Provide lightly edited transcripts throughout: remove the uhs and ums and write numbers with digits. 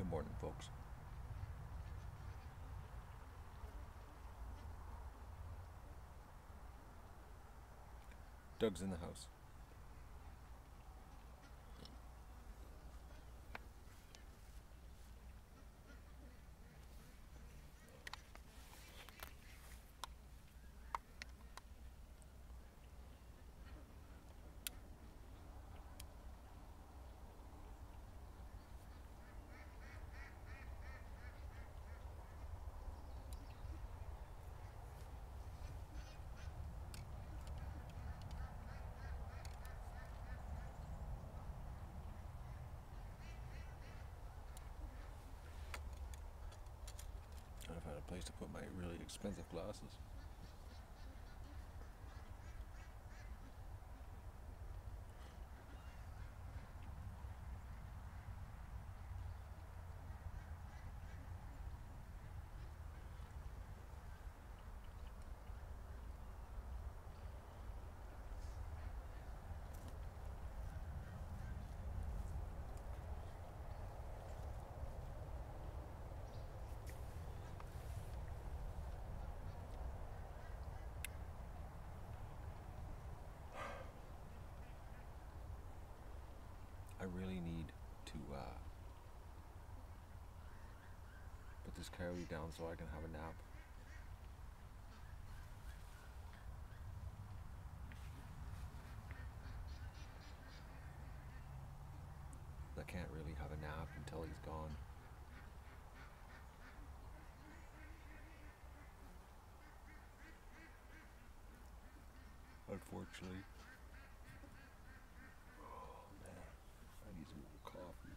Good morning, folks. Doug's in the house. I've had a place to put my really expensive glasses. I really need to put this Coyote down so I can have a nap. I can't really have a nap until he's gone. Unfortunately. Oh man, I need some more coffee.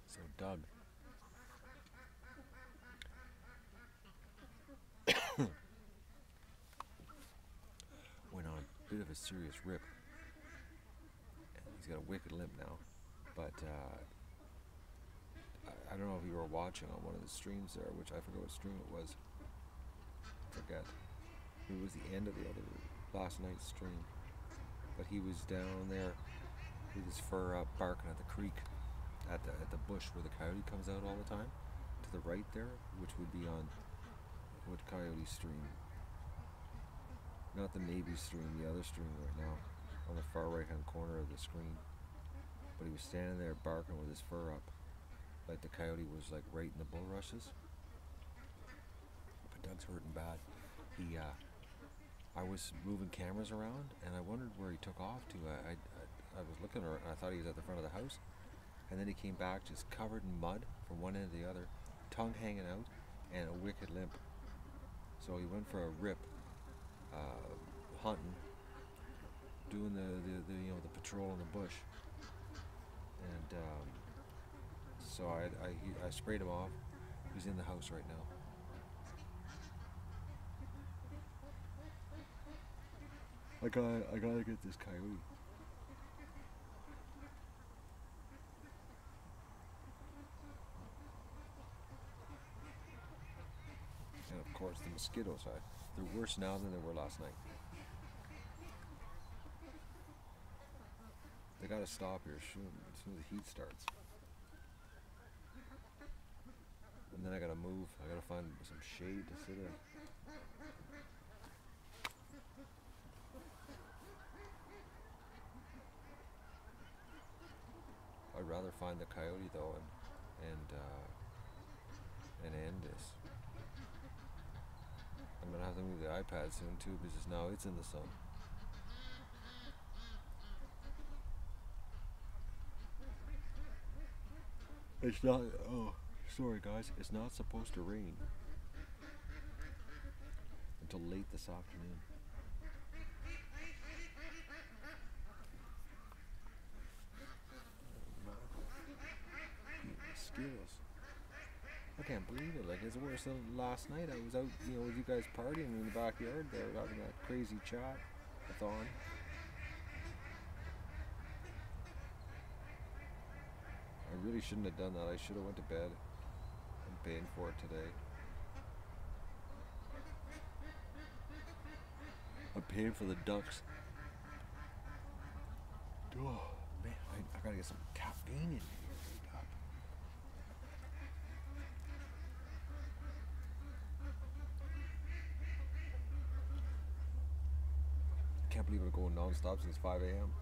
So Doug went on a bit of a serious rip. And he's got a wicked limp now. But I don't know if you were watching on one of the streams there, which I forget what stream it was. Forget. It was the end of the other last night's stream. But he was down there with his fur up barking at the creek at the bush where the coyote comes out all the time. To the right there, which would be on what Coyote stream. Not the Navy stream, the other stream right now. On the far right hand corner of the screen. But he was standing there barking with his fur up. Like the coyote was like right in the bulrushes. But Doug's hurting bad. I was moving cameras around and I wondered where he took off to. I was looking around and I thought he was at the front of the house. And then he came back just covered in mud from one end to the other, tongue hanging out, and a wicked limp. So he went for a rip, hunting, doing the patrol in the bush. And so I sprayed him off. He's in the house right now. I gotta get this coyote. And of course the mosquitoes they're worse now than they were last night. They gotta stop here as soon as the heat starts. And then I gotta move. I gotta find some shade to sit in. I'd rather find the coyote though and end this. I'm gonna have to move the iPad soon too because now it's in the sun. It's not. Oh, sorry guys. It's not supposed to rain until late this afternoon. Mosquitoes. I can't believe it. Like, it's worse than last night. I was out, with you guys partying in the backyard there, having that crazy chat. Thon. really shouldn't have done that. I should have went to bed. I'm paying for it today. I'm paying for the ducks. Oh man, I gotta get some caffeine in here. Can't believe I'm going non-stop since 5 a.m.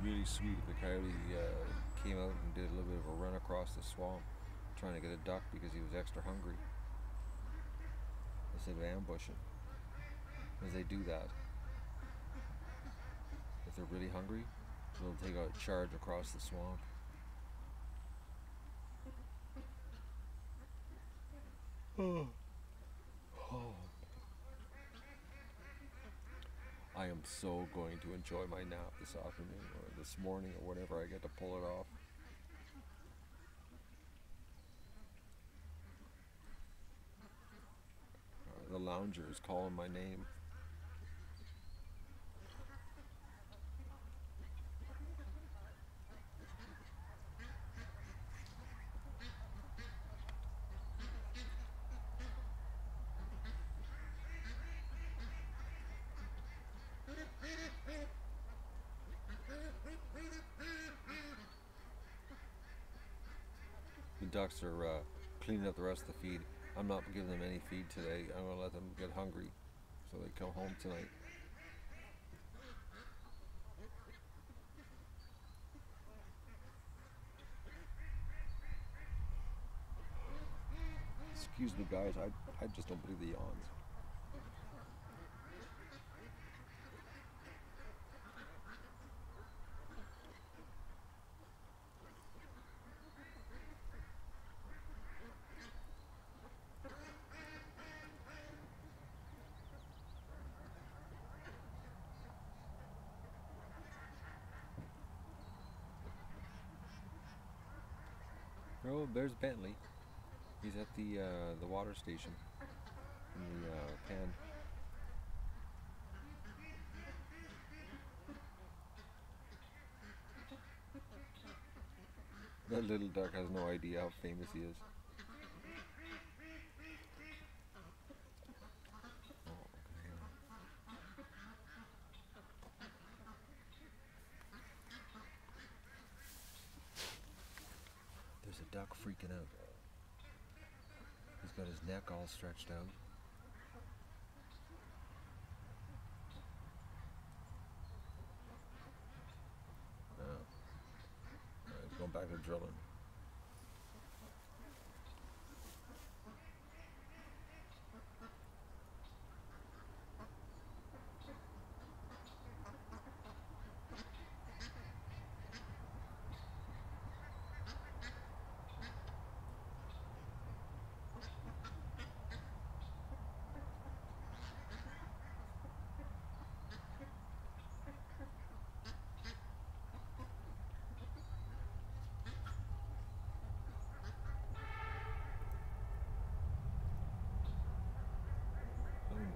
Really sweet if the coyote came out and did a little bit of a run across the swamp trying to get a duck because he was extra hungry instead of ambushing, because they do that. If they're really hungry, they'll take a charge across the swamp. Oh. I am so going to enjoy my nap this afternoon or this morning or whenever I get to pull it off. The lounger is calling my name. The ducks are cleaning up the rest of the feed. I'm not giving them any feed today. I'm going to let them get hungry so they come home tonight. Excuse me guys, I just don't believe the yawns. Oh, there's Bentley. He's at the water station in the pan. That little duck has no idea how famous he is. Oh, okay. There's a duck freaking out. He's got his neck all stretched out. He's going back to drilling.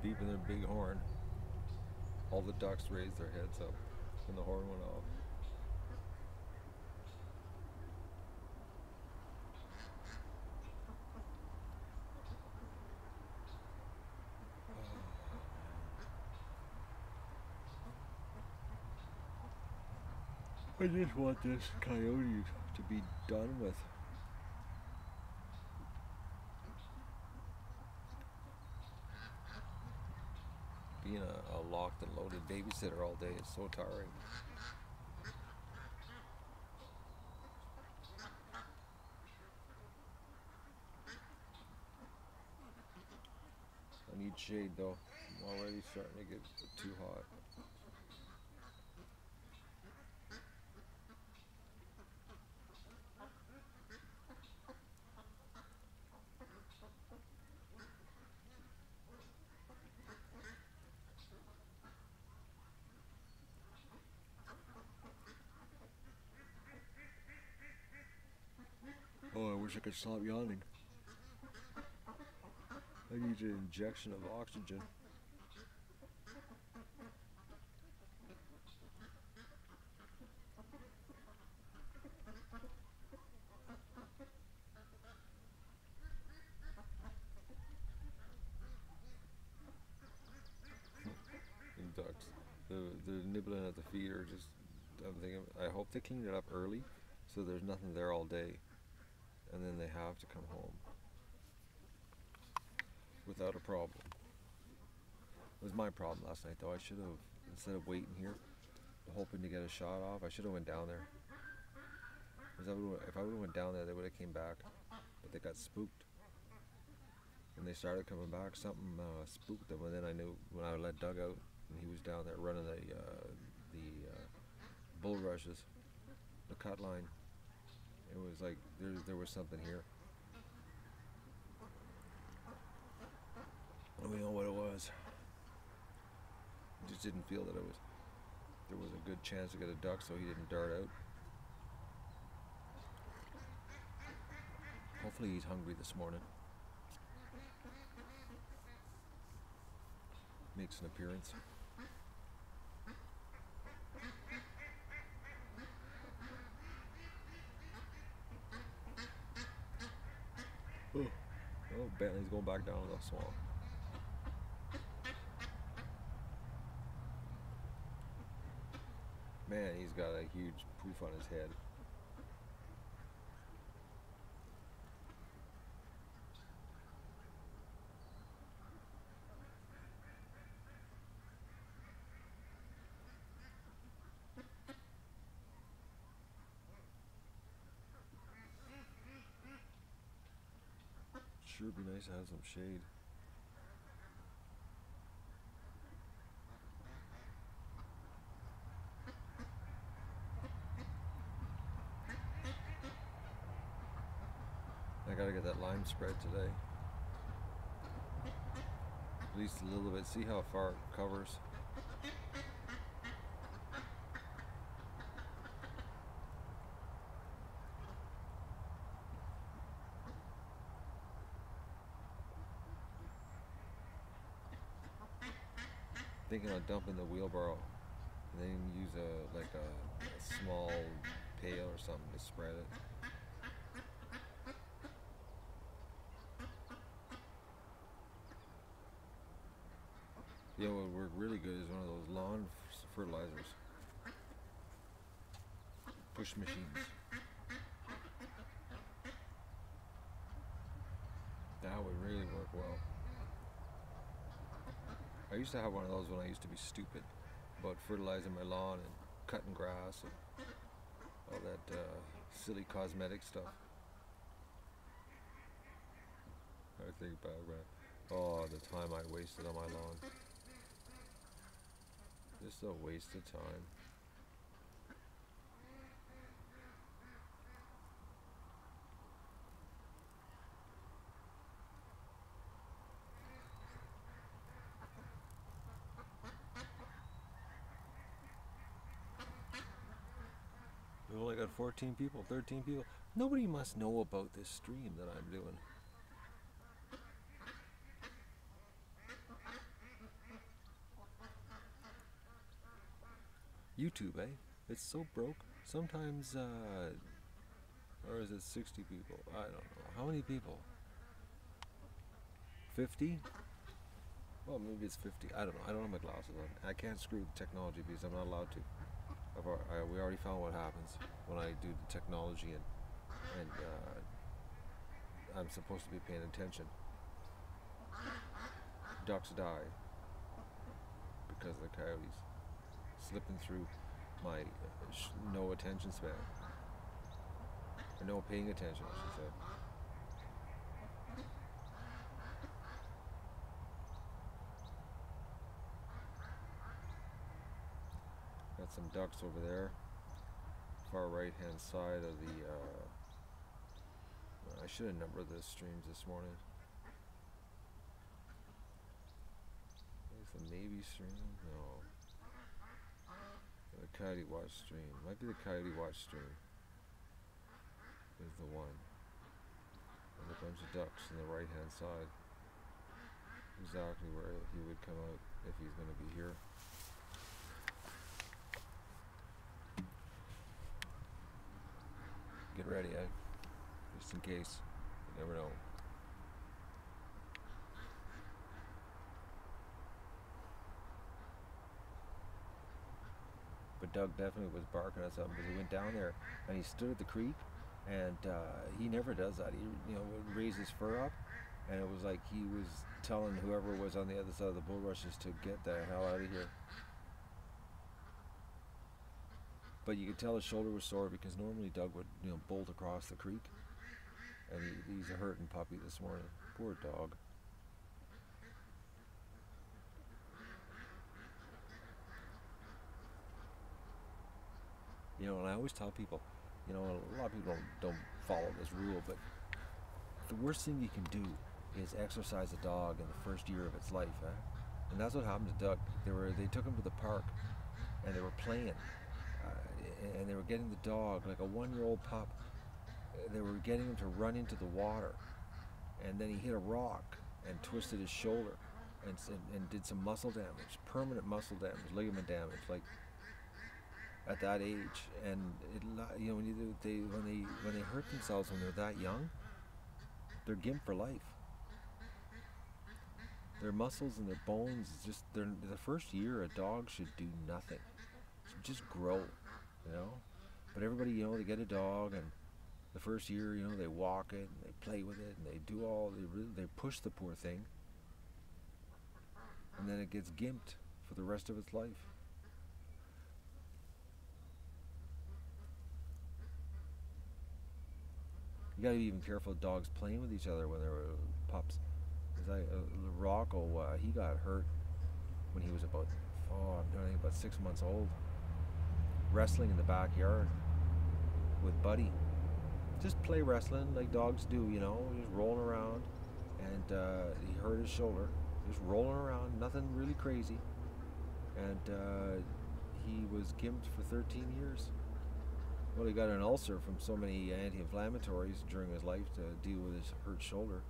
Beeping their big horn. All the ducks raised their heads up when the horn went off. I just want this coyote to be done with. Being a locked and loaded babysitter all day is so tiring. I need shade though. I'm already starting to get too hot. wish I could stop yawning. I need an injection of oxygen. Ducks. The nibbling at the feet are just, I'm thinking, I hope they clean it up early so there's nothing there all day and then they have to come home without a problem. It was my problem last night though. I should have, instead of waiting here hoping to get a shot off, I should have went down there. Because if I would have went down there they would have came back, but they got spooked. When they started coming back, something spooked them, and then I knew when I let Doug out and he was down there running the bulrushes, the cut line. It was like there was something here. And we know what it was. Just didn't feel that there was a good chance to get a duck, so he didn't dart out. Hopefully he's hungry this morning. Makes an appearance. Oh, Bentley's going back down to the Swan. Man, he's got a huge poof on his head. Sure would be nice to have some shade. I gotta get that lime spread today. At least a little bit. See how far it covers. Thinking of dumping the wheelbarrow and then use a small pail or something to spread it. You know what would work really good is one of those lawn fertilizers. Push machines. That would really work well. I used to have one of those when I used to be stupid about fertilizing my lawn and cutting grass and all that silly cosmetic stuff. I think back, oh, the time I wasted on my lawn. Just a waste of time. We only got 14 people, 13 people. Nobody must know about this stream that I'm doing. YouTube, eh? It's so broke. Sometimes, or is it 60 people? I don't know. How many people? 50? Well, maybe it's 50. I don't know. I don't have my glasses on. I can't screw the technology because I'm not allowed to. We already found what happens when I do the technology and I'm supposed to be paying attention. Ducks die because of the coyotes slipping through my no attention span, or no paying attention, I should say. Got some ducks over there, far right hand side of the I should have numbered the streams this morning. Is the Navy stream? No. The Coyote Watch stream. Might be the Coyote Watch stream. Is the one. and a bunch of ducks on the right hand side. Exactly where he would come out if he's going to be here. Get ready, eh? Just in case. You never know. But Doug definitely was barking at something because he went down there and he stood at the creek, and he never does that. He, would raise his fur up, and it was like he was telling whoever was on the other side of the bulrushes to get the hell out of here. But you could tell his shoulder was sore because normally Doug would, bolt across the creek, and he's a hurting puppy this morning. Poor dog. And I always tell people, a lot of people don't follow this rule, but the worst thing you can do is exercise a dog in the first year of its life, eh? And that's what happened to Doug. They took him to the park, and they were playing, and they were getting the dog, like a 1-year-old pup. They were getting him to run into the water, and then he hit a rock and twisted his shoulder, and did some muscle damage, permanent muscle damage, ligament damage, like at that age. And when they hurt themselves when they're that young, they're gimp for life. Their muscles and their bones, the first year a dog should do nothing, should just grow, But everybody, they get a dog, and the first year, they walk it and they play with it and they do they push the poor thing, and then it gets gimped for the rest of its life. You gotta be even careful of dogs playing with each other when they're pups. Rocco, he got hurt when he was about 6 months old, wrestling in the backyard with Buddy. Just play wrestling like dogs do, just rolling around, and he hurt his shoulder, just rolling around, nothing really crazy, and he was gimped for 13 years. Well, he got an ulcer from so many anti-inflammatories during his life to deal with his hurt shoulder.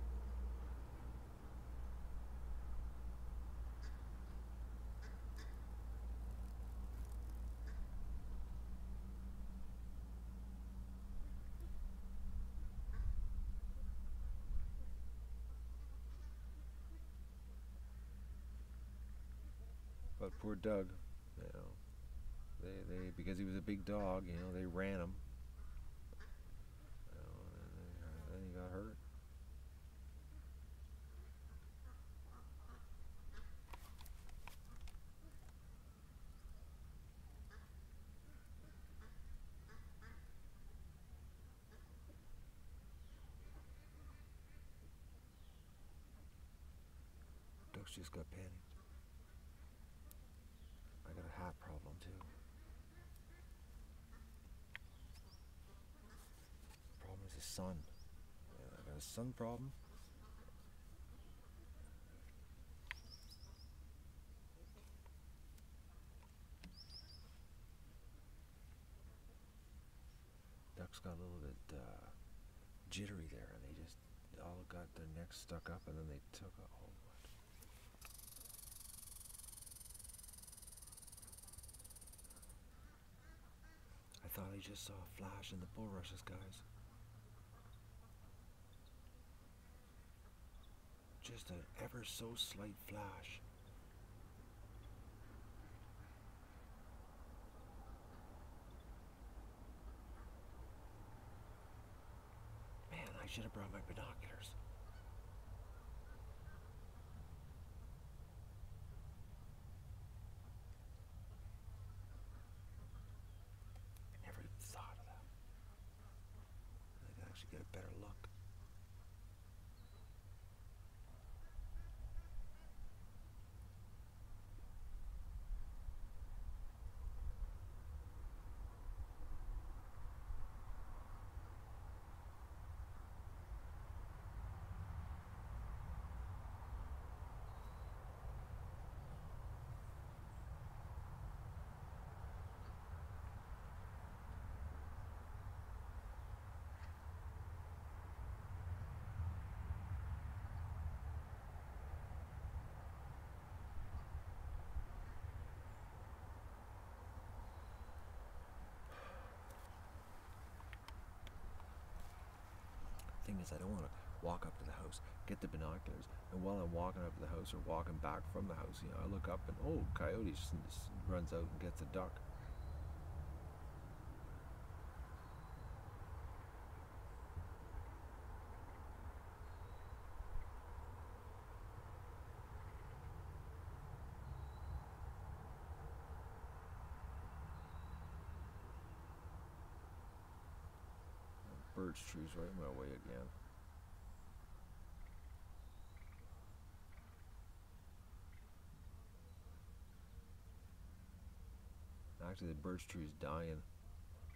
But poor Doug, they because he was a big dog, they ran him, and then he got hurt. Doug's just got panicked. I got a hat problem too. The problem is his sun. I got a sun problem. Ducks got a little bit jittery there, and they just all got their necks stuck up, and then they took a whole lot. I thought I just saw a flash in the bulrushes, guys. Just an ever so slight flash. Man, I should have brought my binoculars. Get a better look. is I don't want to walk up to the house, get the binoculars, and while I'm walking up to the house or walking back from the house, I look up and Coyote just runs out and gets a duck. Birch trees right in my way again. Actually, the birch tree's dying.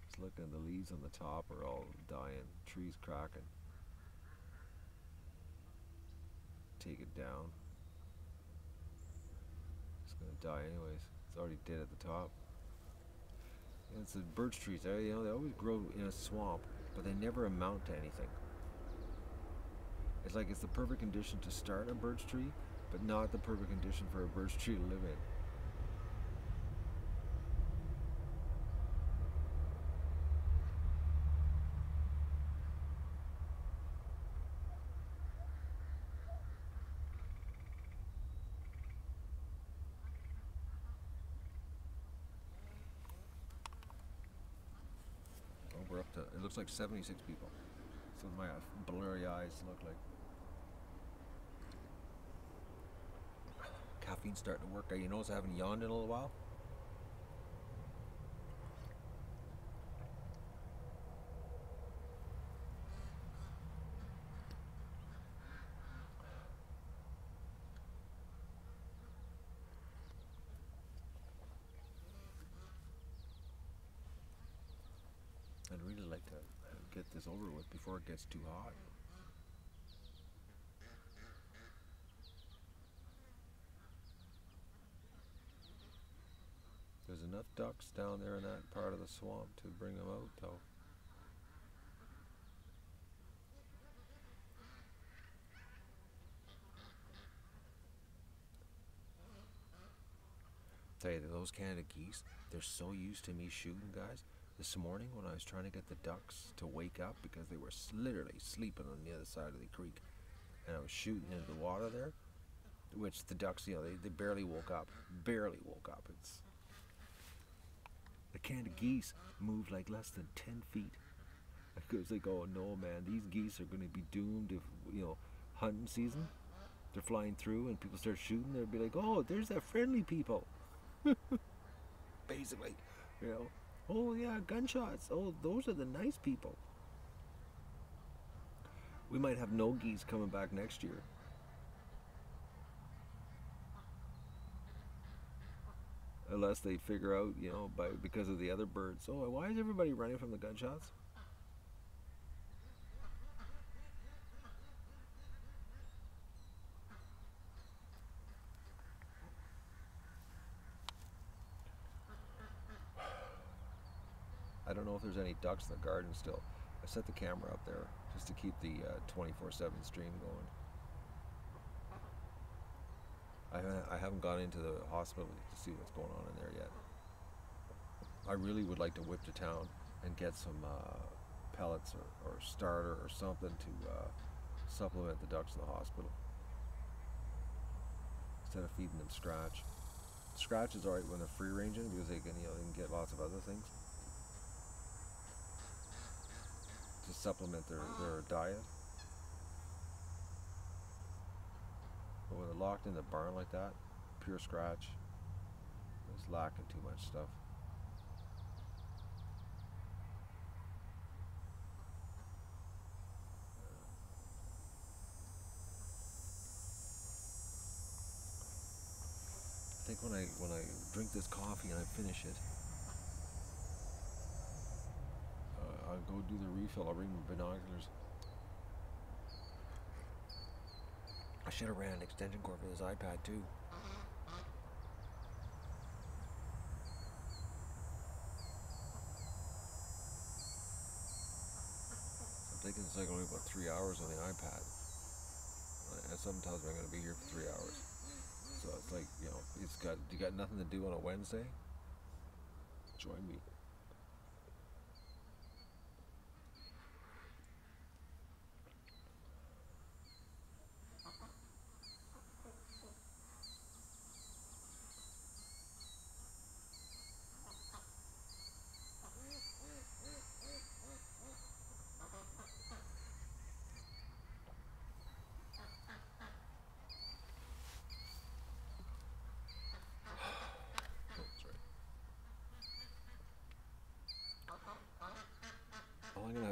Just looking at the leaves on the top are all dying. Trees cracking. Take it down. It's gonna die anyways. It's already dead at the top. And it's the birch trees. They always grow in a swamp, but they never amount to anything. It's like it's the perfect condition to start a birch tree, but not the perfect condition for a birch tree to live in. Oh, we're up to, it looks like 76 people. So my blurry eyes look like. Caffeine's starting to work. You notice I haven't yawned in a little while? I'd really like to get this over with before it gets too hot. There's enough ducks down there in that part of the swamp to bring them out, though. Tell you, those Canada geese, they're so used to me shooting, guys. This morning when I was trying to get the ducks to wake up because they were literally sleeping on the other side of the creek, and I was shooting into the water there, which the ducks, they barely woke up. Barely woke up. The Canada geese moved like less than 10 feet. I was like, oh no, man, these geese are going to be doomed if, hunting season, they're flying through and people start shooting, they'll be like, oh, there's that friendly people. Basically, oh yeah, gunshots. Oh, those are the nice people. We might have no geese coming back next year. Unless they figure out, because of the other birds. Oh, why is everybody running from the gunshots? I don't know if there's any ducks in the garden still. I set the camera up there just to keep the 24/7 stream going. I haven't gone into the hospital to see what's going on in there yet. I really would like to whip to town and get some pellets or starter or something to supplement the ducks in the hospital instead of feeding them scratch. Scratch is alright when they're free ranging because they can get lots of other things to supplement their diet. But when they're locked in the barn like that, pure scratch, it's lacking too much stuff. I think when I drink this coffee and I finish it, I'll go do the refill. I'll bring my binoculars. I should have ran an extension cord for this iPad too. I'm thinking it's like only about 3 hours on the iPad. And something tells me I'm going to be here for 3 hours. So it's like, you got nothing to do on a Wednesday? Join me.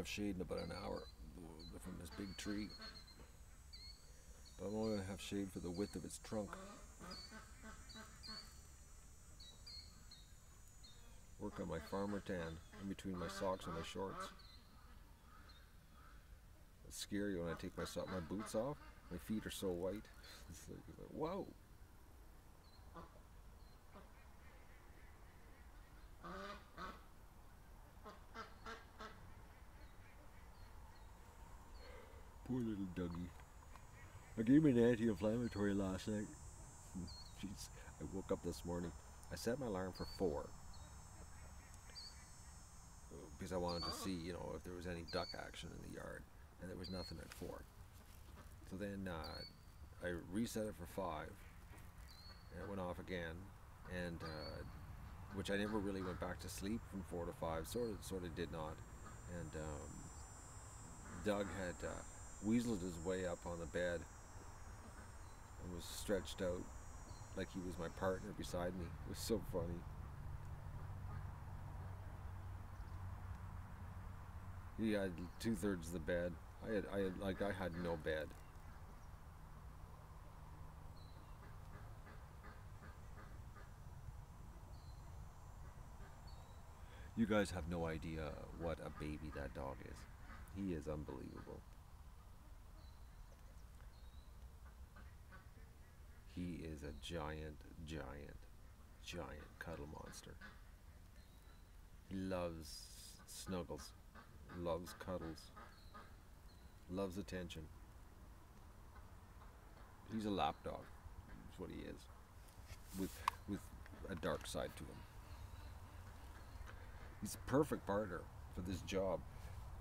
have shade in about an hour from this big tree. But I'm only going to have shade for the width of its trunk. Work on my farmer tan in between my socks and my shorts. It's scary when I take my boots off. My feet are so white. It's like, whoa! Poor little Dougie. I gave him an anti-inflammatory last night. Jeez, I woke up this morning. I set my alarm for 4 because I wanted to see, if there was any duck action in the yard, and there was nothing at 4. So then I reset it for 5, and it went off again, and which I never really went back to sleep from 4 to 5. Sort of did not, and Doug had weaseled his way up on the bed and was stretched out like he was my partner beside me. It was so funny. He had 2/3 of the bed. I had no bed. You guys have no idea what a baby that dog is. He is unbelievable. He is a giant cuddle monster. He loves snuggles, loves cuddles, loves attention. He's a lap dog. That's what he is. With a dark side to him. He's a perfect partner for this job.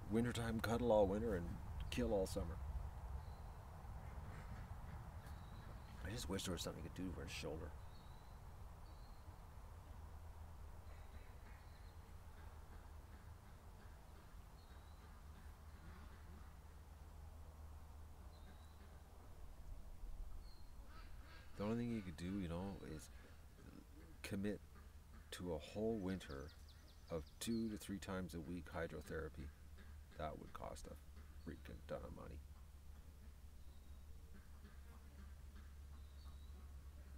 Wintertime, cuddle all winter and kill all summer. I just wish there was something he could do for his shoulder. The only thing he could do, is commit to a whole winter of 2 to 3 times a week hydrotherapy. That would cost a freaking ton of money.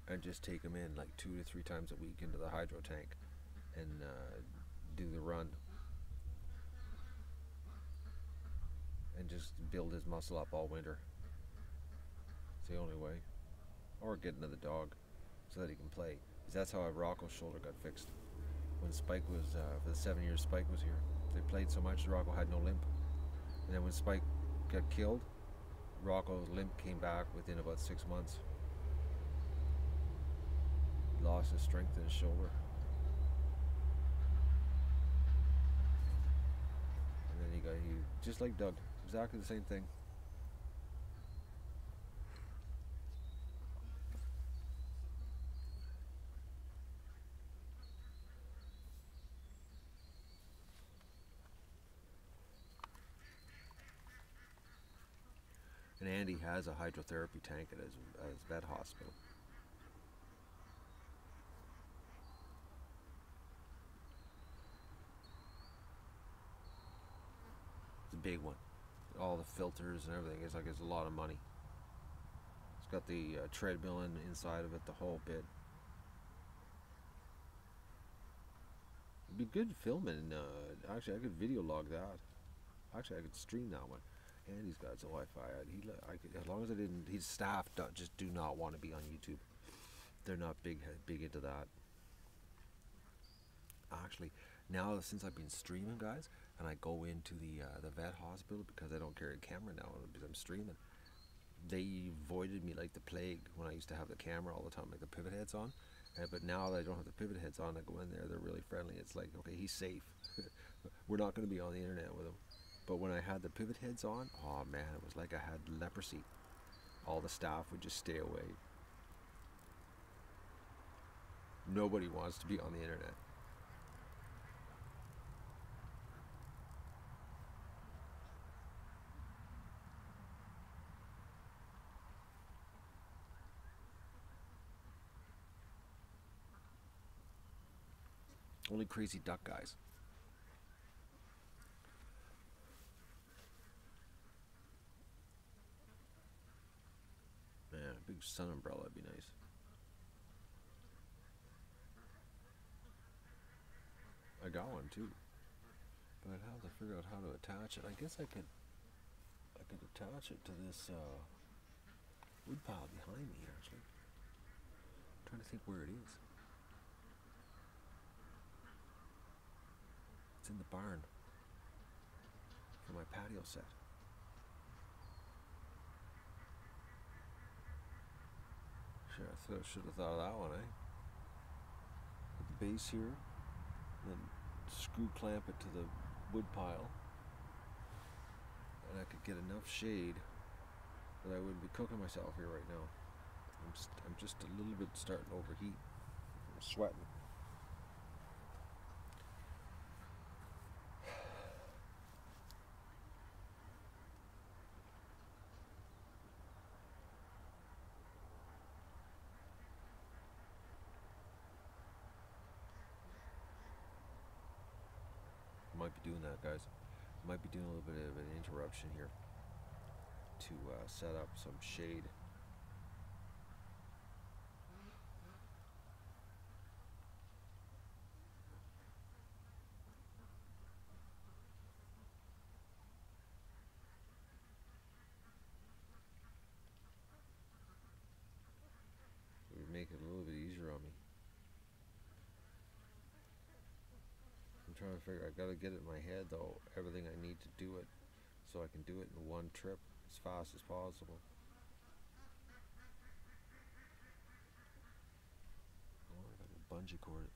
And just take him in like 2 to 3 times a week into the hydro tank and do the run. And just build his muscle up all winter. It's the only way. Or get another dog so that he can play. Because that's how Rocco's shoulder got fixed. When Spike was, for the 7 years Spike was here, they played so much Rocco had no limp. And then when Spike got killed, Rocco's limp came back within about 6 months. He lost his strength in his shoulder. And then he just like Doug, exactly the same thing. And Andy has a hydrotherapy tank at his vet hospital. It's a big one. All the filters and everything. It's a lot of money. It's got the treadmill inside of it, the whole bit. It'd be good filming. Actually, I could video log that. Actually, I could stream that one. And he's got his Wi-Fi. As long as I didn't, his staff just do not want to be on YouTube. They're not big into that. Actually, now since I've been streaming, guys, and I go into the vet hospital because I don't carry a camera now because I'm streaming. They avoided me like the plague when I used to have the camera all the time, like the pivot heads on. But now that I don't have the pivot heads on, I go in there. They're really friendly. It's like, okay, he's safe. We're not going to be on the internet with him. But when I had the pivot heads on, oh man, it was like I had leprosy. All the staff would just stay away. Nobody wants to be on the internet. Only crazy duck guys. Big sun umbrella would be nice. I got one too, but I'd have to figure out how to attach it. I guess I could attach it to this wood pile behind me, actually. I'm trying to think where it is. It's in the barn for my patio set. Sure, I should have thought of that one, eh? Put the base here, then screw clamp it to the wood pile, and I could get enough shade that I wouldn't be cooking myself here right now. I'm just a little bit starting to overheat. I'm sweating. Might be doing that, guys. Might be doing a little bit of an interruption here to set up some shade. It would make it a little bit easier on me. I'm trying to figure, I gotta get it in my head though, everything I need to do it, so I can do it in one trip as fast as possible. Oh, I gotta bungee cord it.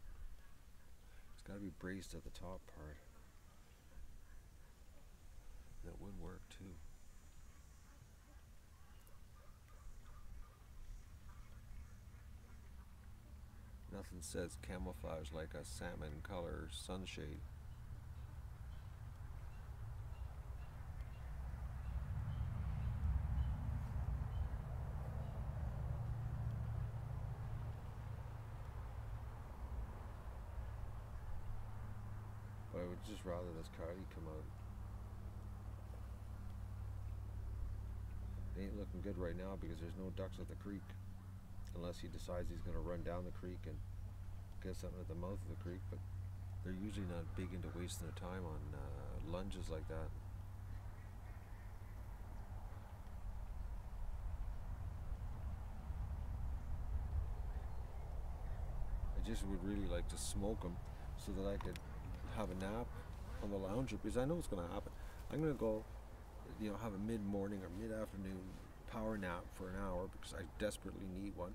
It's gotta be braced at the top part. That would work too. Nothing says camouflage like a salmon color sunshade. But I would just rather this coyote come out. It ain't looking good right now because there's no ducks at the creek. Unless he decides he's going to run down the creek and get something at the mouth of the creek, but they're usually not big into wasting their time on lunges like that. I just would really like to smoke them so that I could have a nap on the lounger, because I know what's going to happen. I'm going to go, have a mid-morning or mid-afternoon power nap for an hour because I desperately need one.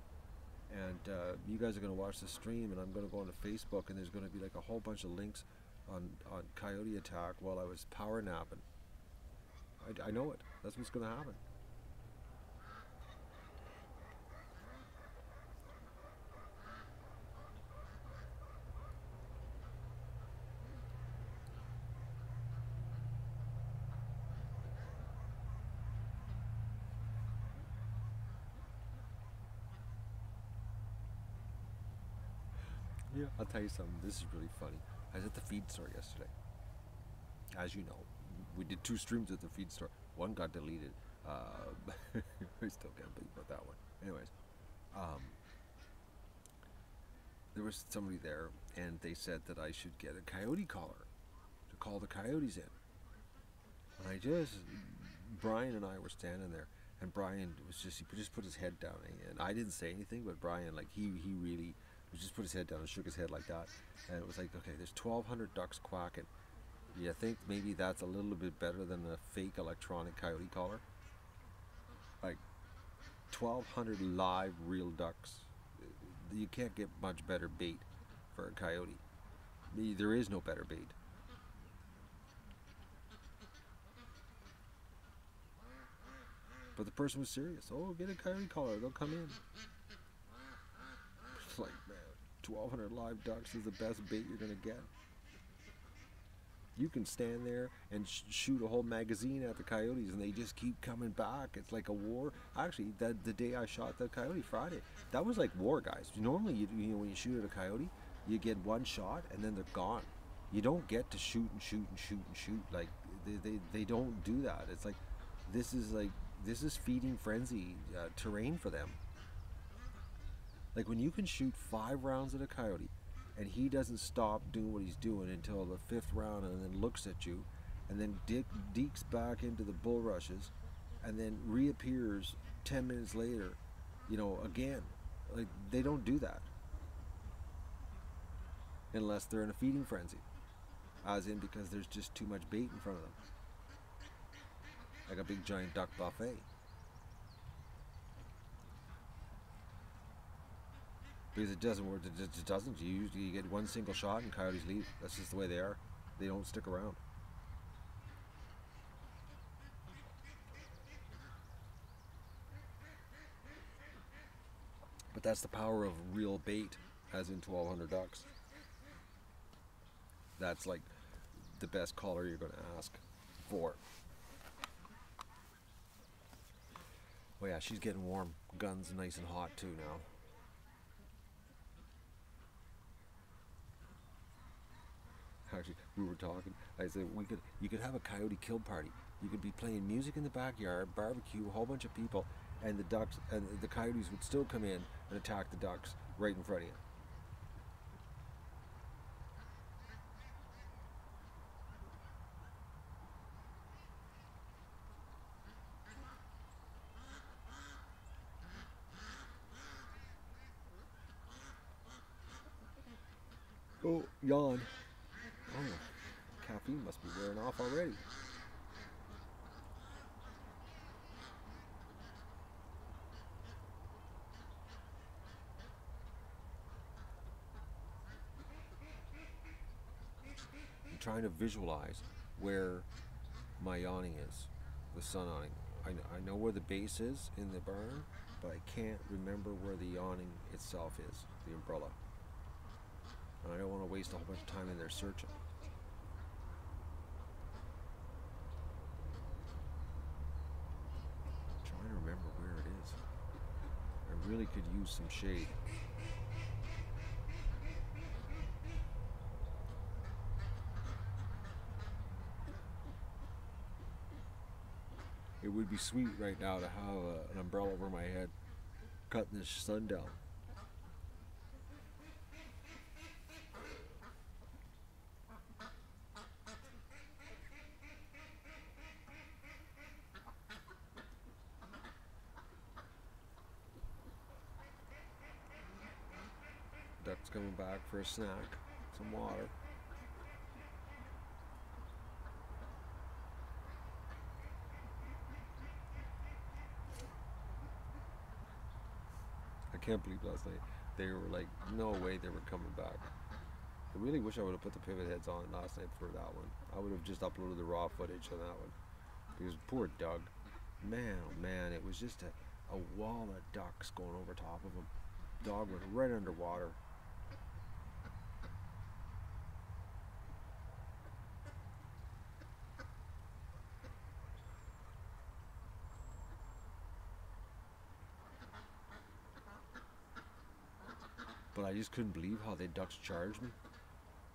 And you guys are going to watch the stream, and I'm going to go onto Facebook, and there's going to be like a whole bunch of links on coyote attack while I was power napping. I know it. That's what's going to happen. Yeah, I'll tell you something. This is really funny. I was at the feed store yesterday. As you know, we did 2 streams at the feed store. One got deleted. I still can't believe about that one. Anyways, there was somebody there, and they said that I should get a coyote collar to call the coyotes in. And Brian and I were standing there, and Brian he just put his head down, and I didn't say anything, but Brian, he really just put his head down and shook his head like that, and it was like, okay, there's 1,200 ducks quacking. You think maybe that's a little bit better than a fake electronic coyote collar? Like 1,200 live real ducks. You can't get much better bait for a coyote. There is no better bait. But the person was serious. Oh, get a coyote collar, they'll come in. It's like, man, 1,200 live ducks is the best bait you're gonna get. You can stand there and shoot a whole magazine at the coyotes, and they just keep coming back. It's like a war. Actually, the day I shot the coyote, Friday, that was like war, guys. Normally, when you shoot at a coyote, you get one shot and then they're gone. You don't get to shoot and shoot and shoot and shoot. Like they don't do that. It's like this is feeding frenzy terrain for them. Like when you can shoot 5 rounds at a coyote and he doesn't stop doing what he's doing until the 5th round and then looks at you and then deeks back into the bulrushes and then reappears 10 minutes later, again. Like, they don't do that unless they're in a feeding frenzy, as in because there's just too much bait in front of them, like a big giant duck buffet. Because it doesn't work. It just doesn't. You get one single shot and coyotes leave. That's just the way they are. They don't stick around. But that's the power of real bait, as in 1,200 ducks. That's like the best color you're going to ask for. Oh yeah, she's getting warm. Gun's nice and hot too now. Actually, we were talking. I said you could have a coyote kill party. You could be playing music in the backyard, barbecue, a whole bunch of people, and the ducks and the coyotes would still come in and attack the ducks right in front of you. Oh, yawn. Oh, caffeine must be wearing off already. I'm trying to visualize where my yawning is, the sun awning. I know where the base is in the barn, but I can't remember where the yawning itself is, the umbrella. And I don't want to waste a whole bunch of time in there searching. I'm trying to remember where it is. I really could use some shade. It would be sweet right now to have an umbrella over my head, cutting the sun down. Duck's coming back for a snack, some water. I can't believe last night they were like, no way they were coming back. I really wish I would have put the pivot heads on last night for that one. I would have just uploaded the raw footage on that one. Because poor Doug, man, oh man, it was just a wall of ducks going over top of him. Dog went right underwater. But I just couldn't believe how the ducks charged me.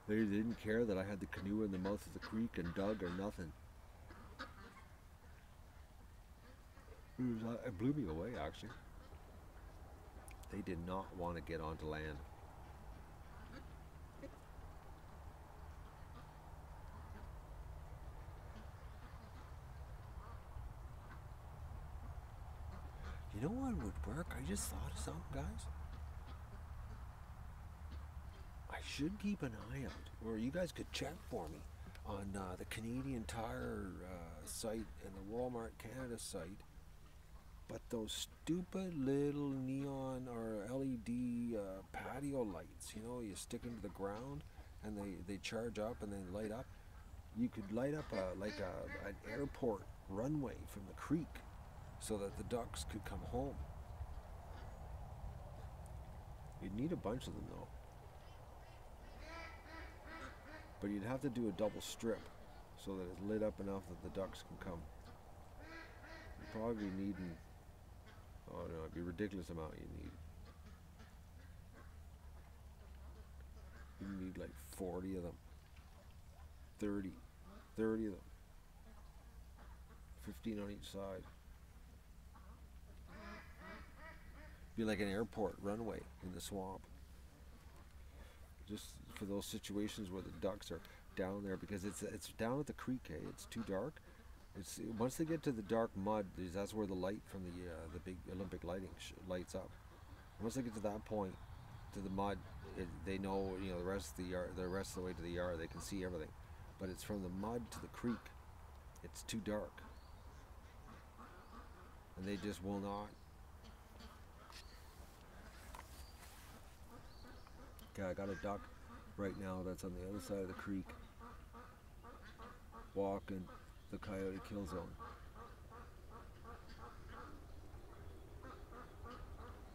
They didn't care that I had the canoe in the mouth of the creek and dug or nothing. It blew me away, actually. They did not want to get onto land. You know what would work? I just thought of something, guys. I should keep an eye out, or you guys could check for me on the Canadian Tire site and the Walmart Canada site. But those stupid little neon or LED patio lights, you stick into the ground and they charge up and then light up. You could light up an airport runway from the creek so that the ducks could come home. You'd need a bunch of them though. But you'd have to do a double strip so that it's lit up enough that the ducks can come. You'd probably be needing, oh no, it'd be a ridiculous amount you need. You need like 40 of them. 30 of them. 15 on each side. Be like an airport runway in the swamp. Just for those situations where the ducks are down there, because it's down at the creek. It's too dark. It's once they get to the dark mud, that's where the light from the big Olympic lighting lights up. Once they get to that point, to the mud, they know, the rest of the yard, the rest of the way to the yard, they can see everything. But it's from the mud to the creek. It's too dark, and they just will not. Okay, I got a duck right now that's on the other side of the creek, walking the coyote kill zone.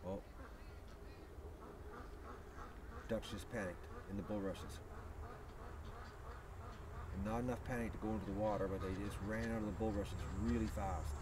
Oh, ducks just panicked in the bulrushes. And not enough panic to go into the water, but they just ran out of the bulrushes really fast.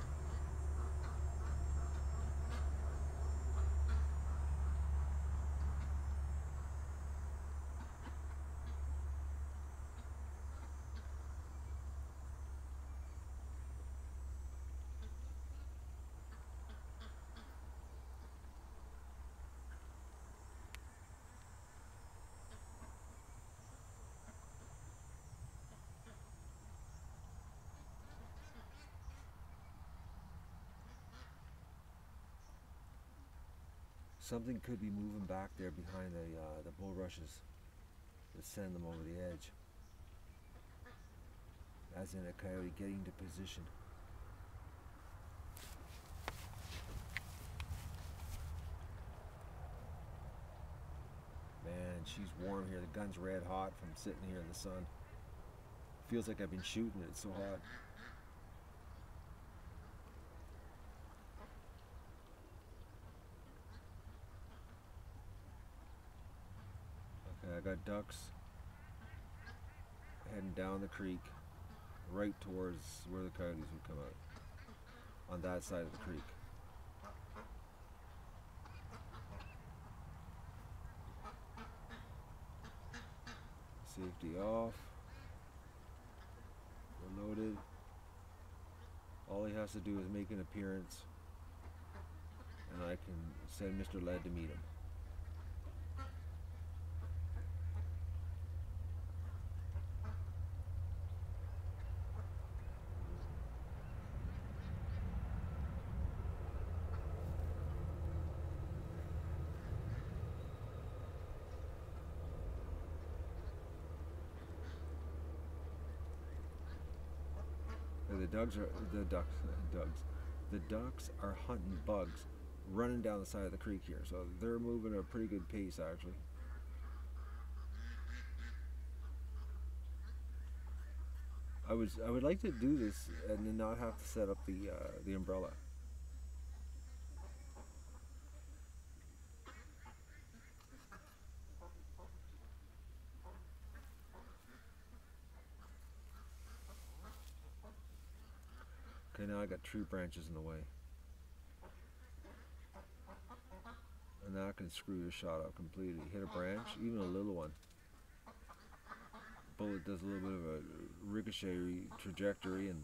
Something could be moving back there behind the bulrushes that send them over the edge. As in a coyote getting to position. Man, she's warm here. The gun's red hot from sitting here in the sun. Feels like I've been shooting it, it's so hot. I got ducks heading down the creek right towards where the coyotes would come out, on that side of the creek. Safety off. We're loaded. All he has to do is make an appearance, and I can send Mr. Lead to meet him. The ducks are hunting bugs, running down the side of the creek here, so they're moving at a pretty good pace actually. I would like to do this and then not have to set up the umbrella. Okay, now I got tree branches in the way. And now I can screw your shot up completely. Hit a branch, even a little one. Bullet does a little bit of a ricochet trajectory, and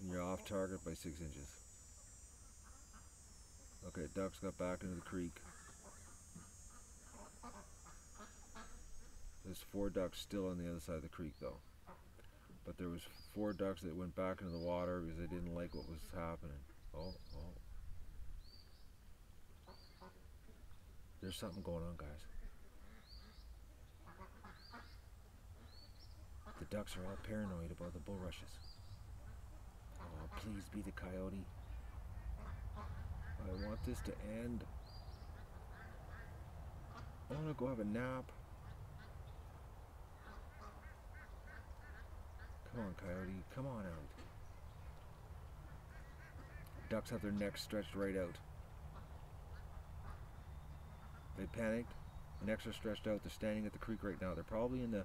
you're off target by 6 inches. Okay, ducks got back into the creek. There's 4 ducks still on the other side of the creek though. But there was 4 ducks that went back into the water because they didn't like what was happening. Oh. There's something going on, guys. The ducks are all paranoid about the bulrushes. Oh, please be the coyote. I want this to end. I want to go have a nap. Come on, coyote, come on out. Ducks have their necks stretched right out. They panicked, necks are stretched out. They're standing at the creek right now. They're probably in the,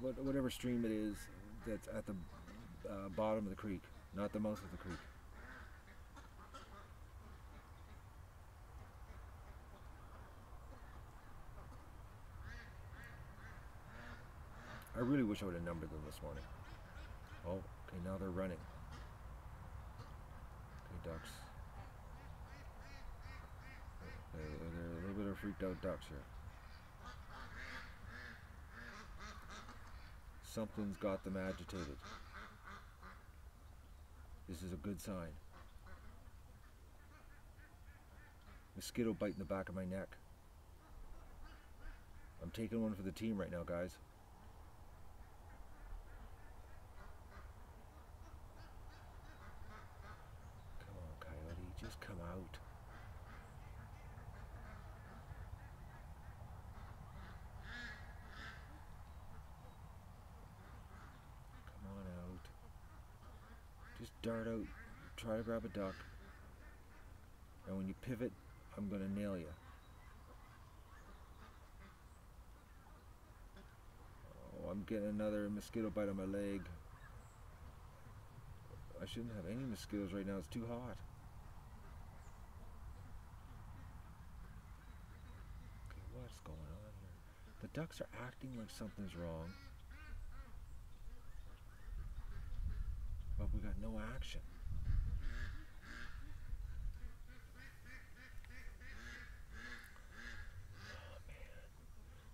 whatever stream it is that's at the bottom of the creek, not the mouth of the creek. I really wish I would have numbered them this morning. Oh, okay, now they're running. Okay, ducks. They're a little bit of freaked out ducks here. Something's got them agitated. This is a good sign. Mosquito bite in the back of my neck. I'm taking one for the team right now, guys. Come on, Coyote, just come out. Come on out. Just dart out, try to grab a duck. And when you pivot, I'm gonna nail you. Oh, I'm getting another mosquito bite on my leg. I shouldn't have any mosquitoes right now, it's too hot. Okay, what's going on here? The ducks are acting like something's wrong. But we got no action.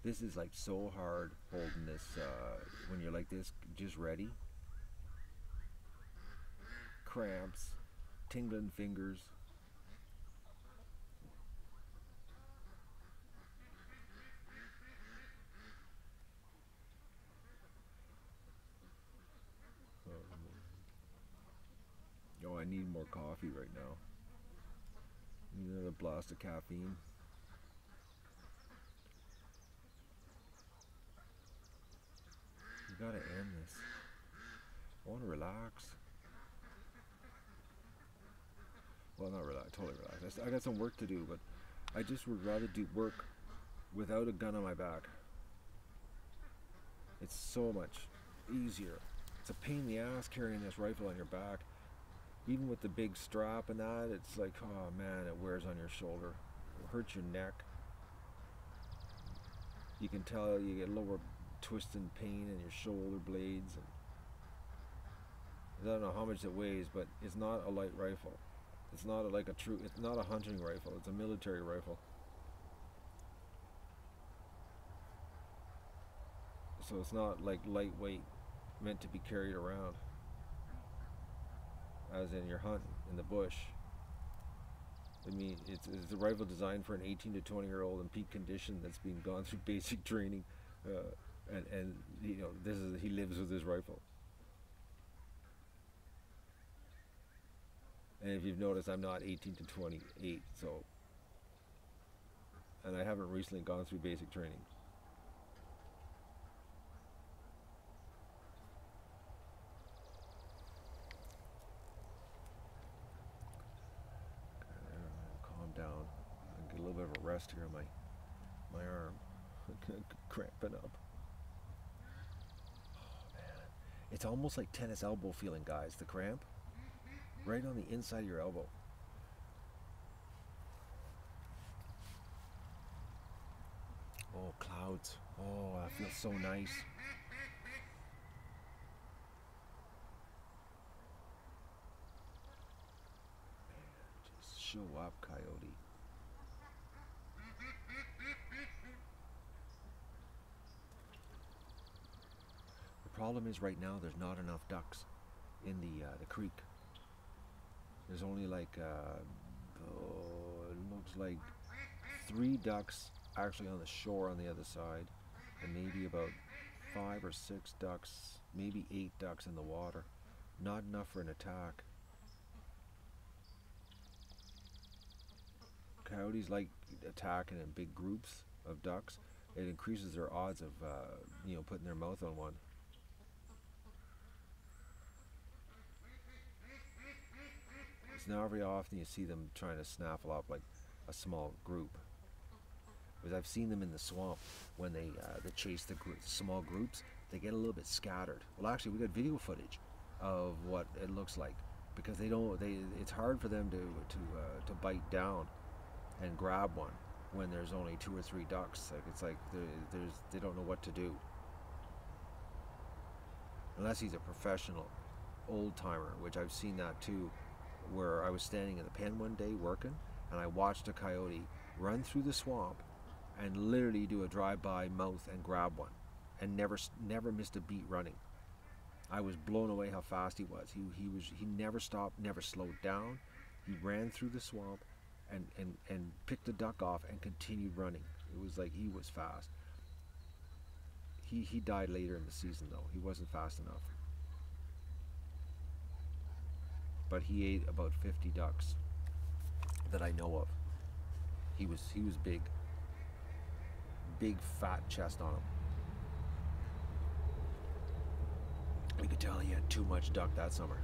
This is like so hard holding this when you're like this, just ready. Cramps, tingling fingers. Oh, I need more coffee right now. Need another blast of caffeine. You gotta end this. I want to relax. Well, not relax, totally relax. I got some work to do, but I just would rather do work without a gun on my back. It's so much easier. It's a pain in the ass carrying this rifle on your back. Even with the big strap and that, it's like, oh man, it wears on your shoulder. It hurts your neck. You can tell you get lower twisting pain in your shoulder blades. And I don't know how much it weighs, but it's not a light rifle. It's not it's not a hunting rifle. It's a military rifle. So it's not like lightweight, meant to be carried around. As in you're hunting in the bush. I mean, it's a rifle designed for an 18 to 20-year-old in peak condition that's been gone through basic training, and you know, he lives with his rifle. And if you've noticed, I'm not 18 to 28, so, and I haven't recently gone through basic training. Down and get a little bit of a rest here on my arm. Cramping up. Oh man, it's almost like tennis elbow feeling, guys. The cramp right on the inside of your elbow. Oh, clouds. Oh, that feels so nice. Show up, Coyote. The problem is right now there's not enough ducks in the creek. There's only like it looks like 3 ducks actually on the shore on the other side, and maybe about 5 or 6 ducks, maybe 8 ducks in the water. Not enough for an attack. Coyotes like attacking in big groups of ducks. It increases their odds of putting their mouth on one. It's not very often you see them trying to snaffle up like a small group. Because I've seen them in the swamp when they chase the small groups. They get a little bit scattered. Well, actually, we got video footage of what it looks like, because it's hard for them to bite down and grab one when there's only 2 or 3 ducks. It's like they don't know what to do, unless he's a professional old timer, which I've seen that too, where I was standing in the pen one day working and I watched a coyote run through the swamp, and literally do a drive-by mouth and grab one, and never missed a beat running. I was blown away how fast he was. He never stopped, never slowed down. He ran through the swamp, and picked a duck off and continued running. It was like he was fast. He died later in the season though. He wasn't fast enough. But he ate about 50 ducks that I know of. He was big. Big fat chest on him. You could tell he had too much duck that summer.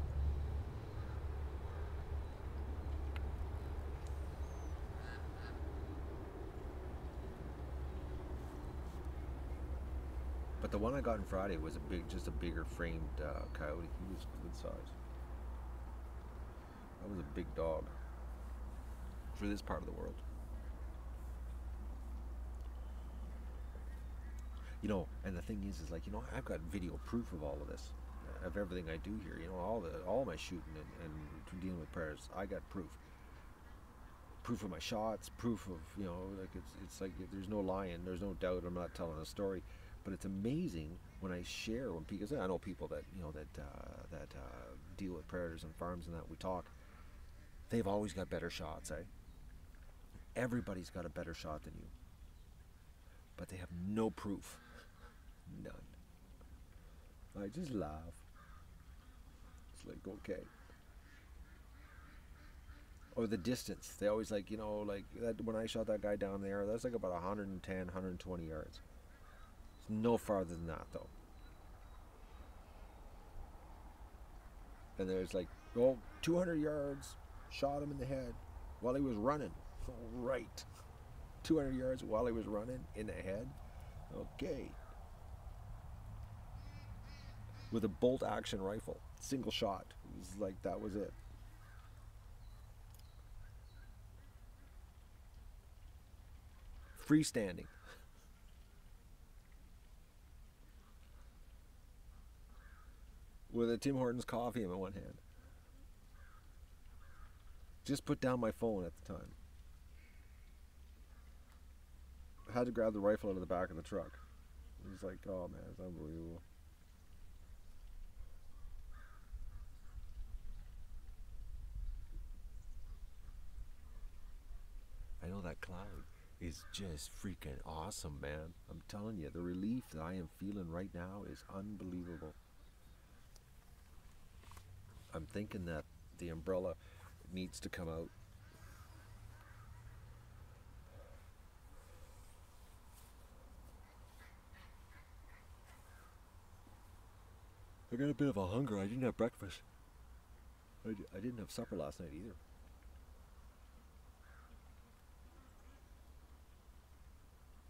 But the one I got on Friday was just a bigger framed coyote. He was good size. That was a big dog for this part of the world. You know, and the thing is like, you know, I've got video proof of all of this, of everything I do here. You know, all my shooting and dealing with prayers. I got proof. Proof of my shots. Proof of, you know, like it's like there's no lying. There's no doubt. I'm not telling a story. But it's amazing when I share, when because I know people that, you know, that deal with predators and farms and that we talk. They've always got better shots, eh? Everybody's got a better shot than you, but they have no proof, none. I just laugh. It's like, okay. Or the distance. They always like, you know, like that when I shot that guy down there, that's like about 110, 120 yards. No farther than that though. And there's like, 200 yards, shot him in the head while he was running. Right. 200 yards while he was running in the head. Okay. With a bolt action rifle. Single shot. It was like, that was it. Freestanding. With a Tim Hortons coffee in my one hand. Just put down my phone at the time. I had to grab the rifle out of the back of the truck. It was like, oh man, it's unbelievable. I know that cloud is just freaking awesome, man. I'm telling you, the relief that I am feeling right now is unbelievable. I'm thinking that the umbrella needs to come out. I got a bit of a hunger. I didn't have breakfast. I didn't have supper last night either.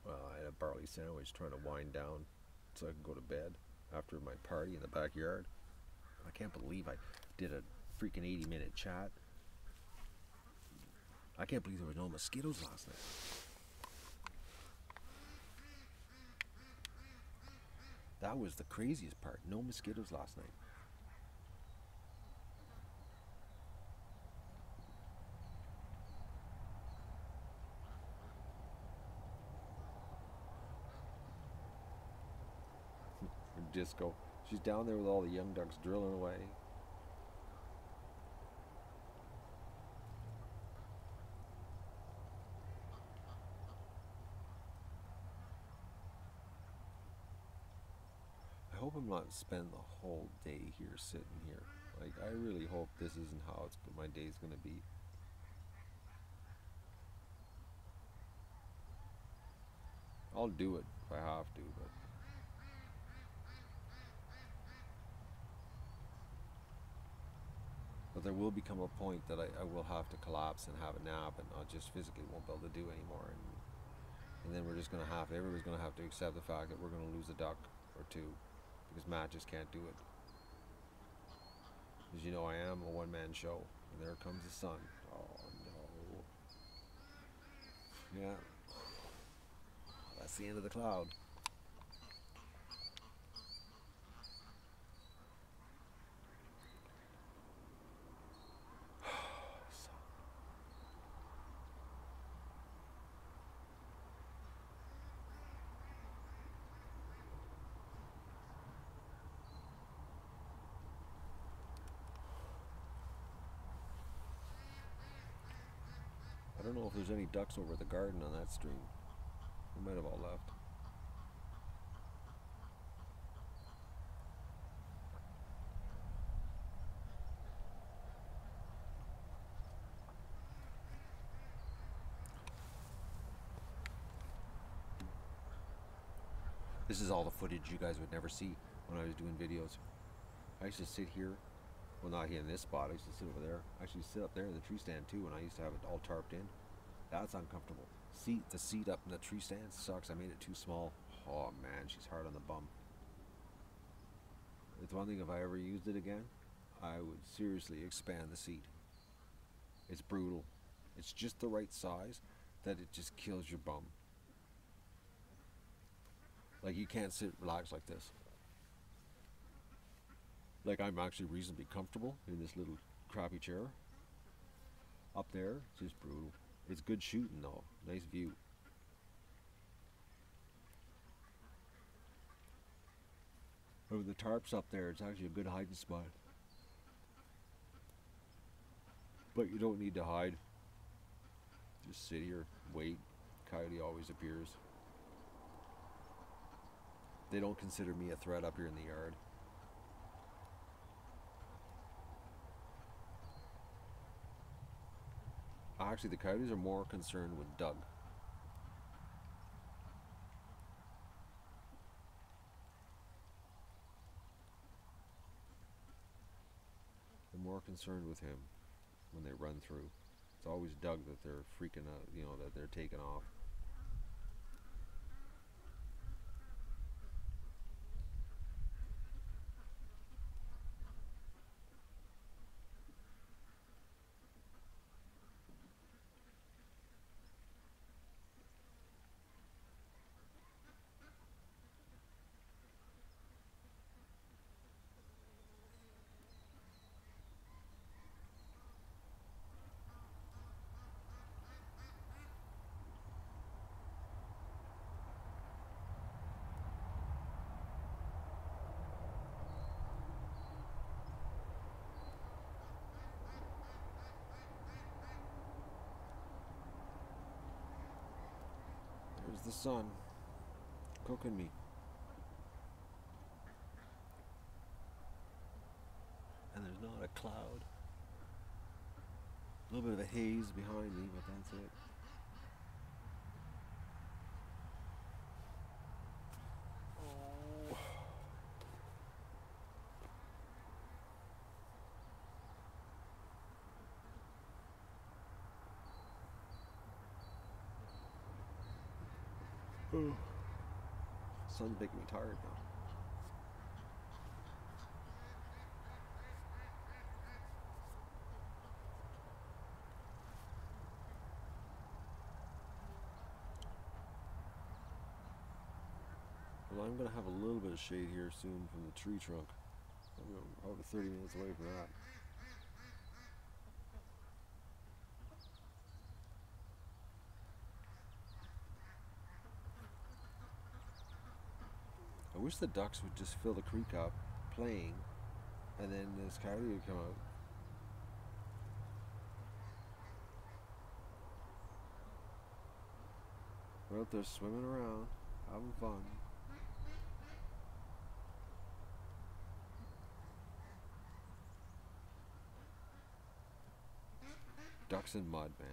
Well, I had a barley sandwich trying to wind down so I could go to bed after my party in the backyard. I can't believe I did a freaking 80-minute chat. I can't believe there were no mosquitoes last night. That was the craziest part. No mosquitoes last night. Disco. She's down there with all the young ducks drilling away. I hope I'm not spending the whole day here sitting here. Like, I really hope this isn't how my day's gonna be. I'll do it if I have to, but there will become a point that I will have to collapse and have a nap, and I just physically won't be able to do anymore. And then everybody's gonna have to accept the fact that we're gonna lose a duck or two, because Matt just can't do it. As you know, I am a one-man show, and there comes the sun. Oh no. Yeah. That's the end of the cloud. know if there's any ducks over at the garden on that stream. They might have all left. This is all the footage you guys would never see when I was doing videos. I used to sit here, well not here in this spot, I used to sit over there. I actually sit up there in the tree stand too, and I used to have it all tarped in. That's uncomfortable. The seat up in the tree stand sucks. I made it too small. Oh man, she's hard on the bum. It's one thing, if I ever used it again, I would seriously expand the seat. It's brutal. It's just the right size that it just kills your bum. Like, you can't sit relaxed like this. Like, I'm actually reasonably comfortable in this little crappy chair. Up there, it's just brutal. It's good shooting though. Nice view. Over the tarps up there, it's actually a good hiding spot. But you don't need to hide. Just sit here, wait. Coyote always appears. They don't consider me a threat up here in the yard. Actually, the coyotes are more concerned with Doug. They're more concerned with him when they run through. It's always Doug that they're freaking out, you know, that they're taking off. There's the sun cooking me. And there's not a cloud. A little bit of a haze behind me, but that's it. Oh. Sun's making me tired now. Well, I'm going to have a little bit of shade here soon from the tree trunk. I'm about 30 minutes away from that. I wish the ducks would just fill the creek up, playing, and then this coyote would come out. We're out there swimming around, having fun. Ducks in mud, man.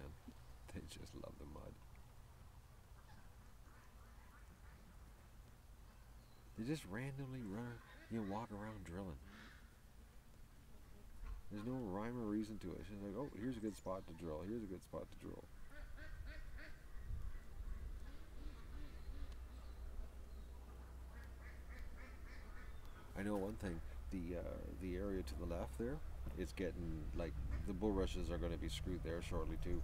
They just love the mud. They just randomly run, walk around drilling. There's no rhyme or reason to it. It's just like, oh, here's a good spot to drill. Here's a good spot to drill. I know one thing. The area to the left there is getting, like, the bulrushes are going to be screwed there shortly too.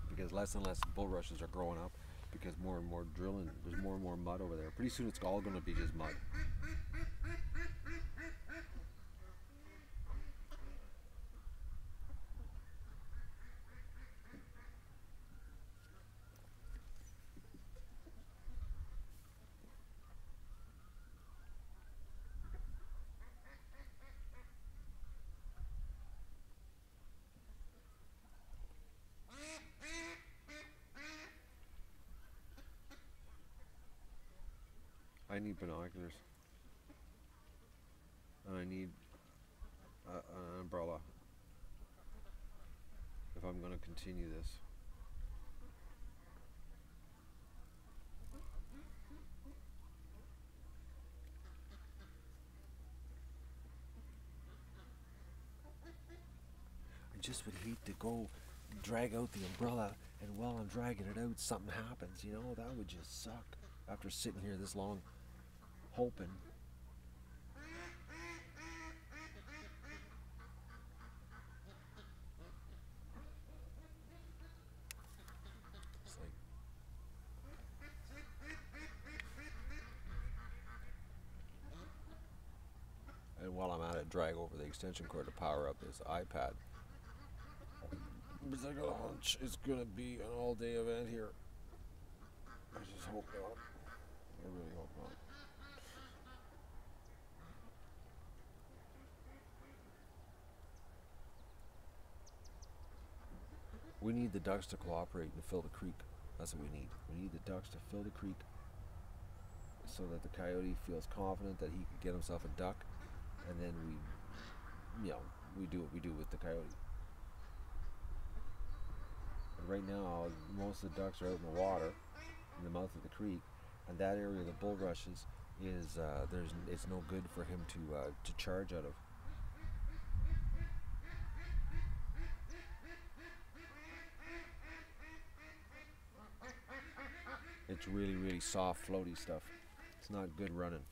Because less and less bulrushes are growing up. Because more and more drilling, there's more and more mud over there. Pretty soon it's all going to be just mud. I need binoculars. And I need an umbrella if I'm going to continue this. I just would hate to go drag out the umbrella, and while I'm dragging it out, something happens, you know? That would just suck after sitting here this long hoping. It's like, and while I'm at it, drag over the extension cord to power up this iPad. Because I got a hunch it's gonna be an all-day event here. I just hope not. I really hope not. We need the ducks to cooperate and fill the creek. That's what we need. We need the ducks to fill the creek so that the coyote feels confident that he can get himself a duck, and then we do what we do with the coyote. But right now, most of the ducks are out in the water, in the mouth of the creek, and that area of the bulrushes is it's no good for him to charge out of. It's really, really soft, floaty stuff. It's not good running.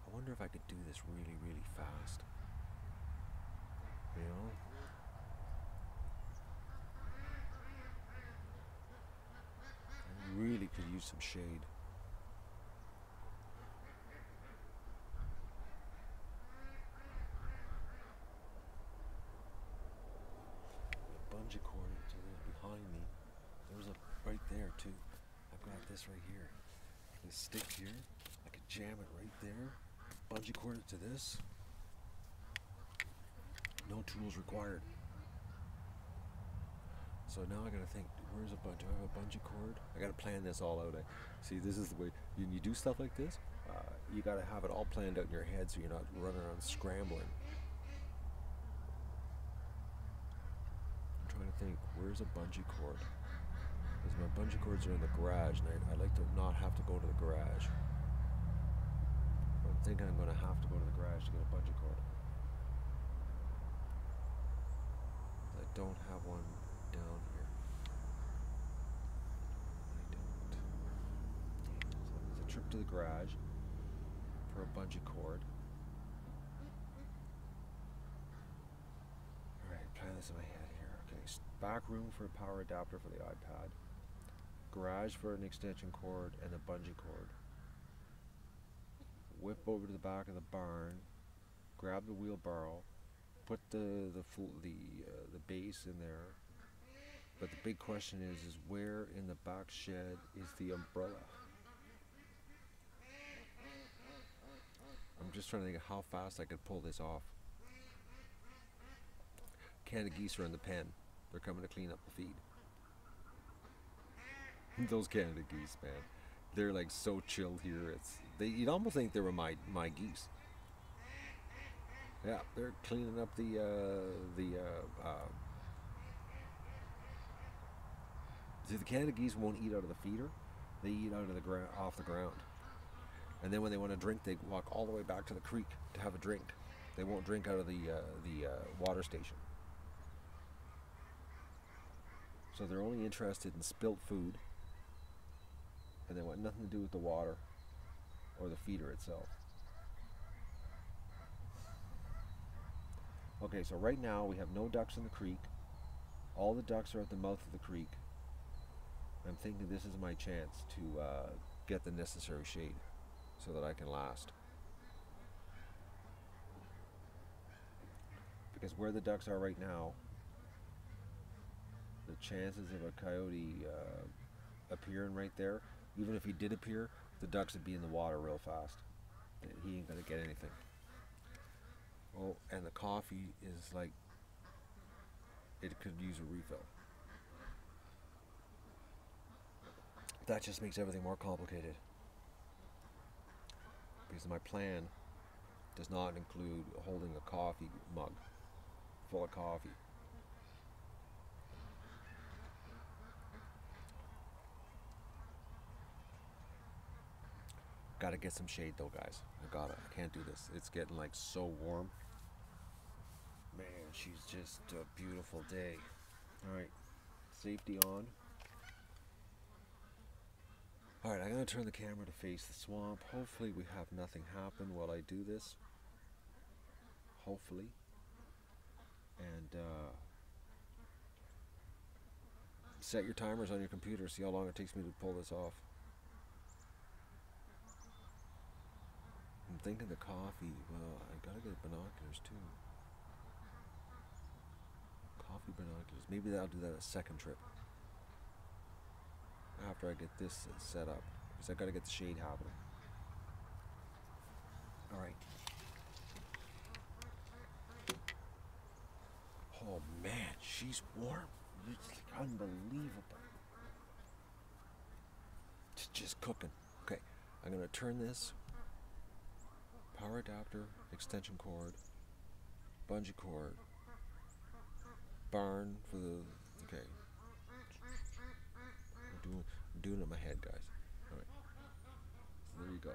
I wonder if I could do this really, really fast. You know? I really could use some shade. Bungee cord to the behind me. There's a right there too. I've got this right here. This stick here. I could jam it right there. Bungee cord it to this. No tools required. So now I gotta think, do I have a bungee cord? I gotta plan this all out. See, this is the way, you do stuff like this, you gotta have it all planned out in your head so you're not running around scrambling. I'm trying to think, where's a bungee cord? Because my bungee cords are in the garage, and I like to not have to go to the garage. I'm thinking I'm gonna have to go to the garage to get a bungee cord. I don't have one down here. I don't. So there's a trip to the garage for a bungee cord. Alright, plan this in my head here. Okay, back room for a power adapter for the iPad. Garage for an extension cord and a bungee cord. Whip over to the back of the barn. Grab the wheelbarrow. Put the base in there. But the big question is where in the back shed is the umbrella? I'm just trying to think of how fast I could pull this off. Canada geese are in the pen. They're coming to clean up the feed. Those Canada geese, man. They're like so chilled here. You'd almost think they were my geese. Yeah, they're cleaning up see, the Canada geese won't eat out of the feeder. They eat out of the off the ground. And then when they want to drink, they walk all the way back to the creek to have a drink. They won't drink out of the water station. So they're only interested in spilt food, and they want nothing to do with the water or the feeder itself. Okay, so right now we have no ducks in the creek. All the ducks are at the mouth of the creek. I'm thinking this is my chance to get the necessary shade so that I can last. Because where the ducks are right now, the chances of a coyote appearing right there Even if he did appear, the ducks would be in the water real fast. He ain't gonna get anything. Oh, and the coffee is like, it could use a refill. That just makes everything more complicated. Because my plan does not include holding a coffee mug full of coffee. Gotta get some shade though, guys. I can't do this. It's getting like so warm. Man, she's just a beautiful day. Alright, safety on. Alright, I'm gonna turn the camera to face the swamp. Hopefully we have nothing happen while I do this. Hopefully. And set your timers on your computer, see how long it takes me to pull this off. I'm thinking the coffee, well, I gotta get binoculars too. Coffee binoculars, maybe I'll do that a second trip. After I get this set up, because I gotta get the shade happening. Alright. Oh man, she's warm. It's like unbelievable. It's just cooking. Okay, I'm gonna turn this power adapter, extension cord, bungee cord, barn for the, okay. I'm doing it in my head, guys. Alright, so there you go.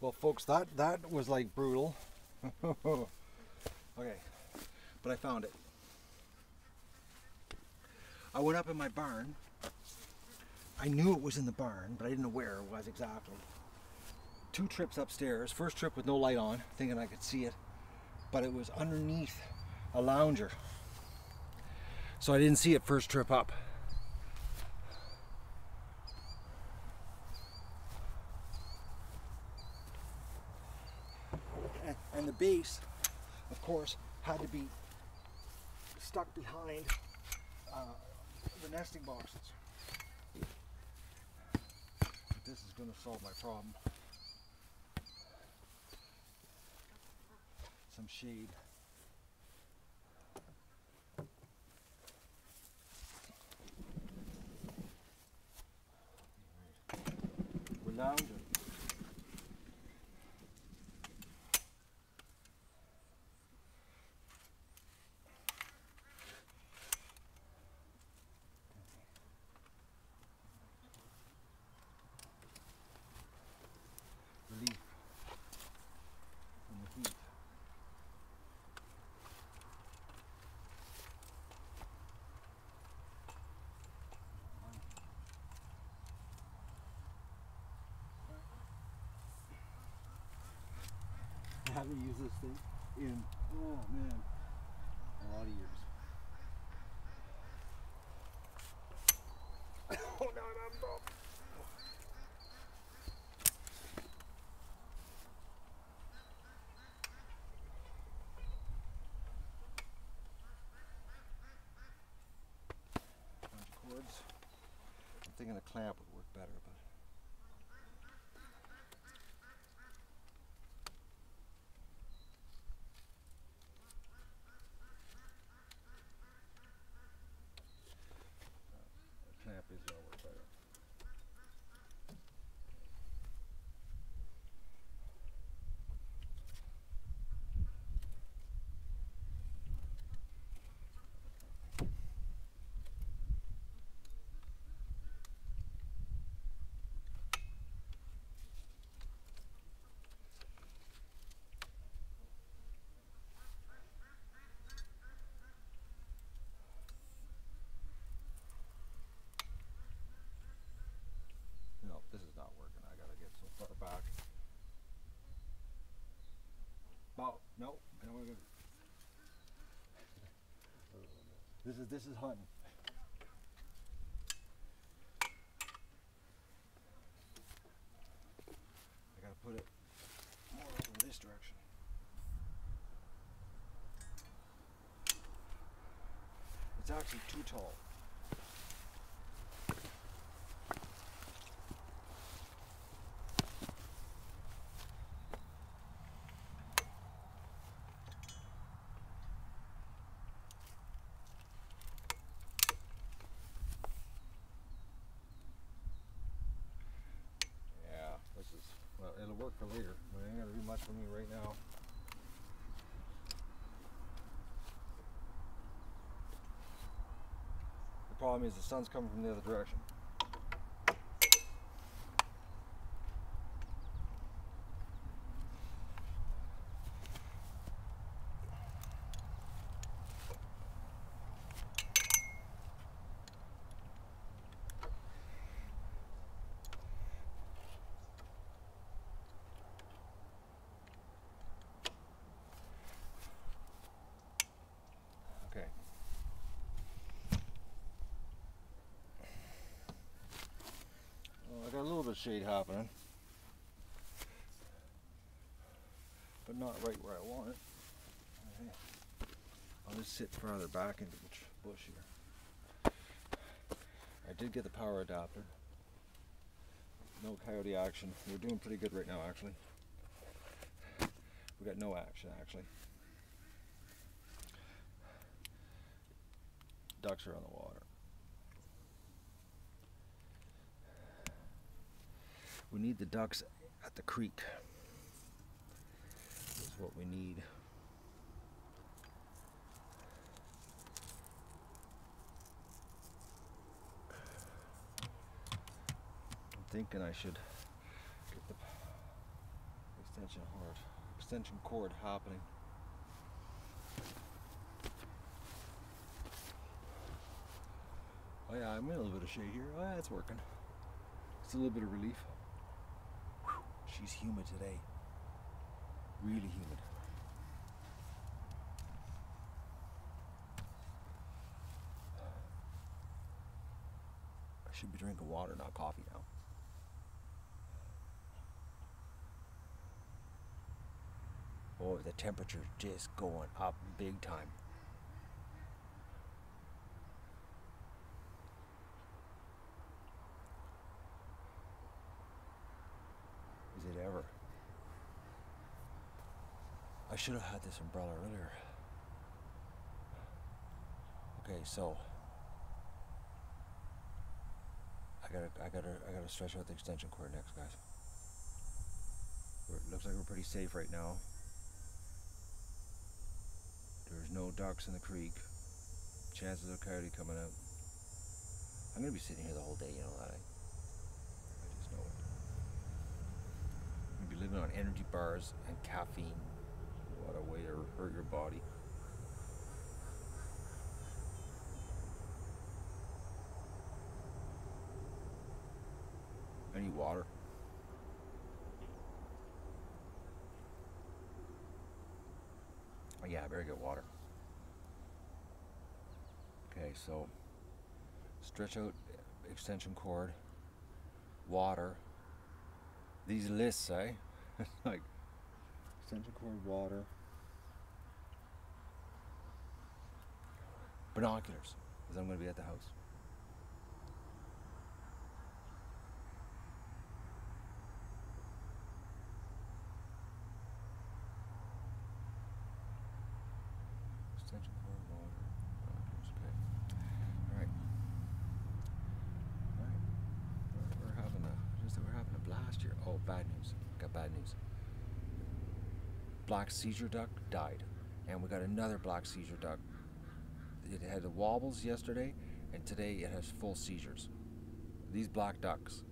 Well, folks, that was like brutal. Okay, but I found it. I went up in my barn. I knew it was in the barn, but I didn't know where it was exactly. 2 trips upstairs. First trip with no light on, thinking I could see it, but it was underneath a lounger. So I didn't see it first trip up. And the base, of course, had to be stuck behind the nesting boxes. But this is going to solve my problem. Some shade. We're lounging. Relief from the heat. I haven't used this thing in, oh man, a lot of years. Oh no, I'm broke. Bunch of cords. I'm thinking a clamp would work better, but a clamp is gonna work better. No, this is not working. I gotta get so far back. Oh, no, I don't wanna go. This is hunting. I gotta put it more over this direction. It's actually too tall. Yeah, this is, well, it'll work for later, but it ain't gonna do much for me right now. The problem is the sun's coming from the other direction. Okay. Well, I got a little bit of shade happening, but not right where I want it. Okay. I'll just sit farther back into the bush here. I did get the power adapter. No Coyote action. We're doing pretty good right now, actually. We got no action, actually. Ducks are on the water. We need the ducks at the creek. That's what we need. I'm thinking I should get the extension cord happening. Oh yeah, I'm in a little bit of shade here. Oh yeah, it's working. It's a little bit of relief. Whew, she's humid today. Really humid. I should be drinking water, not coffee now. Oh, the temperature's just going up big time. Is it ever? I should have had this umbrella earlier. Okay, so I gotta stretch out the extension cord next, guys. It looks like we're pretty safe right now. There's no ducks in the creek. Chances of coyote coming out. I'm gonna be sitting here the whole day, you know that. I just know it. I'm gonna be living on energy bars and caffeine. What a way to hurt your body. I need water. Oh yeah, I better get water. Okay, so stretch out extension cord, water. These lists, eh? Like extension cord, water, binoculars, because I'm going to be at the house. Extension cord, water, binoculars. Okay. All right. All right. We're having a blast here. Oh, bad news. Got bad news. Black seizure duck died, and we got another black seizure duck. It had the wobbles yesterday, and today it has full seizures. These black ducks.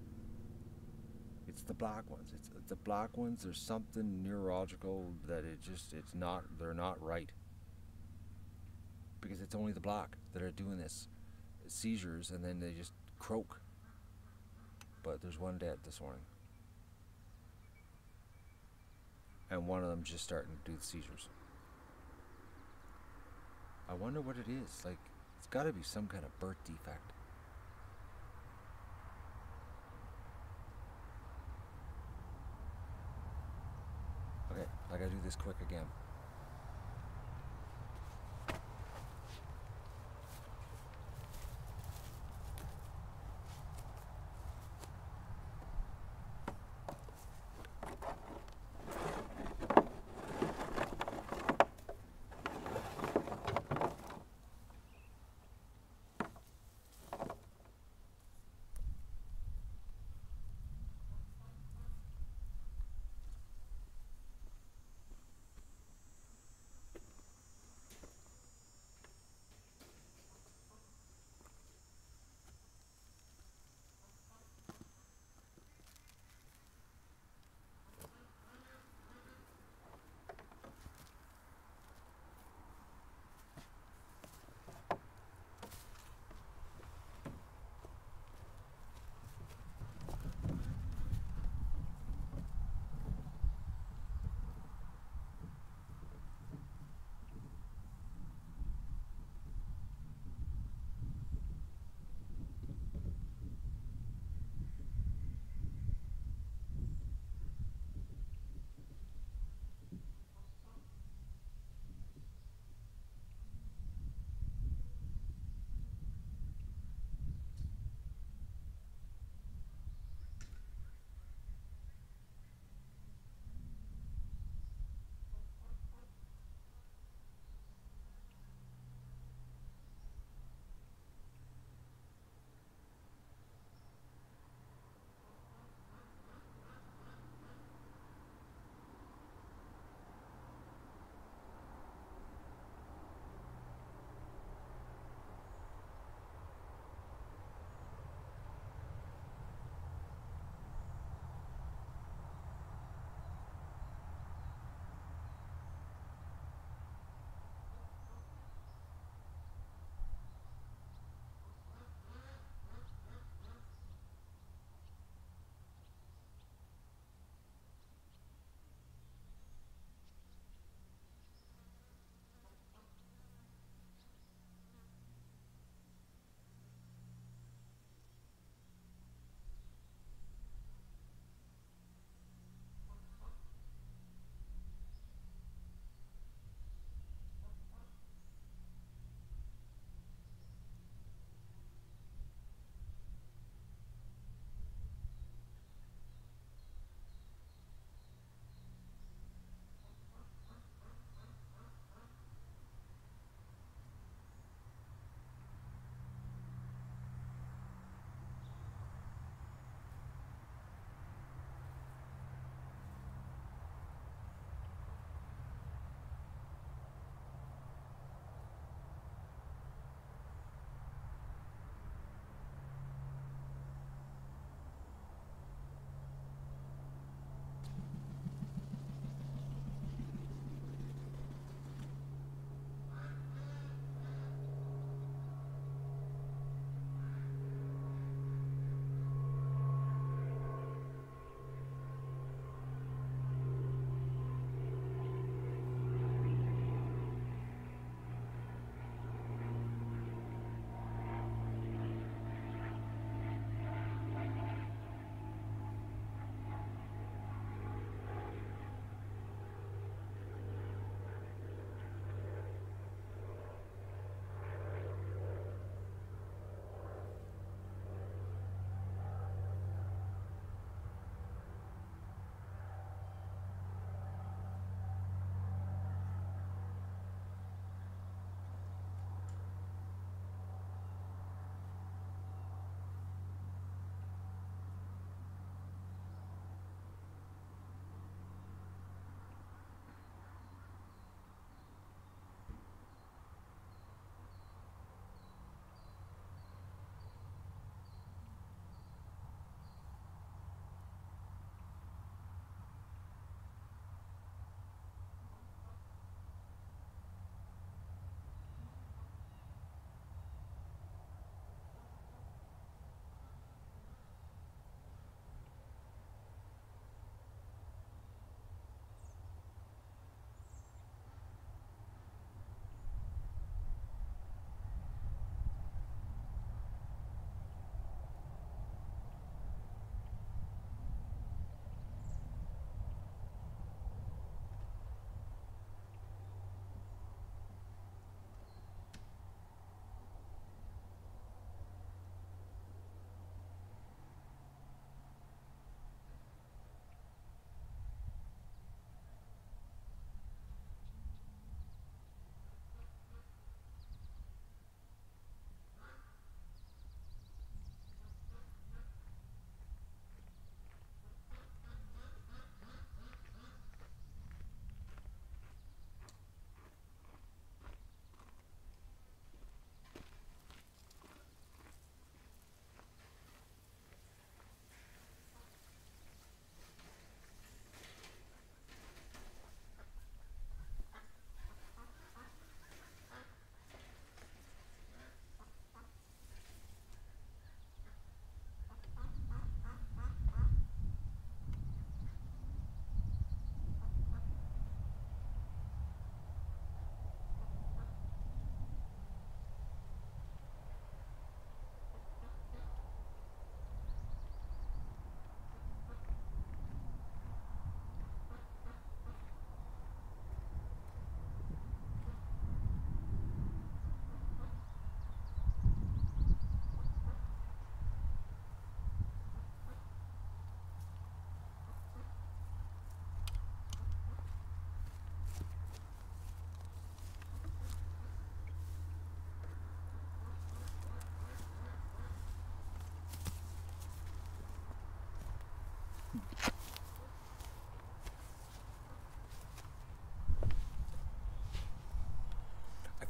It's the black ones. It's the black ones. There's something neurological that they're not right. Because it's only the black that are doing this seizures, and then they just croak. But there's one dead this morning. And one of them just starting to do the seizures. I wonder what it is. Like, it's got to be some kind of birth defect. Okay, I gotta do this quick again.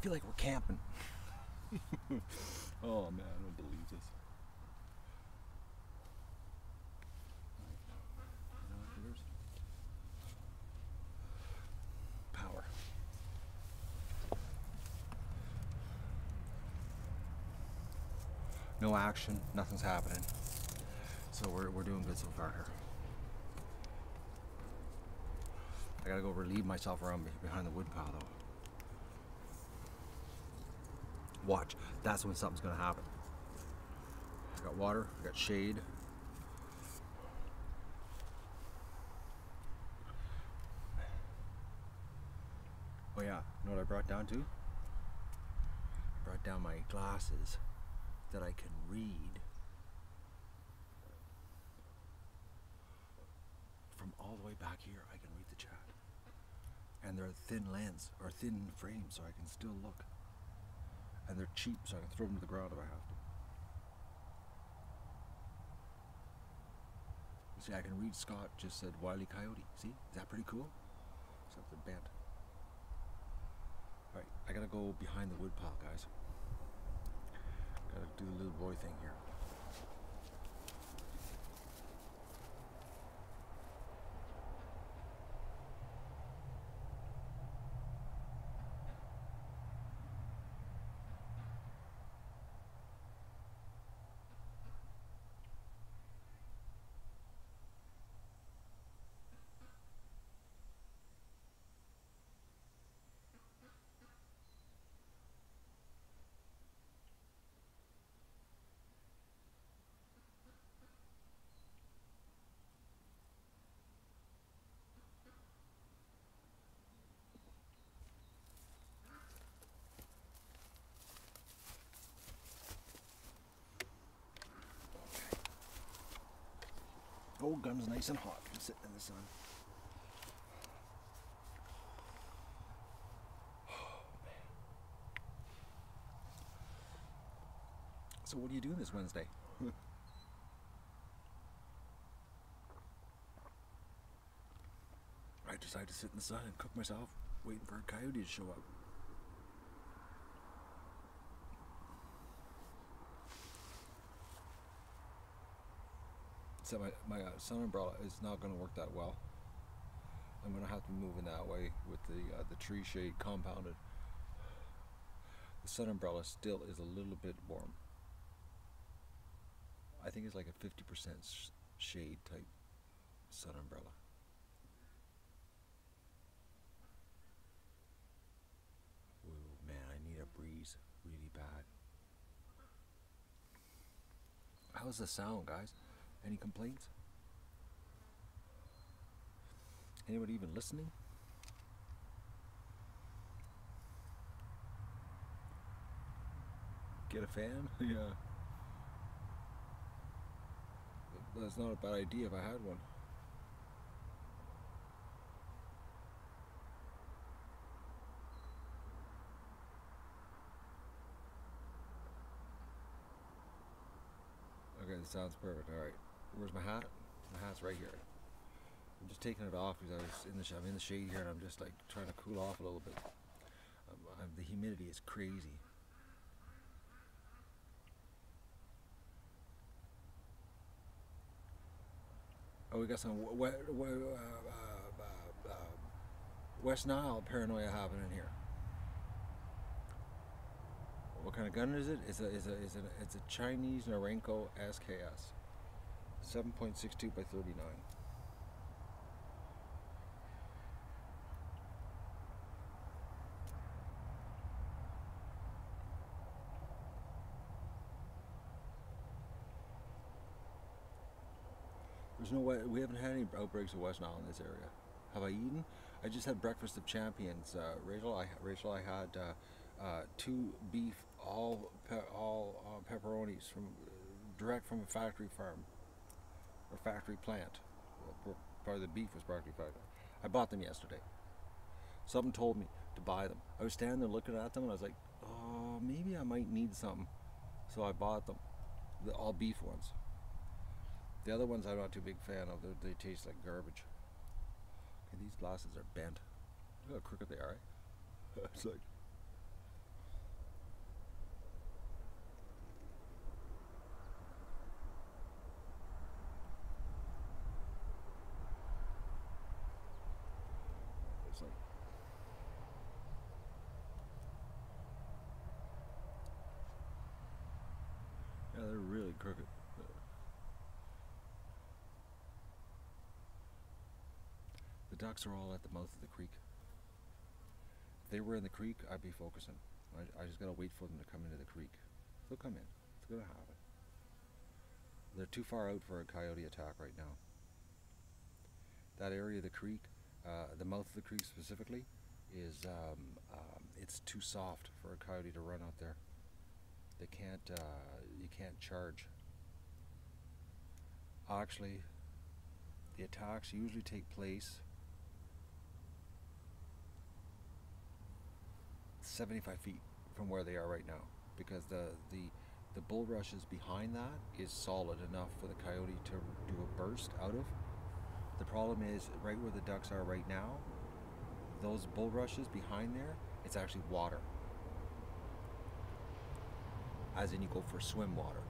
feel like we're camping. Oh man, I don't believe this. Power. No action, nothing's happening. So we're doing good so far here. I gotta go relieve myself around behind the wood pile though. Watch, that's when something's gonna happen. I got water, I got shade. Oh yeah, you know what I brought down too? I brought down my glasses that I can read from all the way back here. I can read the chat. And they're thin lens, or thin frame, so I can still look. And they're cheap, so I can throw them to the ground if I have to. You see, I can read Scott just said Wile E. Coyote. See? Is that pretty cool? Except they're bent. Alright, I gotta go behind the wood pile, guys. Gotta do the little boy thing here. Old gun's nice and hot from sitting in the sun. Oh, man. So what are you doing this Wednesday? I decided to sit in the sun and cook myself, waiting for a coyote to show up. So my sun umbrella is not going to work that well. I'm going to have to move in that way with the tree shade compounded. The sun umbrella still is a little bit warm. I think it's like a 50% shade type sun umbrella. Ooh, man, I need a breeze really bad. How's the sound, guys? Any complaints? Anybody even listening? Get a fan? Yeah. That's not a bad idea if I had one. Okay, this sounds perfect. Alright. Where's my hat? My hat's right here. I'm just taking it off because I'm in the shade here and I'm just like trying to cool off a little bit. The humidity is crazy. Oh, we got some West Nile paranoia happening here. What kind of gun is it? It's a Chinese Norenko SKS, 7.62 by 39. There's no way, we haven't had any outbreaks of West Nile in this area. Have I eaten? I just had breakfast of champions. Rachel, I had 2 beef, all pepperonis from direct from a factory farm or factory plant. Part of the beef was factory farm. I bought them yesterday. Something told me to buy them. I was standing there looking at them and I was like, oh, maybe I might need something. So I bought them, the all beef ones. The other ones I'm not too big fan of. They taste like garbage. Okay, these glasses are bent. Look how crooked they are. It's like, ducks are all at the mouth of the creek. If they were in the creek, I'd be focusing. I just gotta wait for them to come into the creek. They'll come in. It's gonna happen. They're too far out for a coyote attack right now. That area of the creek, the mouth of the creek specifically, is it's too soft for a coyote to run out there. They can't. You can't charge. Actually, the attacks usually take place 75 feet from where they are right now, because the bulrushes behind that is solid enough for the coyote to do a burst out of. The problem is right where the ducks are right now, those bulrushes behind there, it's actually water. As in you go for swim water.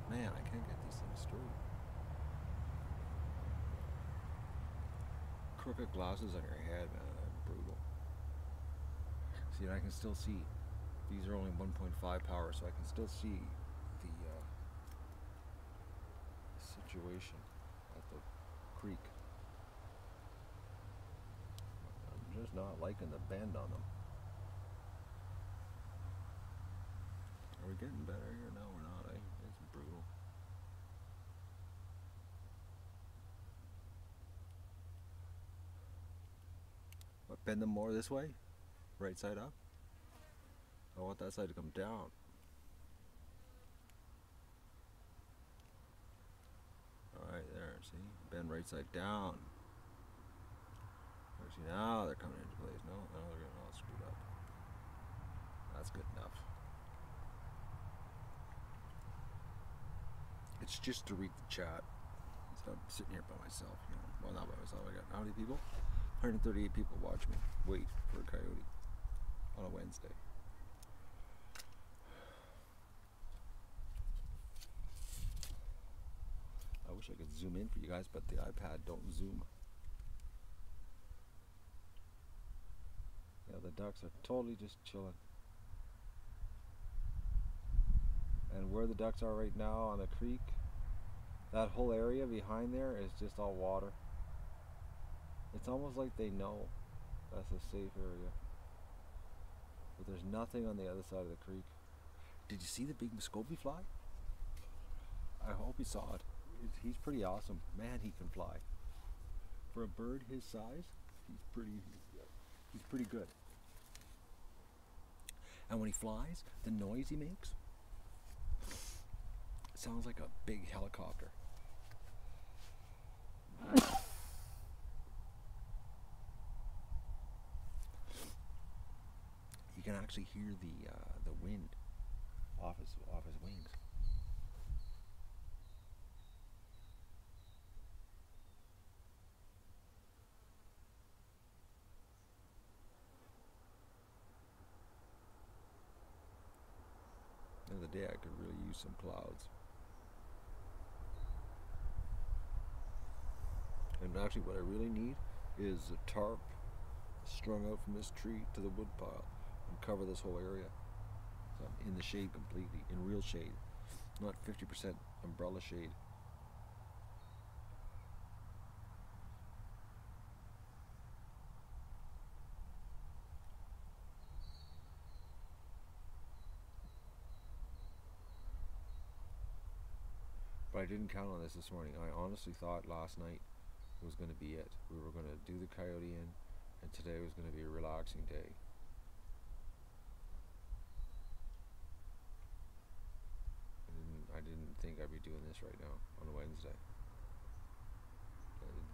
Man, I can't get these things straight. Crooked glasses on your head, man, that's brutal. See, I can still see. These are only 1.5 power, so I can still see the situation at the creek. I'm just not liking the bend on them. Are we getting better here? No, we're not, eh? It's brutal. What, bend them more this way? Right side up? I want that side to come down. Alright, there, see? Bend right side down. See, now they're coming into place. No, they're getting all screwed up. That's good enough. It's just to read the chat. So I'm sitting here by myself, you know. Well, not by myself. I got how many people? 138 people watch me wait for a coyote on a Wednesday. I wish I could zoom in for you guys, but the iPad don't zoom. Yeah, the ducks are totally just chilling. And where the ducks are right now on the creek, that whole area behind there is just all water. It's almost like they know that's a safe area. But there's nothing on the other side of the creek. Did you see the big Muscovy fly? I hope you saw it. He's pretty awesome. Man, he can fly. For a bird his size, he's pretty good. And when he flies, the noise he makes sounds like a big helicopter. You can actually hear the wind off his wings. The other day I could really use some clouds. And actually what I really need is a tarp strung out from this tree to the wood pile and cover this whole area. So I'm in the shade completely, in real shade, not 50% umbrella shade. But I didn't count on this morning. I honestly thought last night was going to be it. We were going to do the coyote in, and today was going to be a relaxing day. I didn't think I'd be doing this right now on a Wednesday.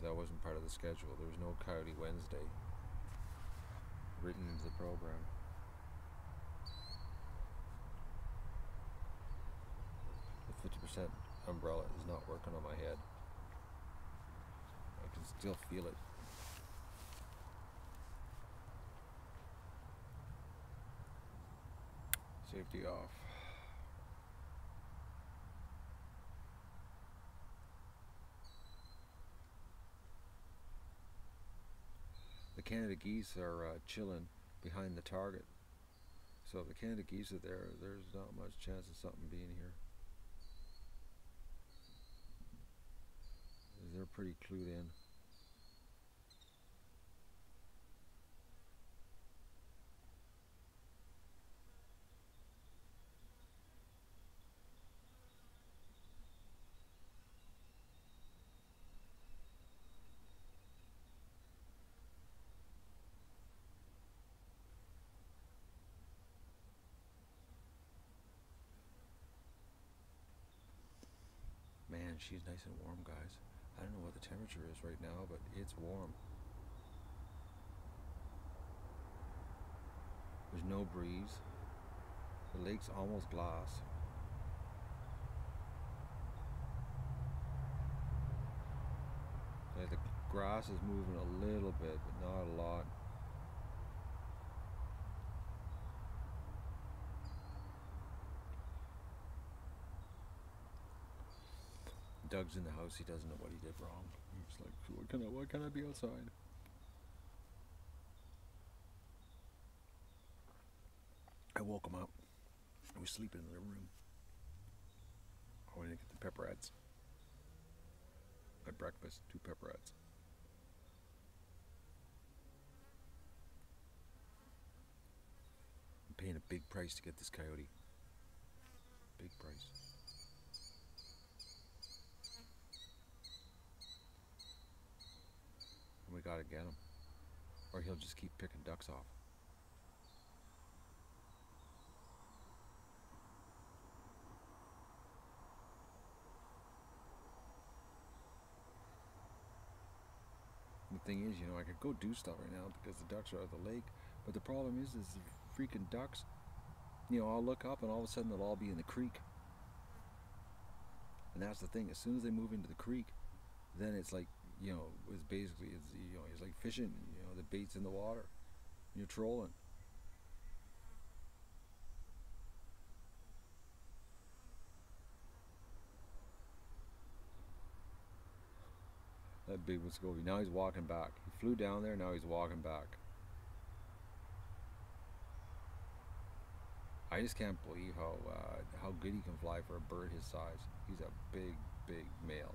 That wasn't part of the schedule. There was no Coyote Wednesday written into the program. The 50% umbrella is not working on my head. I can still feel it. Safety off. The Canada geese are chilling behind the target. So if the Canada geese are there, there's not much chance of something being here. They're pretty clued in. she's nice and warm, guys. I don't know what the temperature is right now, but it's warm. There's no breeze. The lake's almost glass. Like the grass is moving a little bit, but not a lot. Doug's in the house. He doesn't know what he did wrong. He's like, why can't I be outside? I woke him up. He was sleeping in the room. I went to get the pepperettes. My breakfast, 2 pepperettes. I'm paying a big price to get this coyote. Big price. And we gotta get him, or he'll just keep picking ducks off. The thing is, I could go do stuff right now because the ducks are at the lake, but the problem is the freaking ducks, I'll look up and all of a sudden they'll all be in the creek. And that's the thing, as soon as they move into the creek, then it's like, it's basically, it's like fishing, the bait's in the water, you're trolling. That big Muscovy. Now he's walking back. He flew down there, now he's walking back. I just can't believe how good he can fly for a bird his size. He's a big, big male.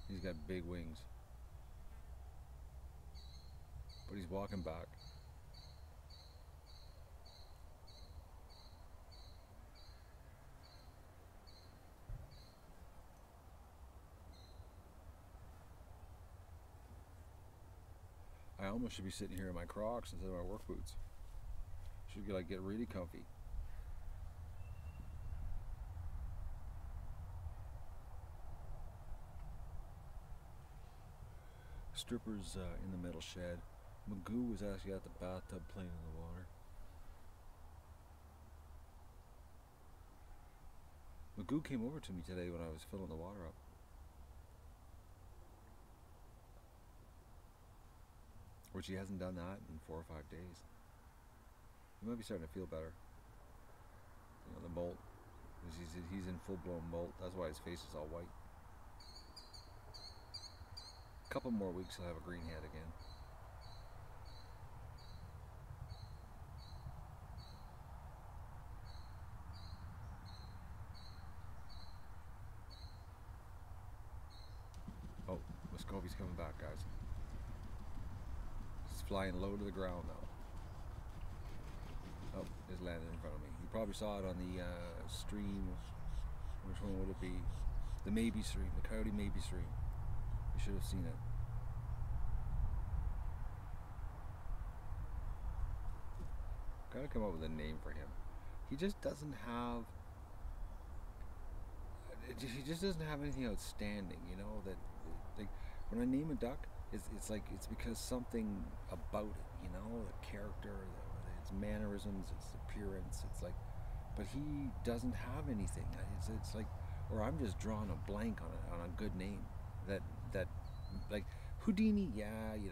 He's got big wings. But he's walking back. I almost should be sitting here in my Crocs instead of my work boots. Should get really comfy. Strippers in the metal shed. Magoo was actually at the bathtub playing in the water. Magoo came over to me today when I was filling the water up. Which he hasn't done that in 4 or 5 days. He might be starting to feel better. The molt. He's in full-blown molt. That's why his face is all white. A couple more weeks he'll have a green head again. Oh, Muscovy's coming back, guys. Flying low to the ground now. Oh, it's landed in front of me. You probably saw it on the stream. Which one would it be? The Maybe stream, the Coyote Maybe stream. You should have seen it. Gotta come up with a name for him. He just doesn't have. He just doesn't have anything outstanding, that like when I name a duck. It's because something about it, the character, its mannerisms, its appearance. It's like, but he doesn't have anything. It's like, or I'm just drawing a blank on a good name. That like Houdini. Yeah, he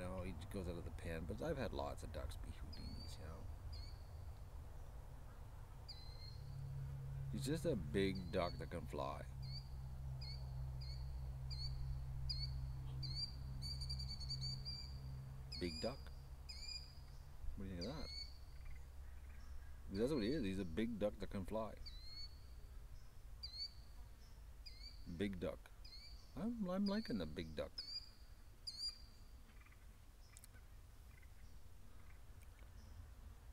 goes out of the pen. But I've had lots of ducks be Houdinis. He's just a big duck that can fly. Big duck. What do you think of that? That's what he is. He's a big duck that can fly. Big duck. I'm liking the big duck.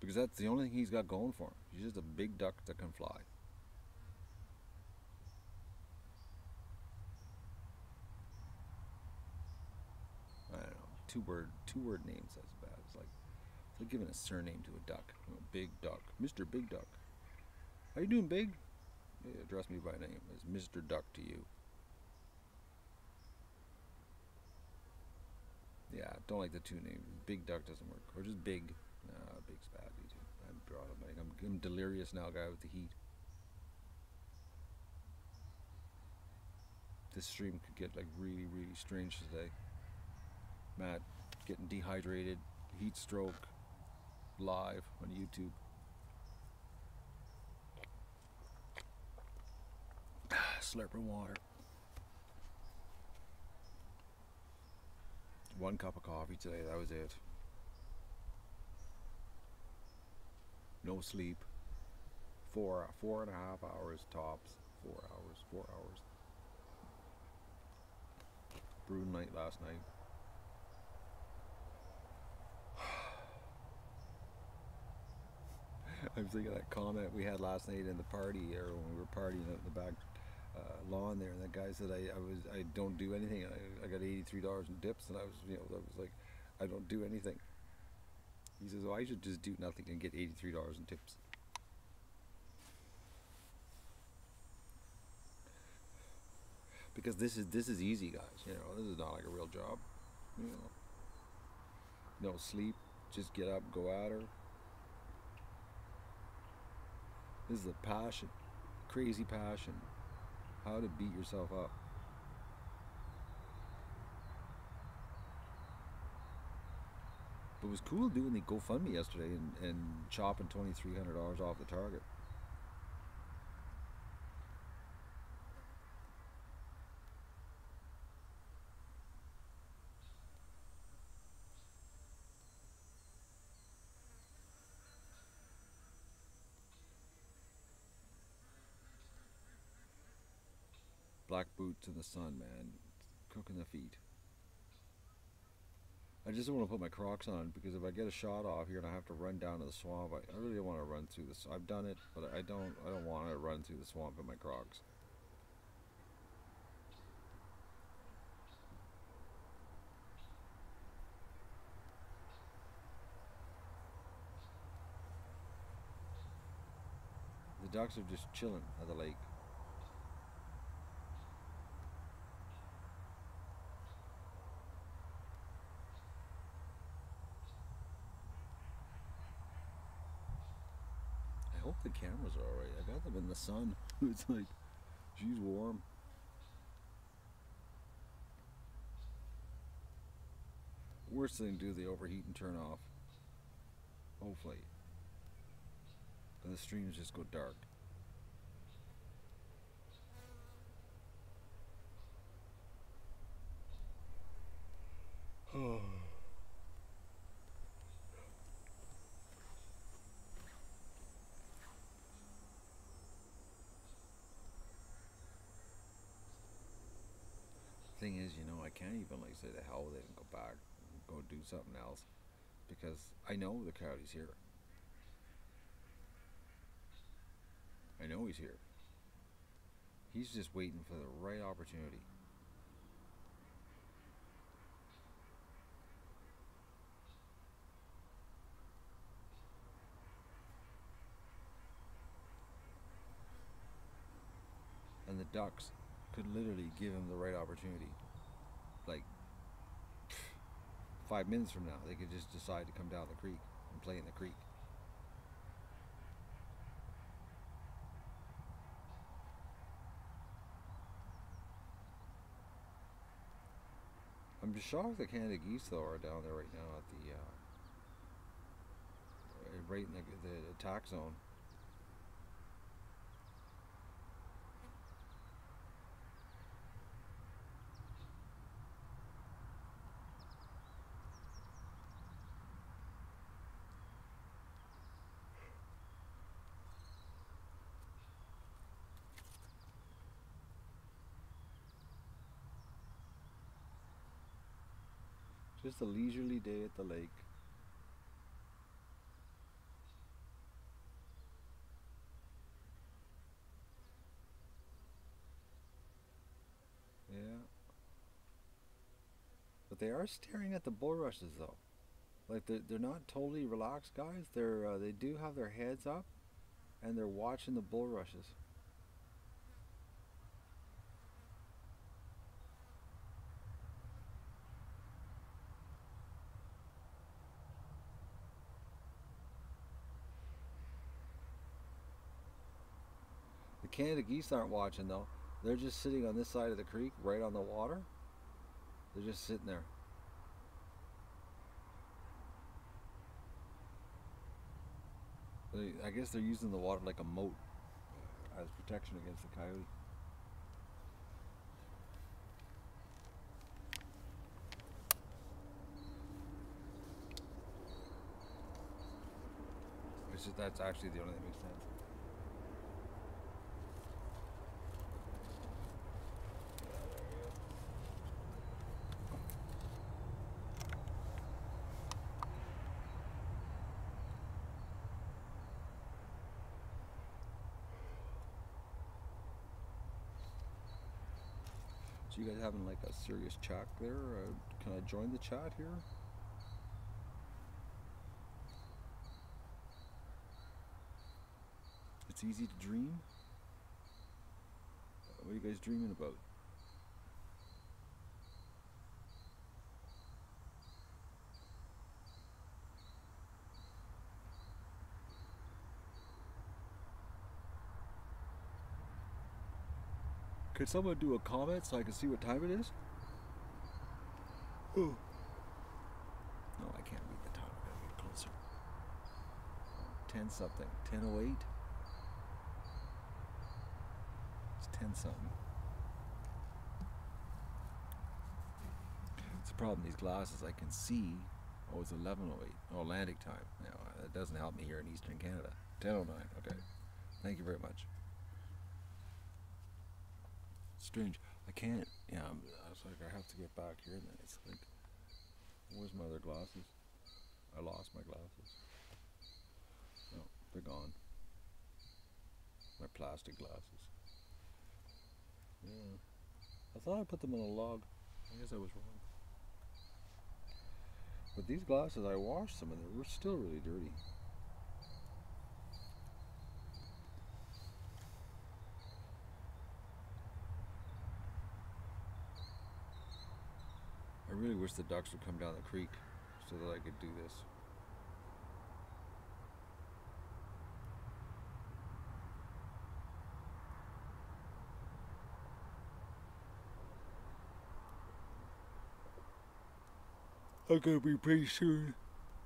Because that's the only thing he's got going for him. He's just a big duck that can fly. I don't know. Two-word names, that's bad. It's like giving a surname to a duck. Big duck. Mr. Big Duck. How you doing, Big? Yeah, address me by name as Mr. Duck to you. Yeah, don't like the two names. Big Duck doesn't work. Or just Big. Nah, Big's bad. I'm brought up. I'm delirious now, guy with the heat. This stream could get like really, really strange today. Matt getting dehydrated, heat stroke, live on YouTube. Slurping water. 1 cup of coffee today, that was it. No sleep. 4.5 hours tops. 4 hours. Brew night last night. I'm thinking of that comment we had last night in the party, or when we were partying out in the back lawn there, and that guy said I don't do anything. I got $83 in dips, and I was like, I don't do anything. He says, well, I should just do nothing and get $83 in tips. Because this is easy, guys. This is not like a real job. No sleep, just get up, go at her. This is a passion, crazy passion. How to beat yourself up. But it was cool doing the GoFundMe yesterday and chopping $2,300 off the target. Black boots in the sun, man. Cooking the feet. I just don't want to put my Crocs on, because if I get a shot off here and I have to run down to the swamp, I really don't want to run through this. I've done it, but I don't want to run through the swamp in my Crocs. The ducks are just chilling at the lake. I hope the cameras are alright. I got them in the sun. It's like, she's warm. Worst thing to do, they overheat and turn off. Hopefully. And the streams just go dark. Oh. Thing is, I can't even say the hell with it and go back and go do something else, because I know the Coyote's here. I know he's here. He's just waiting for the right opportunity. And the ducks could literally give him the right opportunity. Like 5 minutes from now, they could just decide to come down the creek and play in the creek. I'm just shocked the Canada geese though are down there right now at the right in the attack zone. Just a leisurely day at the lake. Yeah. But they are staring at the bulrushes though. Like they're not totally relaxed, guys. They do have their heads up, and they're watching the bulrushes. The Canada geese aren't watching though. They're just sitting on this side of the creek, right on the water. They're just sitting there. I guess they're using the water like a moat as protection against the coyote. That's actually the only thing that makes sense. So you guys having like a serious chat there? Can I join the chat here? It's easy to dream? What are you guys dreaming about? Could someone do a comment so I can see what time it is? Oh. No, I can't read the time. I gotta get closer. 10 something. 10:08. It's 10 something. It's the problem. These glasses I can see. Oh, it's 11:08. Oh, Atlantic time. No, that doesn't help me here in Eastern Canada. 10:09. Okay. Thank you very much. Strange. I can't. Yeah, I was like, I have to get back here. And then it's like, where's my other glasses? I lost my glasses. No, they're gone. My plastic glasses. Yeah. I thought I put them on a log. I guess I was wrong. But these glasses, I washed them and they were still really dirty. I really wish the ducks would come down the creek so that I could do this. I'm gonna be pretty soon.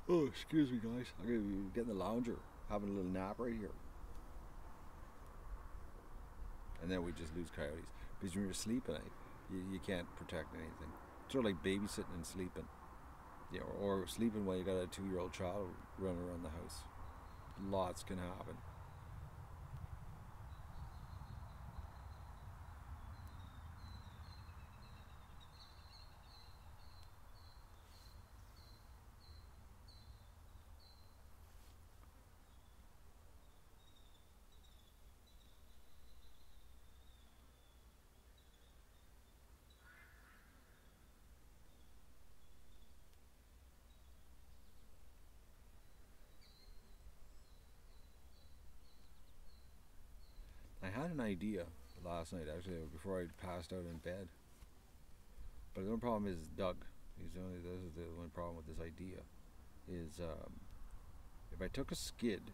Oh, excuse me, guys. I'm gonna be getting the lounger, having a little nap right here. And then we just lose coyotes. Because when you're asleep at night, you can't protect anything. It's sort of like babysitting and sleeping. Yeah, or sleeping while you got a 2-year-old child running around the house. Lots can happen. I had an idea last night, actually, before I passed out in bed. But the only problem is Doug. This is the only problem with this idea. Is if I took a skid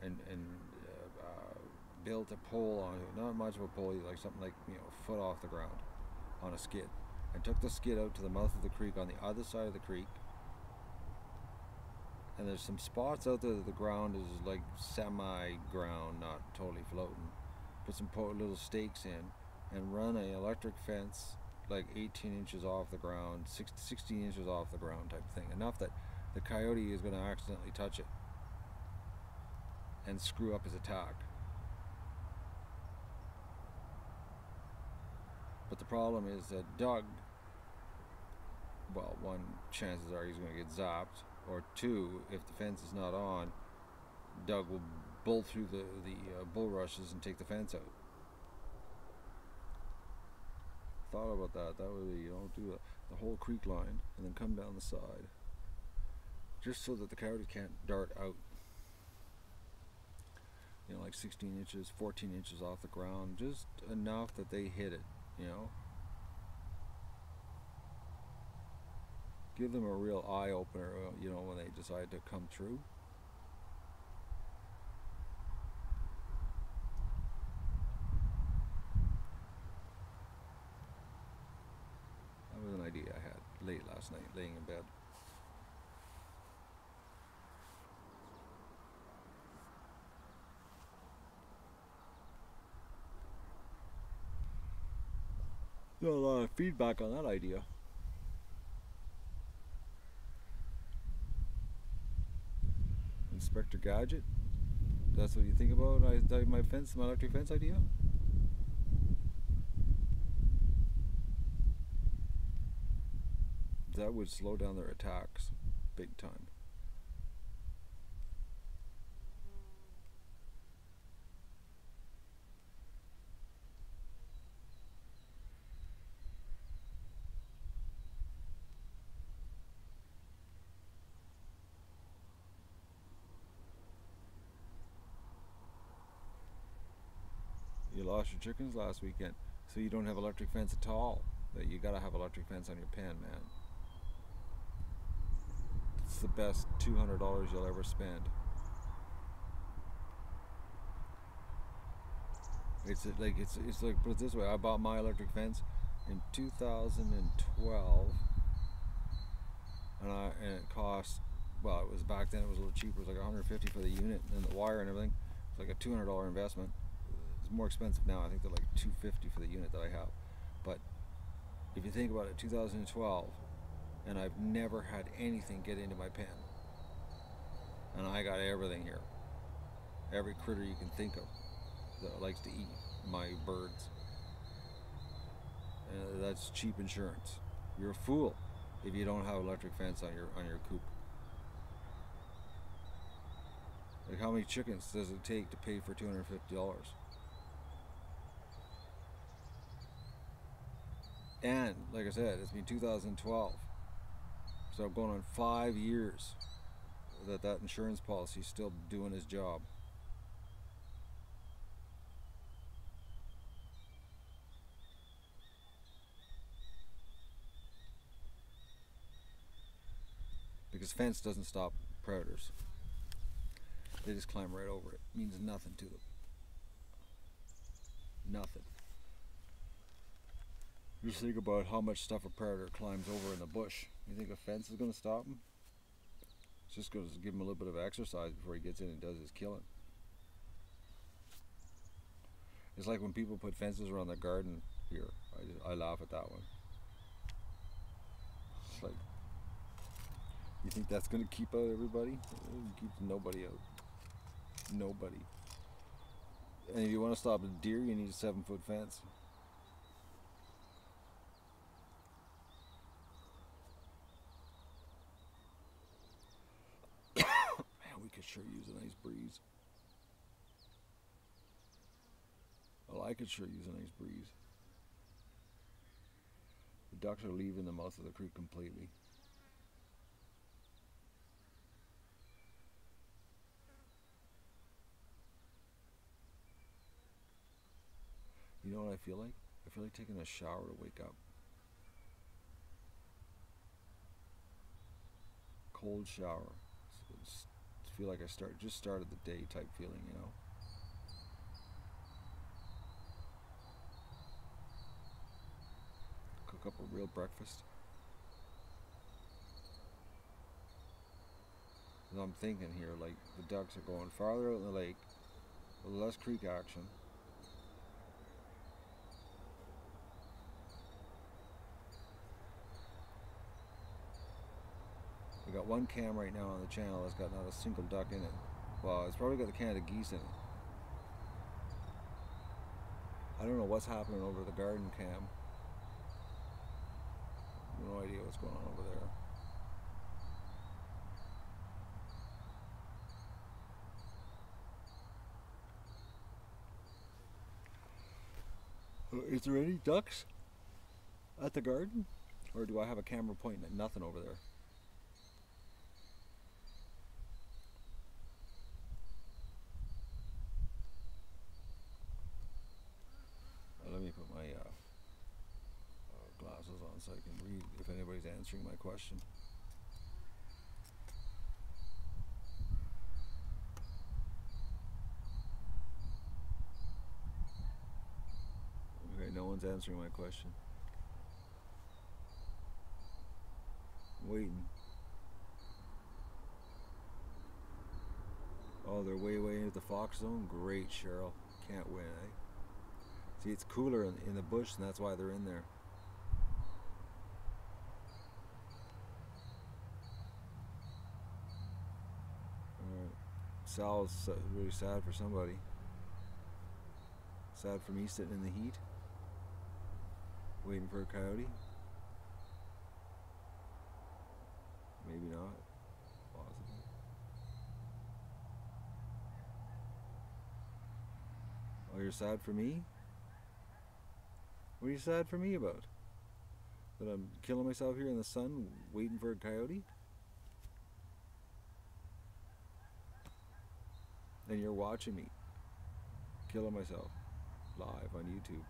and built a pole on it, not much of a pole, like something like a foot off the ground on a skid, and took the skid out to the mouth of the creek on the other side of the creek. And there's some spots out there that the ground is like semi-ground, not totally floating. Put some little stakes in and run an electric fence like 18 inches off the ground, 16 inches off the ground type thing. Enough that the coyote is going to accidentally touch it and screw up his attack. But the problem is that Doug, well, one, chances are he's going to get zapped. Or two, if the fence is not on, Doug will bolt through the bulrushes and take the fence out. Thought about that. That way you don't do the whole creek line and then come down the side. Just so that the coyote can't dart out. you know, like 16 inches, 14 inches off the ground, just enough that they hit it, you know. Give them a real eye opener, you know, when they decide to come through. That was an idea I had late last night, laying in bed. Got a lot of feedback on that idea. Inspector Gadget? That's what you think about my electric fence idea? That would slow down their attacks big time. You lost your chickens last weekend, so you don't have electric fence at all. That you gotta have electric fence on your pen, man. It's the best $200 you'll ever spend. It's like, put it this way, I bought my electric fence in 2012, and it cost, well, it was back then, it was a little cheaper. It was like $150 for the unit and the wire and everything. It's like a $200 investment. It's more expensive now. I think they're like $250 for the unit that I have. But if you think about it, 2012, and I've never had anything get into my pen, and I got everything here, every critter you can think of that likes to eat my birds. That's cheap insurance. You're a fool if you don't have electric fence on your coop. Like, how many chickens does it take to pay for $250? And like I said, it's been 2012, so going on 5 years that insurance policy is still doing its job. Because fence doesn't stop predators. They just climb right over it. It means nothing to them. Nothing. Just think about how much stuff a predator climbs over in the bush. You think a fence is going to stop him? It's just going to give him a little bit of exercise before he gets in and does his killing. It's like when people put fences around their garden here. I laugh at that one. It's like, you think that's going to keep out everybody? It keeps nobody out. Nobody. And if you want to stop a deer, you need a 7-foot fence. Man, we could sure use a nice breeze. Well, I could sure use a nice breeze. The ducks are leaving the mouth of the creek completely. You know what I feel like? I feel like taking a shower to wake up. Cold shower. I feel like I just started the day type feeling, you know. Cook up a real breakfast. And I'm thinking here, like, the ducks are going farther out in the lake with less creek action. We got one cam right now on the channel that's got not a single duck in it. Well, it's probably got the Canada geese in it. I don't know what's happening over the garden cam. No idea what's going on over there. Is there any ducks at the garden? Or do I have a camera pointing at nothing over there? down so I can read if anybody's answering my question. Okay, no one's answering my question. I'm waiting. Oh, they're way into the fox zone? Great, Cheryl. Can't win, eh? See, it's cooler in the bush, and that's why they're in there. Alright. Sal's really sad for somebody. Sad for me sitting in the heat, waiting for a coyote. Maybe not. Possibly. Oh, you're sad for me? What are you sad for me about? That I'm killing myself here in the sun waiting for a coyote? And you're watching me killing myself live on YouTube.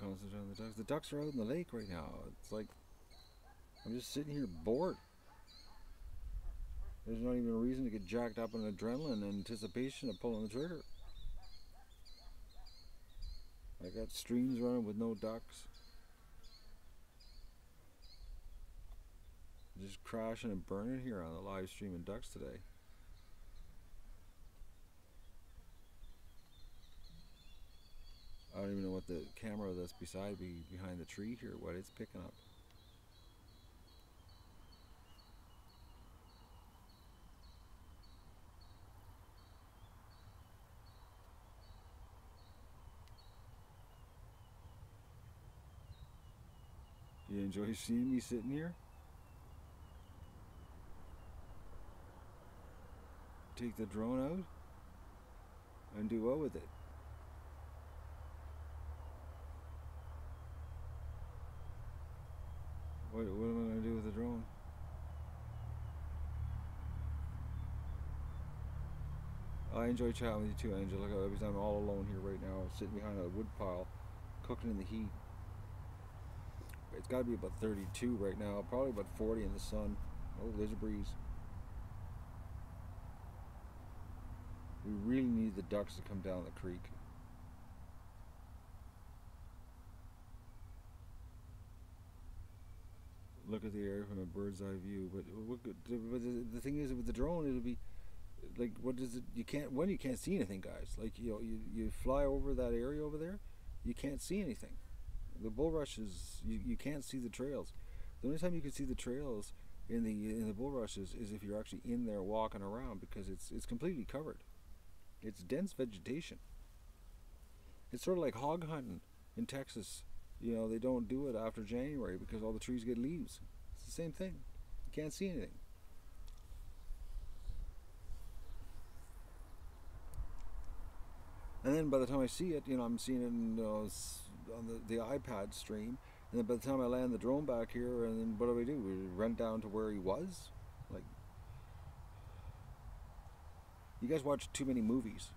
Concentrate on the ducks. The ducks are out in the lake right now. It's like I'm just sitting here bored. There's not even a reason to get jacked up on adrenaline and anticipation of pulling the trigger. I got streams running with no ducks. Just crashing and burning here on the live streaming ducks today. I don't even know what the camera that's beside me behind the tree here, what it's picking up. You enjoy seeing me sitting here? Take the drone out and do what with it? What am I going to do with the drone? I enjoy chatting with you too, Angela. Because I'm all alone here right now, sitting behind a wood pile, cooking in the heat. It's got to be about 32 right now, probably about 40 in the sun. Oh, there's a breeze. We really need the ducks to come down the creek. Look at the area from a bird's eye view, but the thing is with the drone, it'll be like, what does it? You can't see anything, guys. Like you fly over that area over there, you can't see anything. The bulrushes, you can't see the trails. The only time you can see the trails in the bulrushes is if you're actually in there walking around, because it's completely covered. It's dense vegetation. It's sort of like hog hunting in Texas. You know, they don't do it after January because all the trees get leaves. It's the same thing. You can't see anything. And then by the time I see it, I'm seeing it on the iPad stream. And then by the time I land the drone back here, and then what do? We run down to where he was? Like, you guys watch too many movies.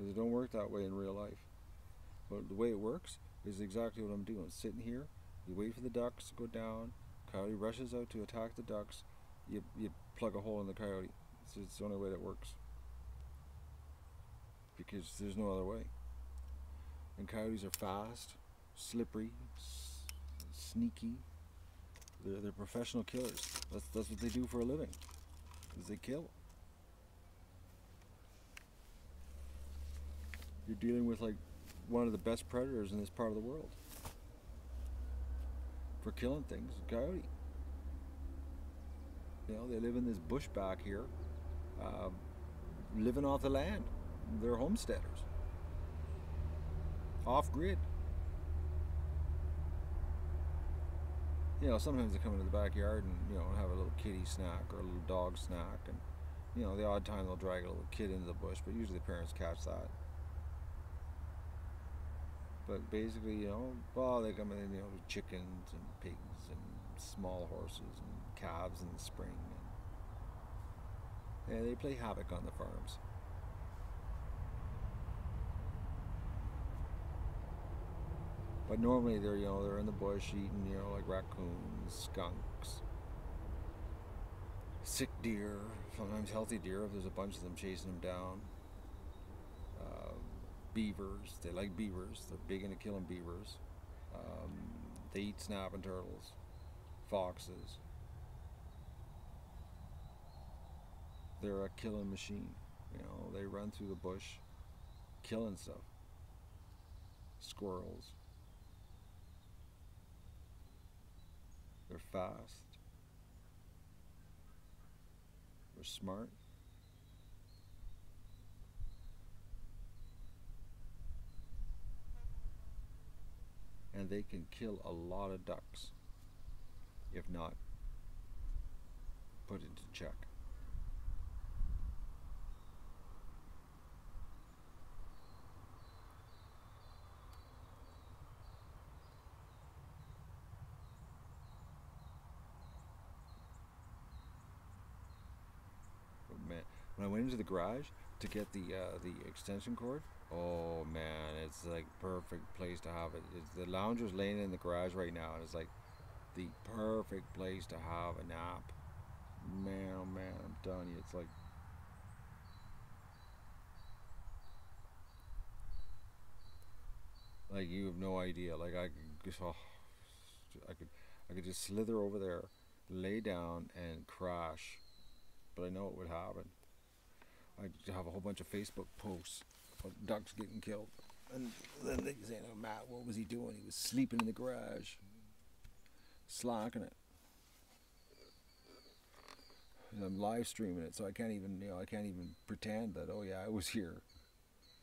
It don't work that way in real life. But the way it works is exactly what I'm doing. Sitting here, you wait for the ducks to go down, coyote rushes out to attack the ducks, you plug a hole in the coyote. It's the only way that works. Because there's no other way. And coyotes are fast, slippery, sneaky. They're professional killers. That's what they do for a living, is they kill. You're dealing with like one of the best predators in this part of the world for killing things, coyote. They live in this bush back here, living off the land. They're homesteaders, off grid. you know, sometimes they come into the backyard and, you know, have a little kitty snack or a little dog snack, and, you know, the odd time they'll drag a little kid into the bush, but usually the parents catch that. But basically, you know, well, they come in, you know, chickens and pigs and small horses and calves in the spring, and yeah, they play havoc on the farms. But normally they're, you know, they're in the bush eating, you know, like raccoons, skunks, sick deer, sometimes healthy deer if there's a bunch of them chasing them down. Beavers, they like beavers. They're big into killing beavers. They eat snapping turtles, foxes. They're a killing machine. You know, they run through the bush, killing stuff. Squirrels. They're fast. They're smart. And they can kill a lot of ducks, if not put into check. But man, when I went into the garage to get the extension cord, oh man, it's like perfect place to have it. It's, the lounger's laying in the garage right now, and it's like the perfect place to have a nap. Man, oh man, I'm telling you, it's like you have no idea. Like I could, oh, I could, I could just slither over there, lay down, and crash. But I know it would happen. I'd have a whole bunch of Facebook posts of ducks getting killed, and then they say, "Oh, Matt, what was he doing? He was sleeping in the garage, slacking it." And I'm live streaming it, so I can't even, you know, I can't even pretend that, oh yeah, I was here.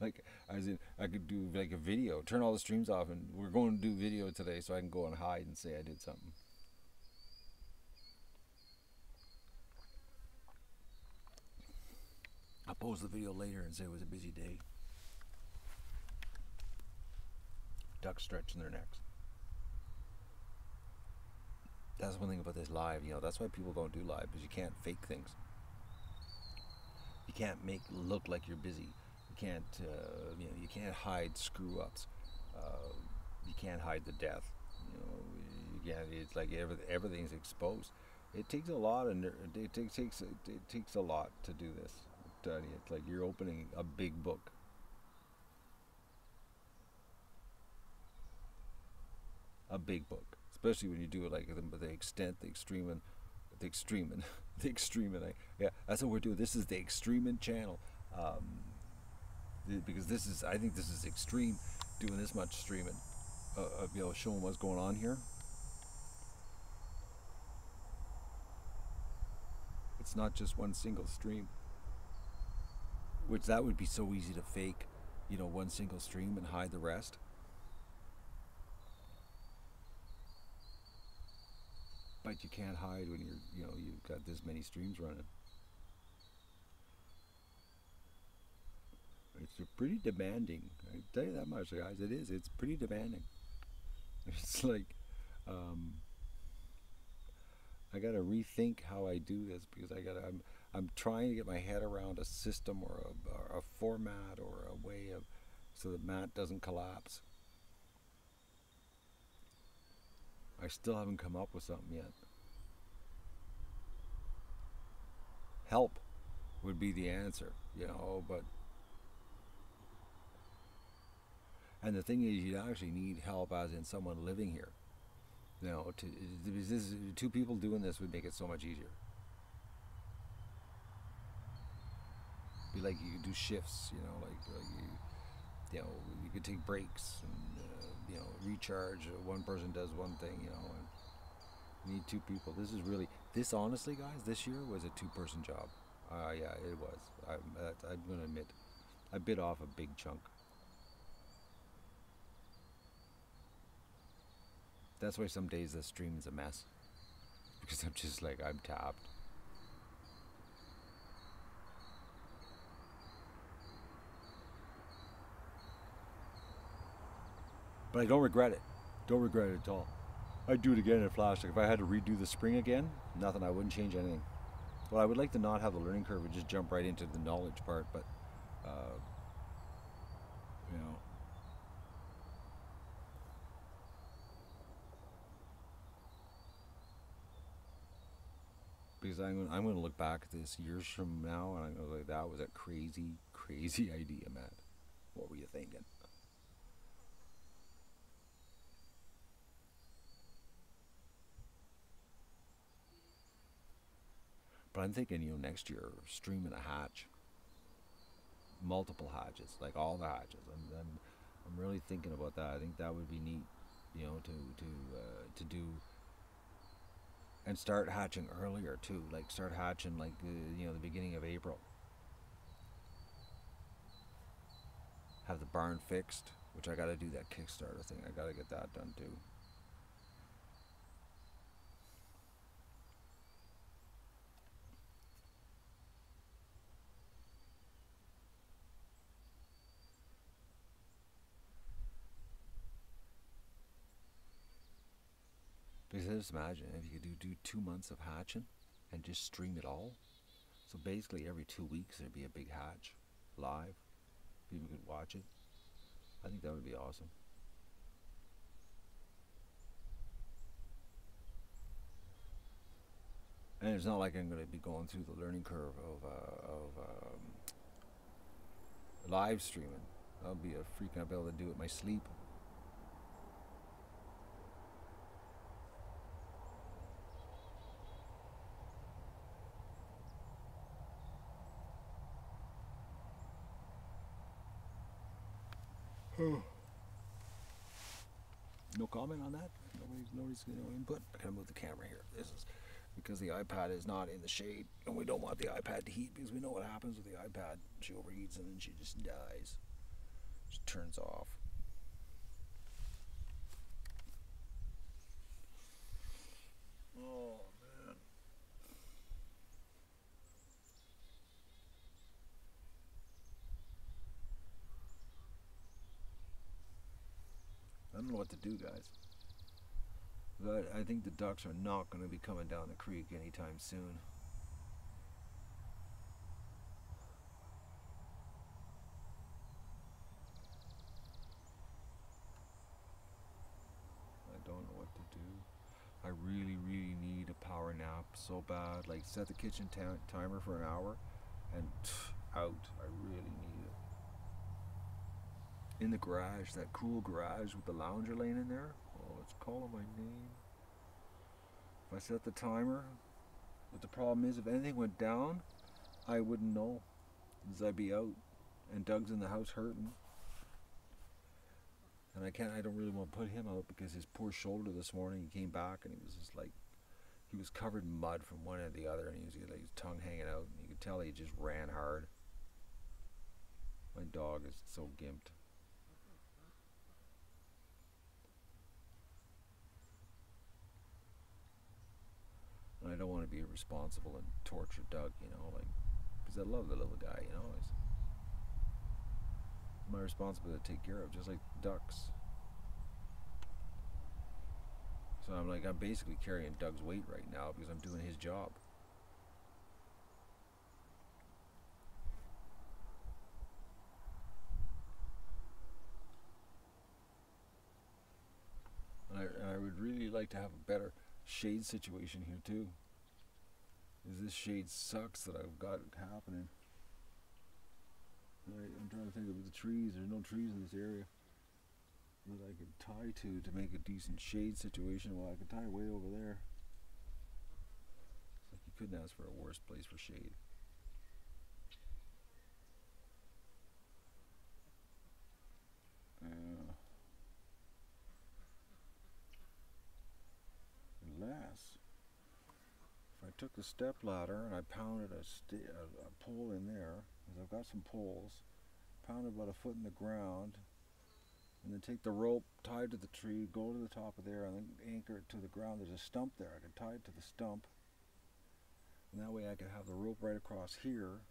Like, as in, I could do like a video, turn all the streams off, and we're going to do video today, so I can go and hide and say I did something. I'll post the video later and say it was a busy day. Ducks stretching their necks. That's one thing about this live, you know, that's why people don't do live, because you can't fake things. You can't make look like you're busy. You can't, you know, you can't hide screw ups. You can't hide the death. You know, you can't, it's like everything's exposed. It takes a lot, and it takes a lot to do this. It's like you're opening a big book. A big book, especially when you do it like the extent, the extreme, and the extreme, and the extreme, and yeah, that's what we're doing. This is the extreme channel, because this is, I think this is extreme, doing this much streaming, you know, showing what's going on here. It's not just one single stream, which that would be so easy to fake, you know, one single stream and hide the rest. But you can't hide when you're, you know, you've got this many streams running. It's pretty demanding. I tell you that much, guys. It is. It's pretty demanding. It's like, I gotta rethink how I do this, because I'm trying to get my head around a system or a format or a way of, so that Matt doesn't collapse. I still haven't come up with something yet. Help would be the answer, you know, but, and the thing is, you actually need help, as in someone living here. You know, two people doing this would make it so much easier. Be like, you could do shifts, you know, like you know, you could take breaks and, you know, recharge. One person does one thing, you know, and you need two people. This is really, this honestly, guys, this year was a two-person job. Yeah, it was. I'm going to admit, I bit off a big chunk. That's why some days the stream is a mess. Because I'm just like, I'm tapped. But I don't regret it. Don't regret it at all. I'd do it again in a flash. Like if I had to redo the spring again, nothing. I wouldn't change anything. Well, I would like to not have the learning curve and just jump right into the knowledge part, but, you know. Because I'm going to look back at this years from now and I'm going to be like, that was a crazy, crazy idea, Matt. What were you thinking? But I'm thinking, next year, streaming a hatch. Multiple hatches, like all the hatches. I'm really thinking about that. I think that would be neat, to do and start hatching earlier too. Like start hatching like the beginning of April. Have the barn fixed, which I got to do that Kickstarter thing. I got to get that done too. Because just imagine if you could do 2 months of hatching and just stream it all. So basically every 2 weeks there'd be a big hatch live. People could watch it. I think that would be awesome. And it's not like I'm going to be going through the learning curve of live streaming. I'll be a freak. I'll be able to do it in my sleep. No comment on that? Nobody's input? I gotta move the camera here. This is because the iPad is not in the shade, and we don't want the iPad to heat because we know what happens with the iPad. She overheats and then she just dies. She turns off. Oh man. I don't know what to do, guys. But I think the ducks are not going to be coming down the creek anytime soon. I don't know what to do. I really, really need a power nap so bad. Like set the kitchen timer for an hour and out. I really need it. In the garage, that cool garage with the lounger laying in there. Oh, it's calling my name. If I set the timer, but the problem is if anything went down, I wouldn't know. Because I'd be out. And Doug's in the house hurting. And I don't really want to put him out because his poor shoulder this morning, he came back and he was just like, he was covered in mud from one end to the other and he was like his tongue hanging out and you could tell he just ran hard. My dog is so gimped. And I don't want to be irresponsible and torture Doug, because I love the little guy, It's my responsibility to take care of, just like ducks. So I'm basically carrying Doug's weight right now because I'm doing his job. And I would really like to have a better shade situation here too. Because this shade sucks that I've got happening. I'm trying to think of the trees. There's no trees in this area that I could tie to make a decent shade situation. Well, I could tie way over there. It's like you couldn't ask for a worse place for shade. Unless if I took the step ladder and I pounded a pole in there, because I've got some poles, pounded about a foot in the ground, and then take the rope tied to the tree, go to the top of there, and then anchor it to the ground. There's a stump there. I can tie it to the stump, and that way I can have the rope right across here,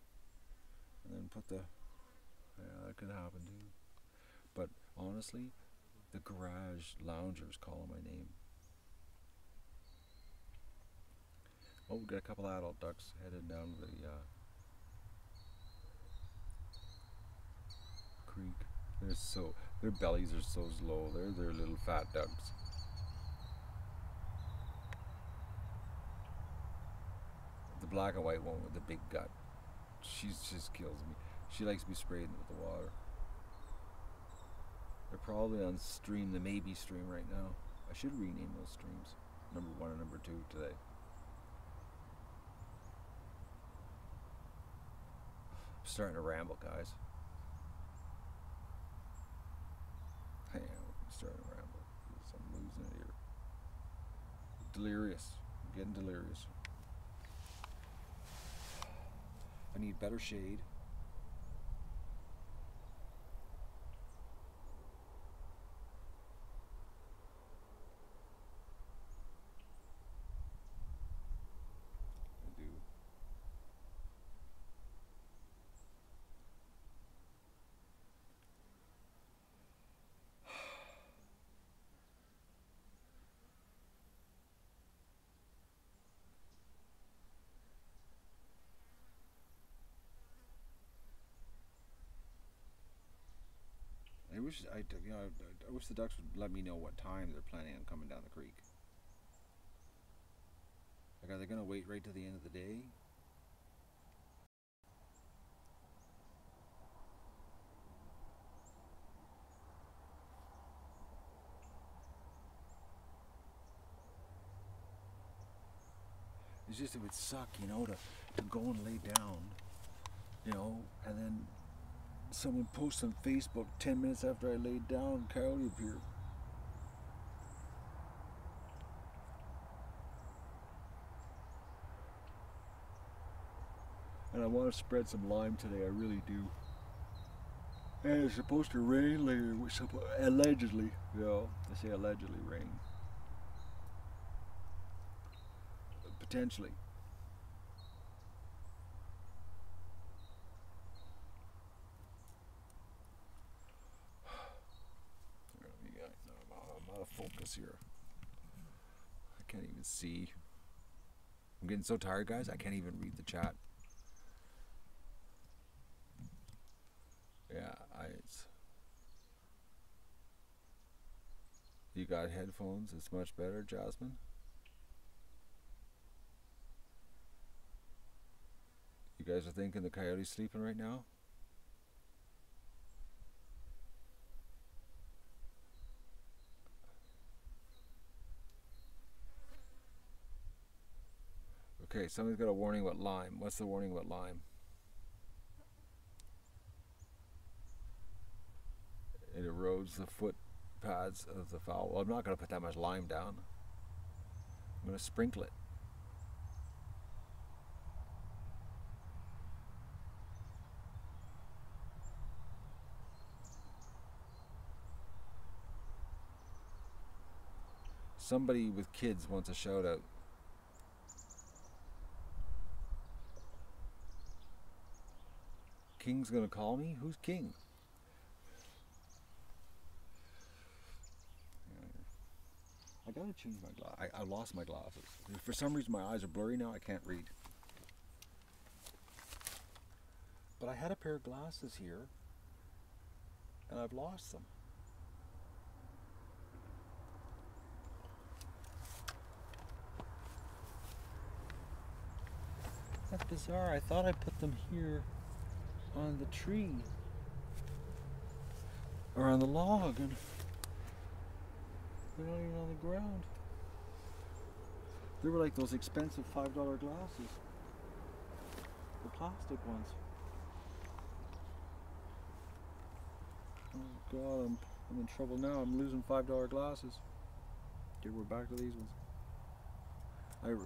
and then put the, yeah, that could happen too. But honestly, the garage loungers calling my name. Oh, we got a couple adult ducks headed down the creek. Their bellies are so slow. They're little fat ducks. The black and white one with the big gut, she just kills me. She likes to be sprayed with the water. They're probably on stream, the maybe stream right now. I should rename those streams, number 1 and number 2 today. I'm starting to ramble, guys. I am starting to ramble. I'm losing it here. Delirious. I'm getting delirious. I need better shade. I do. I wish the ducks would let me know what time they're planning on coming down the creek. Like, are they gonna wait right to the end of the day? It's just, it would suck, you know, to go and lay down, you know, and then someone posts on Facebook 10 minutes after I laid down, Coyote appeared. And I want to spread some lime today, I really do. And it's supposed to rain later, allegedly, you know, they say allegedly rain. Potentially. I'm out of focus here. I can't even see. I'm getting so tired, guys, I can't even read the chat. Yeah, you got headphones, it's much better, Jasmine. You guys are thinking the coyote's sleeping right now? Okay, somebody's got a warning about lime. What's the warning about lime? It erodes the foot pads of the fowl. Well, I'm not going to put that much lime down. I'm going to sprinkle it. Somebody with kids wants a shout out. King's gonna call me? Who's King? I gotta change my glasses. I lost my glasses. For some reason my eyes are blurry now, I can't read. But I had a pair of glasses here and I've lost them. That's bizarre. I thought I put them here on the tree or on the log, and they're not even on the ground. They were like those expensive $5 glasses, the plastic ones. Oh God, I'm in trouble now. I'm losing $5 glasses. Okay, we're back to these ones.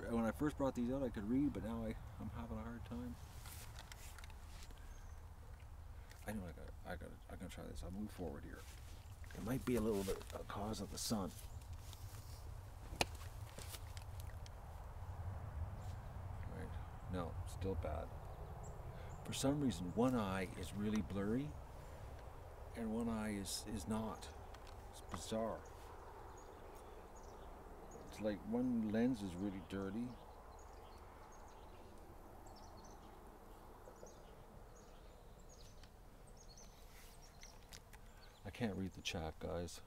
When I first brought these out, I could read, but now I'm having a hard time. I know I'm gonna try this. I'll move forward here. It might be a little bit a cause of the sun. Right. No, still bad. For some reason, one eye is really blurry, and one eye is not. It's bizarre. It's like one lens is really dirty. I can't read the chat, guys.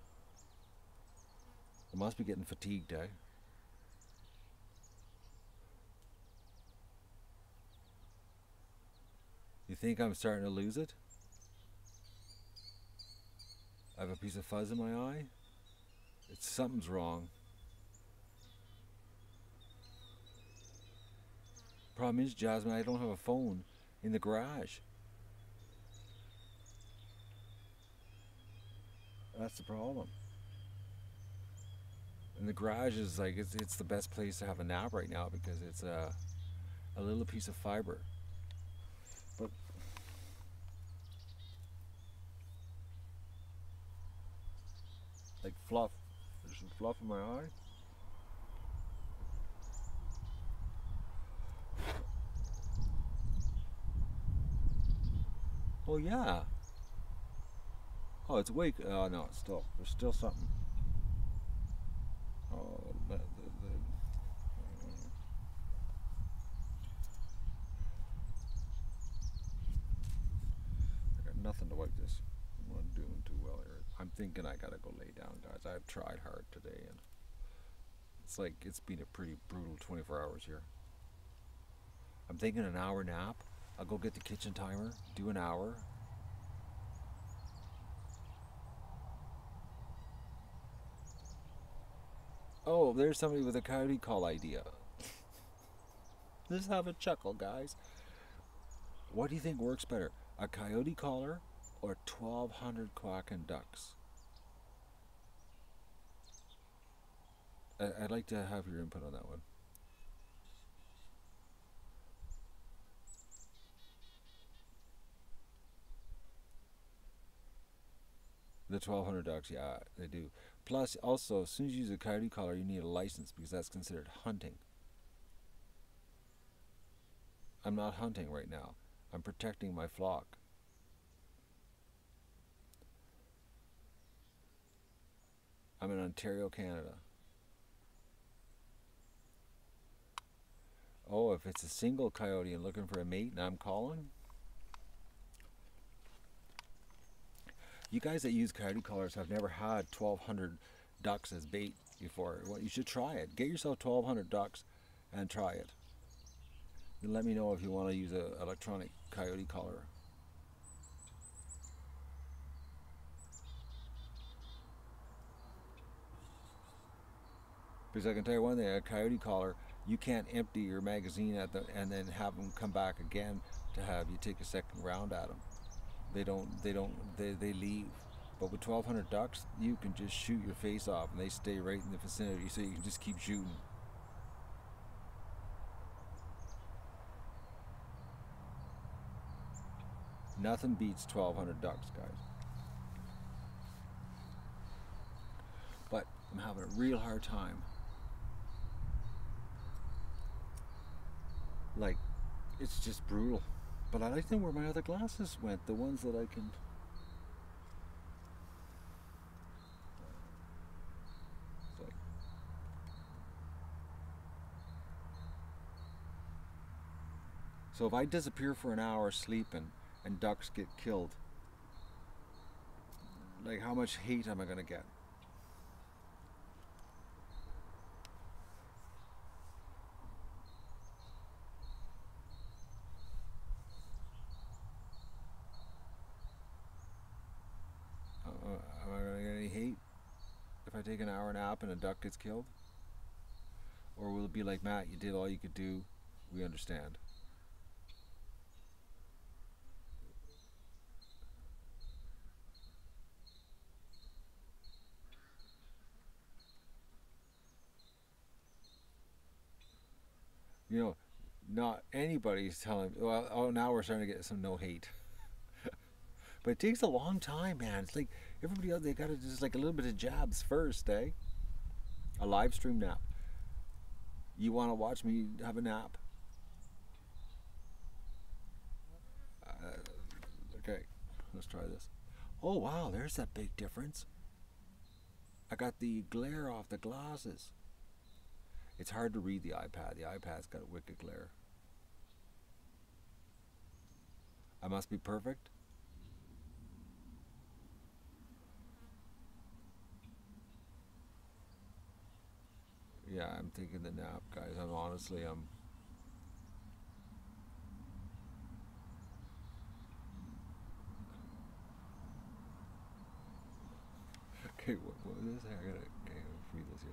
I must be getting fatigued, eh? You think I'm starting to lose it? I have a piece of fuzz in my eye? Something's wrong. Problem is, Jasmine, I don't have a phone in the garage. That's the problem. And the garage is like, it's the best place to have a nap right now because it's a little piece of fiber. But like fluff. There's some fluff in my eye. Oh yeah. Oh, it's awake. Oh no, it's still, there's still something. Oh, I got nothing to wipe this. I'm not doing too well here. I'm thinking I gotta go lay down, guys. I've tried hard today, and it's like it's been a pretty brutal 24 hours here. I'm thinking an hour nap. I'll go get the kitchen timer, do an hour. Oh, there's somebody with a coyote call idea. Let's have a chuckle, guys. What do you think works better, a coyote caller or 1,200 quacking ducks? I'd like to have your input on that one. The 1,200 ducks, yeah, they do. Plus, also, as soon as you use a coyote caller, you need a license because that's considered hunting. I'm not hunting right now. I'm protecting my flock. I'm in Ontario, Canada. Oh, if it's a single coyote and looking for a mate and I'm calling? You guys that use coyote callers have never had 1,200 ducks as bait before. Well, you should try it. Get yourself 1,200 ducks and try it. Then let me know if you want to use an electronic coyote caller. Because I can tell you one thing, a coyote caller, you can't empty your magazine at the and then have them come back again to have you take a second round at them. They leave. But with 1,200 ducks, you can just shoot your face off and they stay right in the vicinity, so you can just keep shooting. Nothing beats 1,200 ducks, guys. But I'm having a real hard time. Like, it's just brutal. But I like to know where my other glasses went, the ones that I can... So if I disappear for an hour sleeping and ducks get killed, like how much hate am I going to get? Am I going to get any hate if I take an hour nap and a duck gets killed? Or will it be like, Matt, you did all you could do, we understand? You know, not anybody's telling, well, oh, now we're starting to get some no hate. But it takes a long time, man. It's like everybody else, they gotta just like a little bit of jabs first, eh? A live stream nap. You want to watch me have a nap? Okay, let's try this. Oh wow, there's that big difference. I got the glare off the glasses. It's hard to read the iPad. The iPad's got a wicked glare. I must be perfect. Yeah, I'm taking the nap, guys. I'm okay, what is this? I gotta read this here.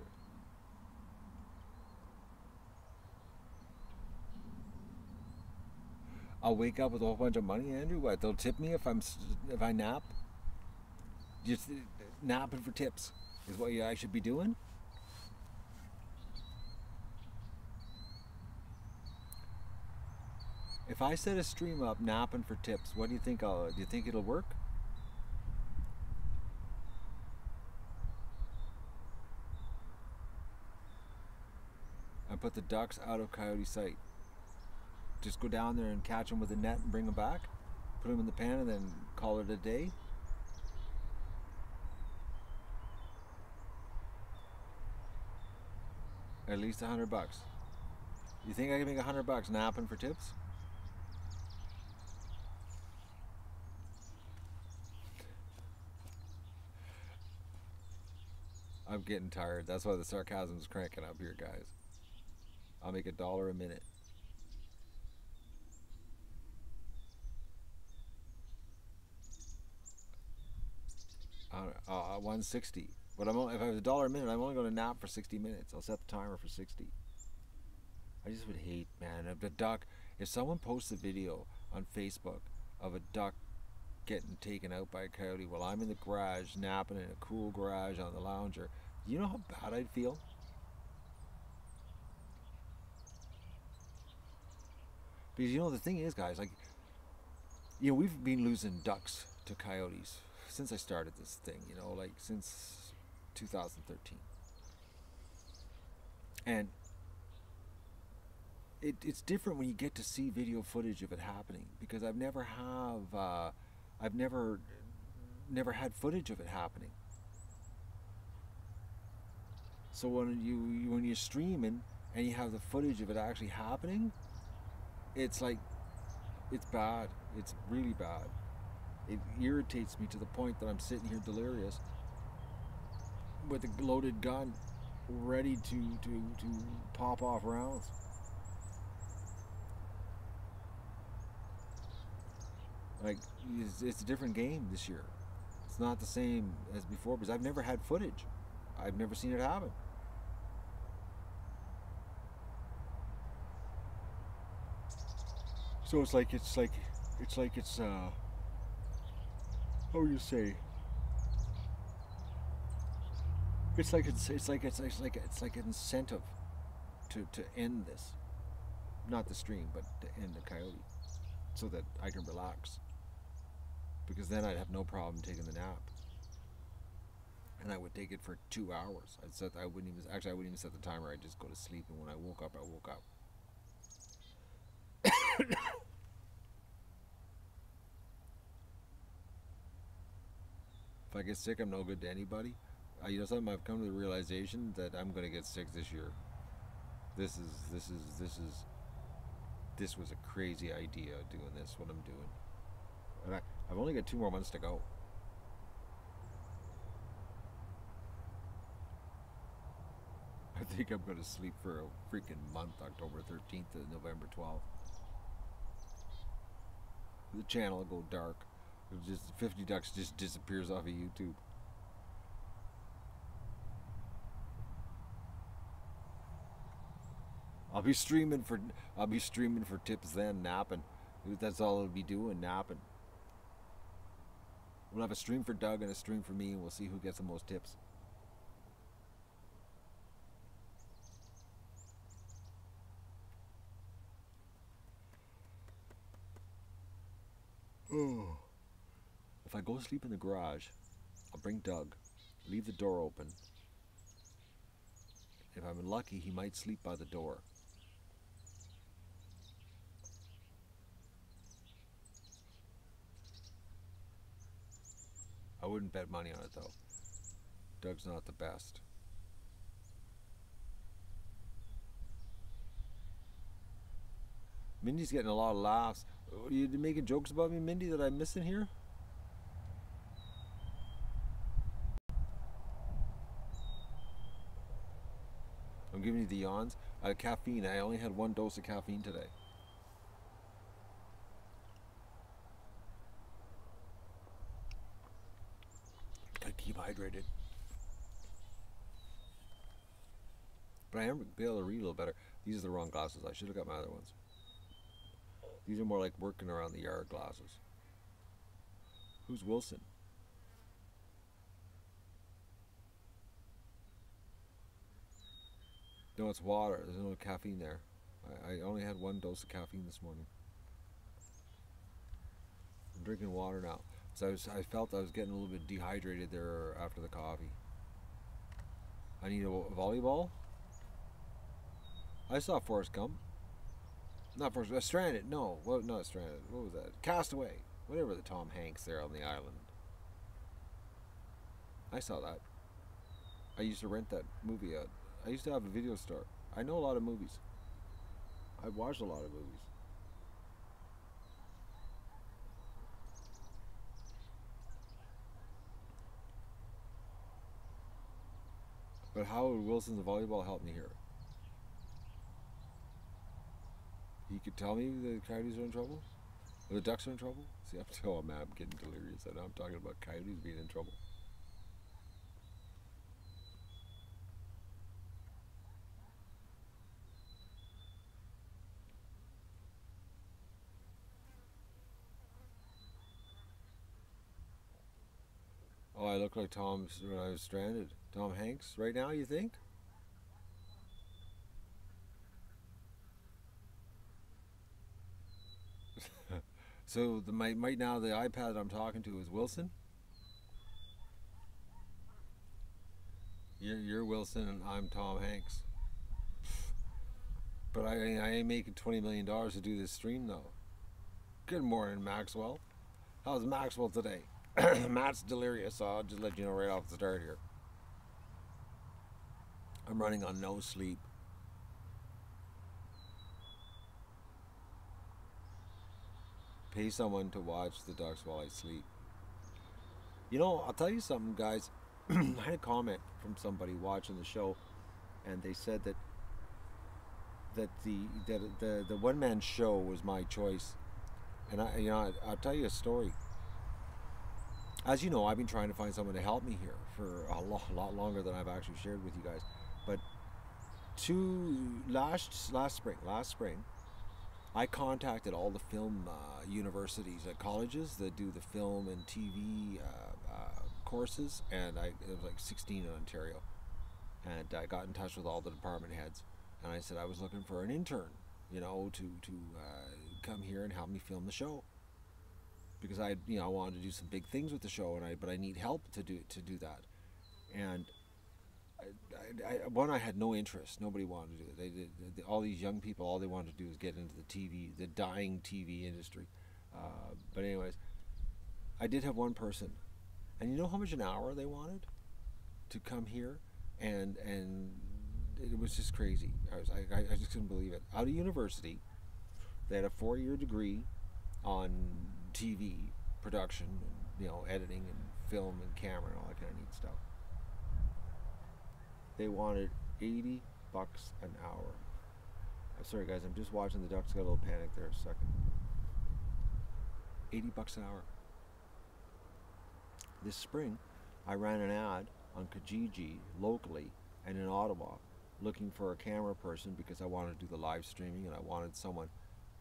I'll wake up with a whole bunch of money, Andrew. What? They'll tip me if I nap. Just napping for tips is what I should be doing. If I set a stream up napping for tips, what do you think? Do you think it'll work? I put the ducks out of Coyote sight. Just go down there and catch them with a net and bring them back. Put them in the pan and then call it a day. At least $100. You think I can make $100 napping for tips? I'm getting tired. That's why the sarcasm's cranking up here, guys. I'll make $1 a minute. 160. But if I was $1 a minute, I'm only going to nap for 60 minutes. I'll set the timer for 60. I just would hate, man, if the duck. If someone posts a video on Facebook of a duck getting taken out by a coyote while I'm in the garage napping in a cool garage on the lounger, you know how bad I'd feel? Because you know the thing is, guys, like, you know, we've been losing ducks to coyotes since I started this thing, you know, like since 2013. And it's different when you get to see video footage of it happening, because I've never had footage of it happening. So when you're streaming and you have the footage of it actually happening, it's like, it's bad. It's really bad. It irritates me to the point that I'm sitting here delirious with a loaded gun ready to pop off rounds. Like, it's a different game this year. It's not the same as before because I've never had footage. I've never seen it happen. So it's like how do you say? It's like an incentive to end this, not the stream, but to end the coyote, so that I can relax. Because then I'd have no problem taking the nap, and I would take it for 2 hours. I wouldn't even set the timer. I'd just go to sleep, and when I woke up, I woke up. If I get sick, I'm no good to anybody. You know something? I've come to the realization that I'm going to get sick this year. This was a crazy idea doing this. What I'm doing, and I've only got 2 more months to go. I think I'm going to sleep for a freaking month, October 13th to November 12th. The channel will go dark. It'll just 50 Ducks just disappears off of YouTube. I'll be streaming for tips then, napping. That's all I'll be doing, napping. We'll have a stream for Doug and a stream for me, and we'll see who gets the most tips. Oh, If I go sleep in the garage, I'll bring Doug, leave the door open. If I'm lucky, he might sleep by the door. I wouldn't bet money on it though. Doug's not the best. Mindy's getting a lot of laughs. Are you making jokes about me, Mindy, that I'm missing here? I'm giving you the yawns. Caffeine. I only had 1 dose of caffeine today. Gotta keep hydrated. But I am able to read a little better. These are the wrong glasses. I should have got my other ones. These are more like working around the yard glasses. Who's Wilson? No, it's water. There's no caffeine there. I only had 1 dose of caffeine this morning. I'm drinking water now. So I felt I was getting a little bit dehydrated there after the coffee. I need a volleyball. I saw Forrest Gump. Not Forrest, Stranded. No, well, not Stranded. What was that? Castaway. Whatever the Tom Hanks there on the island. I saw that. I used to rent that movie out. I used to have a video store. I know a lot of movies. I've watched a lot of movies. But how would Wilson's volleyball help me here? He could tell me the Coyotes are in trouble? Or the Ducks are in trouble? See, I'm getting delirious. I know I'm talking about Coyotes being in trouble. Oh, I look like Tom when I was stranded. Tom Hanks right now, you think? So right now the iPad I'm talking to is Wilson? You're Wilson and I'm Tom Hanks. But I ain't making $20 million to do this stream though. Good morning, Maxwell. How's Maxwell today? Matt's delirious, so I'll just let you know right off the start here. I'm running on no sleep. Pay someone to watch the Ducks while I sleep. You know, I'll tell you something, guys. I had a comment from somebody watching the show, and they said that the one-man show was my choice. And I'll tell you a story. As you know, I've been trying to find someone to help me here for a lot longer than I've actually shared with you guys. But last spring, I contacted all the film universities at colleges that do the film and TV courses, and it was like 16 in Ontario. And I got in touch with all the department heads, and I said I was looking for an intern, to come here and help me film the show. Because I wanted to do some big things with the show, but I need help to do that. And I had no interest. Nobody wanted to do it. All these young people, all they wanted to do was get into the dying TV industry. But anyways, I did have one person, and you know how much an hour they wanted to come here, and it was just crazy. I just couldn't believe it. Out of university, they had a 4-year degree on TV production, and, editing and film and camera and all that kind of neat stuff. They wanted $80 an hour. I'm sorry guys, I'm just watching the Ducks. Got a little panic there a second. $80 an hour. This spring, I ran an ad on Kijiji locally and in Ottawa, looking for a camera person because I wanted to do the live streaming, and I wanted someone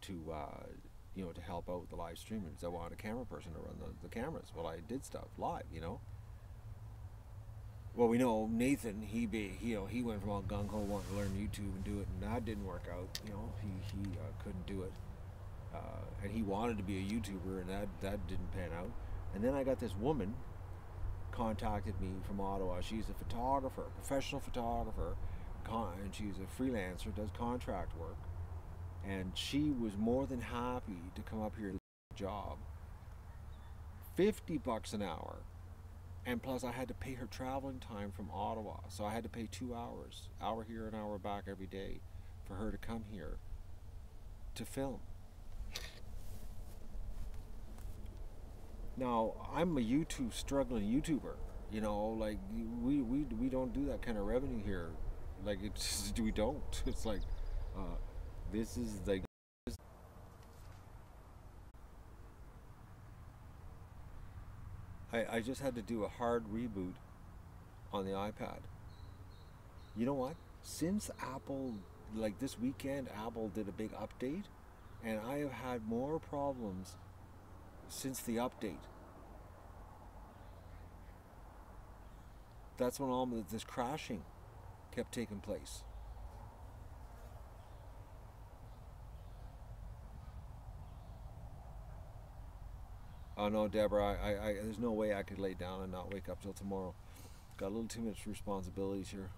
to to help out with the live streaming, because I wanted a camera person to run the cameras while I did stuff live, Well, we know Nathan, he went from all gung-ho wanting to learn YouTube and do it, and that didn't work out, he couldn't do it. And he wanted to be a YouTuber, and that didn't pan out. And then I got this woman contacted me from Ottawa. She's a photographer, professional photographer, and she's a freelancer, does contract work. And she was more than happy to come up here to the job. $50 an hour. And plus I had to pay her traveling time from Ottawa. So I had to pay 2 hours, hour here, an hour back every day for her to come here to film. Now, I'm a struggling YouTuber, you know, like we don't do that kind of revenue here. Like, it's, we don't. It's like, this is like, I just had to do a hard reboot on the iPad. You know what? Since Apple, like this weekend, Apple did a big update, and I have had more problems since the update. That's when all this crashing kept taking place. Oh no, Deborah, I there's no way I could lay down and not wake up till tomorrow. Got a little too much responsibilities here.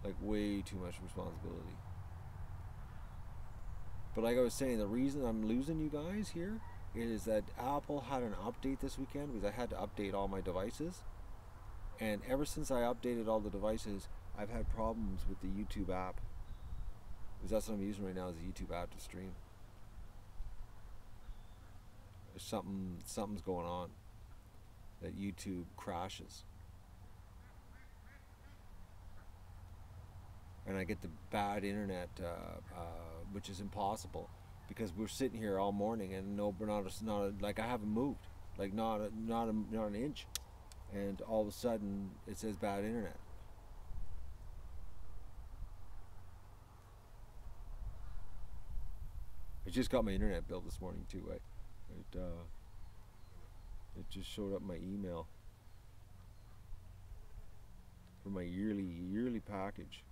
Like way too much responsibility. But like I was saying, the reason I'm losing you guys here is that Apple had an update this weekend because I had to update all my devices. And ever since I updated all the devices, I've had problems with the YouTube app. Because that's what I'm using right now, is the YouTube app to stream. Something's going on. That YouTube crashes. And I get the bad internet, which is impossible, because we're sitting here all morning and like I haven't moved, like not an inch, and all of a sudden it says bad internet. I just got my internet bill this morning too. It just showed up my email for my yearly package.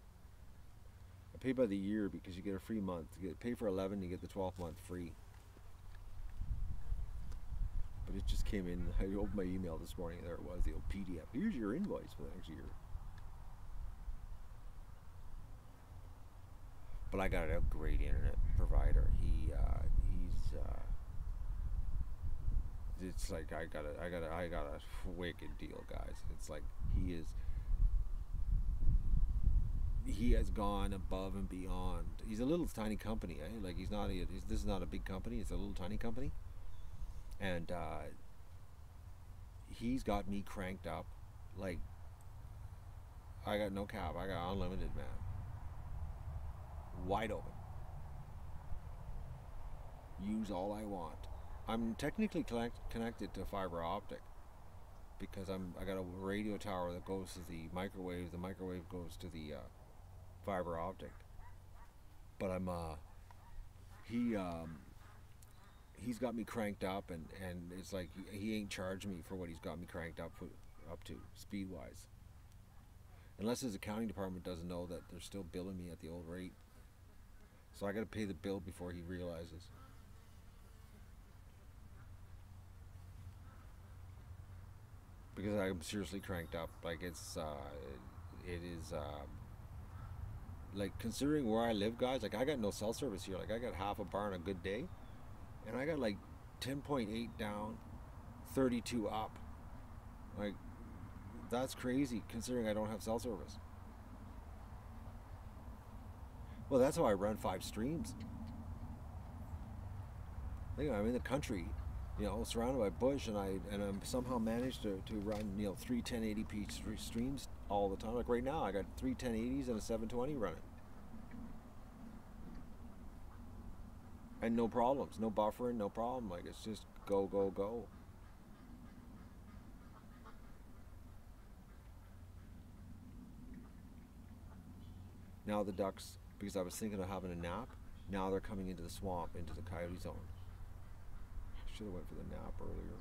I pay by the year because you get a free month. Pay for 11, you get the 12th month free. But it just came in. I opened my email this morning, and there it was, the old PDF. Here's your invoice for the next year. But I got a great internet provider. It's like I got a wicked deal, guys. It's like he has gone above and beyond. He's a little tiny company, eh? Like this is not a big company. It's a little tiny company, and he's got me cranked up. Like, I got no cap. I got unlimited, man. Wide open. Use all I want. I'm technically connected to fiber optic because I got a radio tower that goes to the microwave. The microwave goes to the fiber optic. But he's got me cranked up, and it's like he ain't charging me for what he's got me cranked up to speed wise. Unless his accounting department doesn't know that they're still billing me at the old rate. So I got to pay the bill before he realizes. Because I'm seriously cranked up. Like it is like, considering where I live, guys, like I got no cell service here. Like I got half a bar on a good day, and I got like 10.8 down, 32 up. Like, that's crazy considering I don't have cell service. Well, that's how I run 5 streams. I'm in the country, surrounded by bush, and I'm somehow managed to run 3 1080p streams all the time. Like right now, I got 3 1080s and a 720 running, and no problems, no buffering, no problem. Like, it's just go go go. Now the ducks, because I was thinking of having a nap, now they're coming into the swamp, into the coyote zone. I should have went for the nap earlier.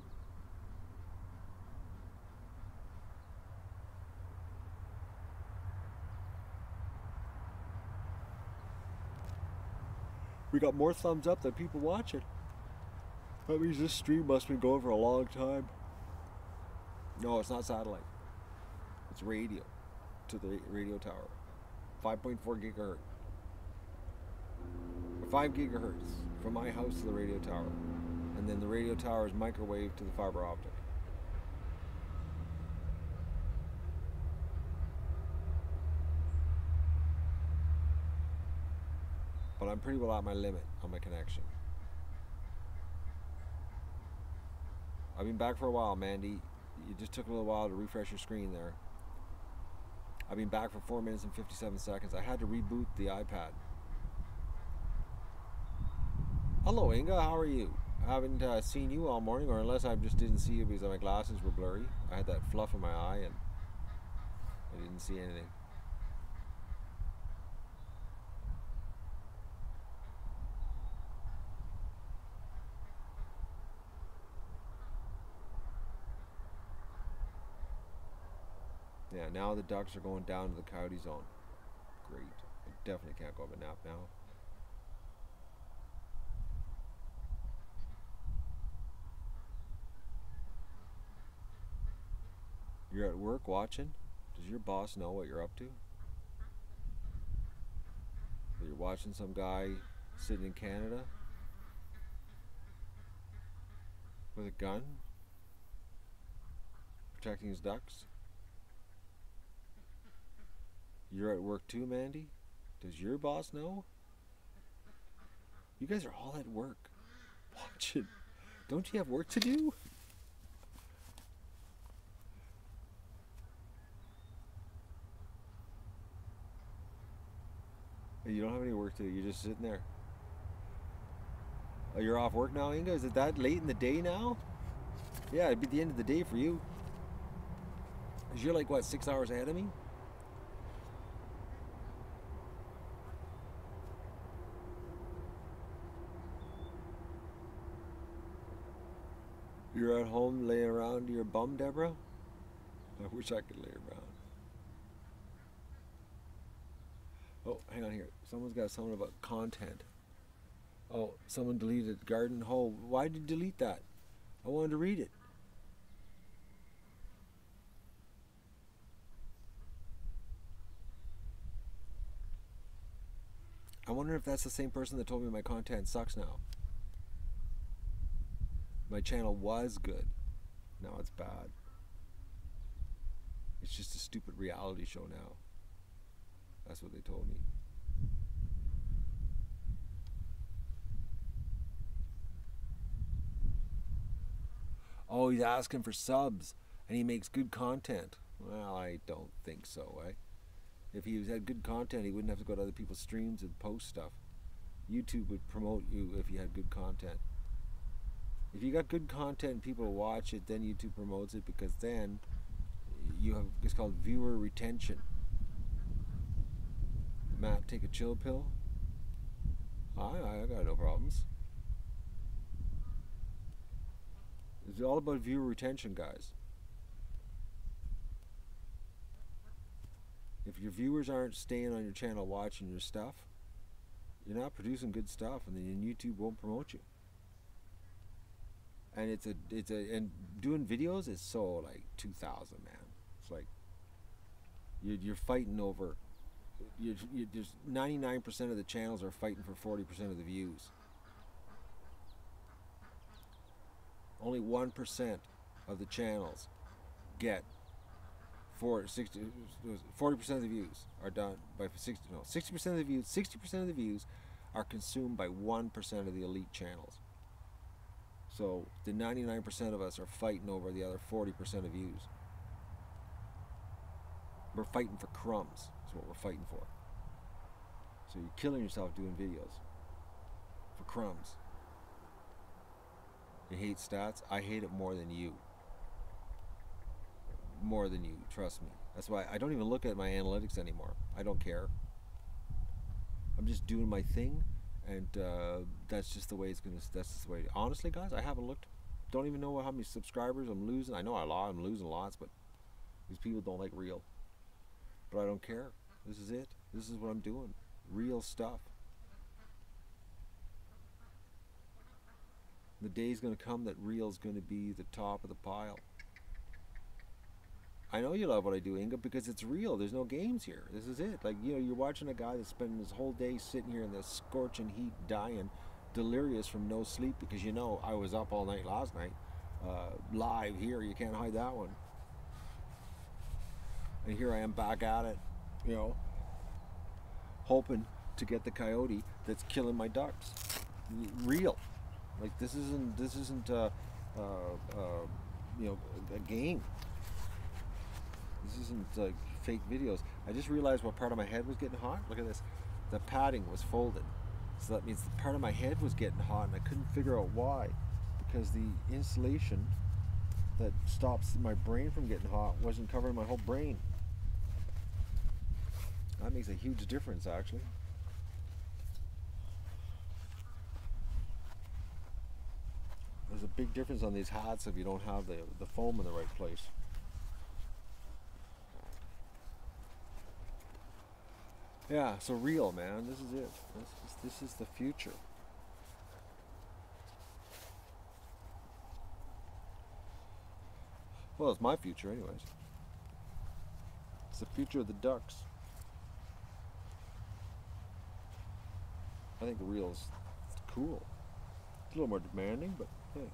We got more thumbs up than people watching. That means this stream must have been going for a long time. No, it's not satellite. It's radio to the radio tower. 5.4 gigahertz. 5 gigahertz from my house to the radio tower. And then the radio tower is microwave to the fiber optic. But I'm pretty well at my limit on my connection. I've been back for a while, Mandy. You just took a little while to refresh your screen there. I've been back for 4 minutes and 57 seconds. I had to reboot the iPad. Hello, Inga. How are you? I haven't seen you all morning, or unless I just didn't see you because my glasses were blurry. I had that fluff in my eye and I didn't see anything. Yeah, now the ducks are going down to the Coyote zone. Great. I definitely can't go have a nap now. You're at work watching? Does your boss know what you're up to? That you're watching some guy sitting in Canada with a gun protecting his ducks? You're at work too, Mandy? Does your boss know? You guys are all at work watching. Don't you have work to do? You don't have any work to do. You're just sitting there. Oh, you're off work now, Inga? Is it that late in the day now? Yeah, it'd be the end of the day for you. 'Cause you're like, what, 6 hours ahead of me? You're at home laying around your bum, Deborah? I wish I could lay around. Oh, hang on here. Someone's got something about content. Oh, someone deleted garden hole. Why did you delete that? I wanted to read it. I wonder if that's the same person that told me my content sucks now. My channel was good. Now it's bad. It's just a stupid reality show now. That's what they told me. Oh, he's asking for subs and he makes good content. Well, I don't think so, eh? If he had good content, he wouldn't have to go to other people's streams and post stuff. YouTube would promote you if you had good content. If you got good content and people watch it, then YouTube promotes it, because then you have, it's called viewer retention. Matt, take a chill pill? I got no problems. It's all about viewer retention, guys. If your viewers aren't staying on your channel watching your stuff, you're not producing good stuff, and then YouTube won't promote you. And and doing videos is so like 2000, man. It's like you're fighting over. There's 99% of the channels are fighting for 40% of the views. Only 1% of the channels get 40% of the views are done by 60%. No, 60% of the views. 60% of the views are consumed by 1% of the elite channels. So the 99% of us are fighting over the other 40% of views. We're fighting for crumbs. That's what we're fighting for. So you're killing yourself doing videos for crumbs. You hate stats? I hate it more than you. More than you, trust me. That's why I don't even look at my analytics anymore. I don't care. I'm just doing my thing, and that's just the way it's gonna. That's just the way. Honestly, guys, I haven't looked. Don't even know how many subscribers I'm losing. I know I'm losing lots, but these people don't like real. But I don't care. This is it. This is what I'm doing. Real stuff. The day's going to come that real's going to be the top of the pile. I know you love what I do, Inga, because it's real. There's no games here. This is it. Like, you know, you're watching a guy that's spending his whole day sitting here in the scorching heat, dying, delirious from no sleep, because you know I was up all night last night. Live here, you can't hide that one. And here I am back at it, you know, hoping to get the coyote that's killing my ducks. Real. Like, this isn't you know, a game. This isn't like fake videos. I just realized what part of my head was getting hot. Look at this. The padding was folded. So that means the part of my head was getting hot, and I couldn't figure out why. Because the insulation that stops my brain from getting hot wasn't covering my whole brain. That makes a huge difference, actually. There's a big difference on these hats if you don't have the foam in the right place. Yeah, so real, man. This is it. This is the future. Well, it's my future, anyways. It's the future of the ducks. I think the real's cool. It's a little more demanding, but hey.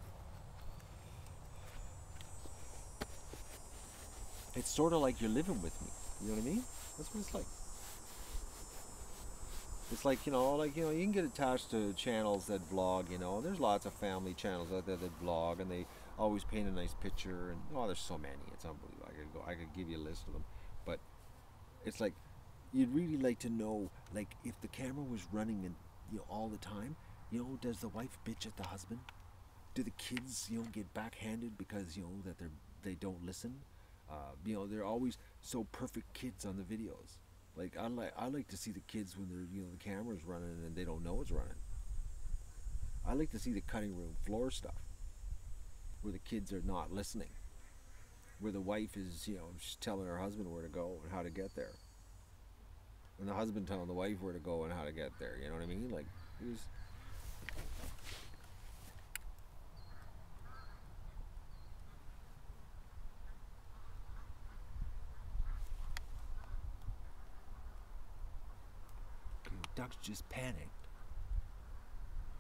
It's sort of like you're living with me. You know what I mean? That's what it's like. It's like, you know, you can get attached to channels that vlog, you know. There's lots of family channels out there that vlog, and they always paint a nice picture, and oh, there's so many. It's unbelievable. I could give you a list of them. But it's like, you'd really like to know, like, if the camera was running and, you know, all the time, you know, does the wife bitch at the husband? Do the kids, you know, get backhanded because, you know, that they don't listen? You know, they're always so perfect kids on the videos. Like, I like to see the kids when they're, you know, the camera's running and they don't know it's running. I like to see the cutting room floor stuff where the kids are not listening, where the wife is, you know, she's telling her husband where to go and how to get there, and the husband telling the wife where to go and how to get there. You know what I mean? Like, it was. Ducks just panicked,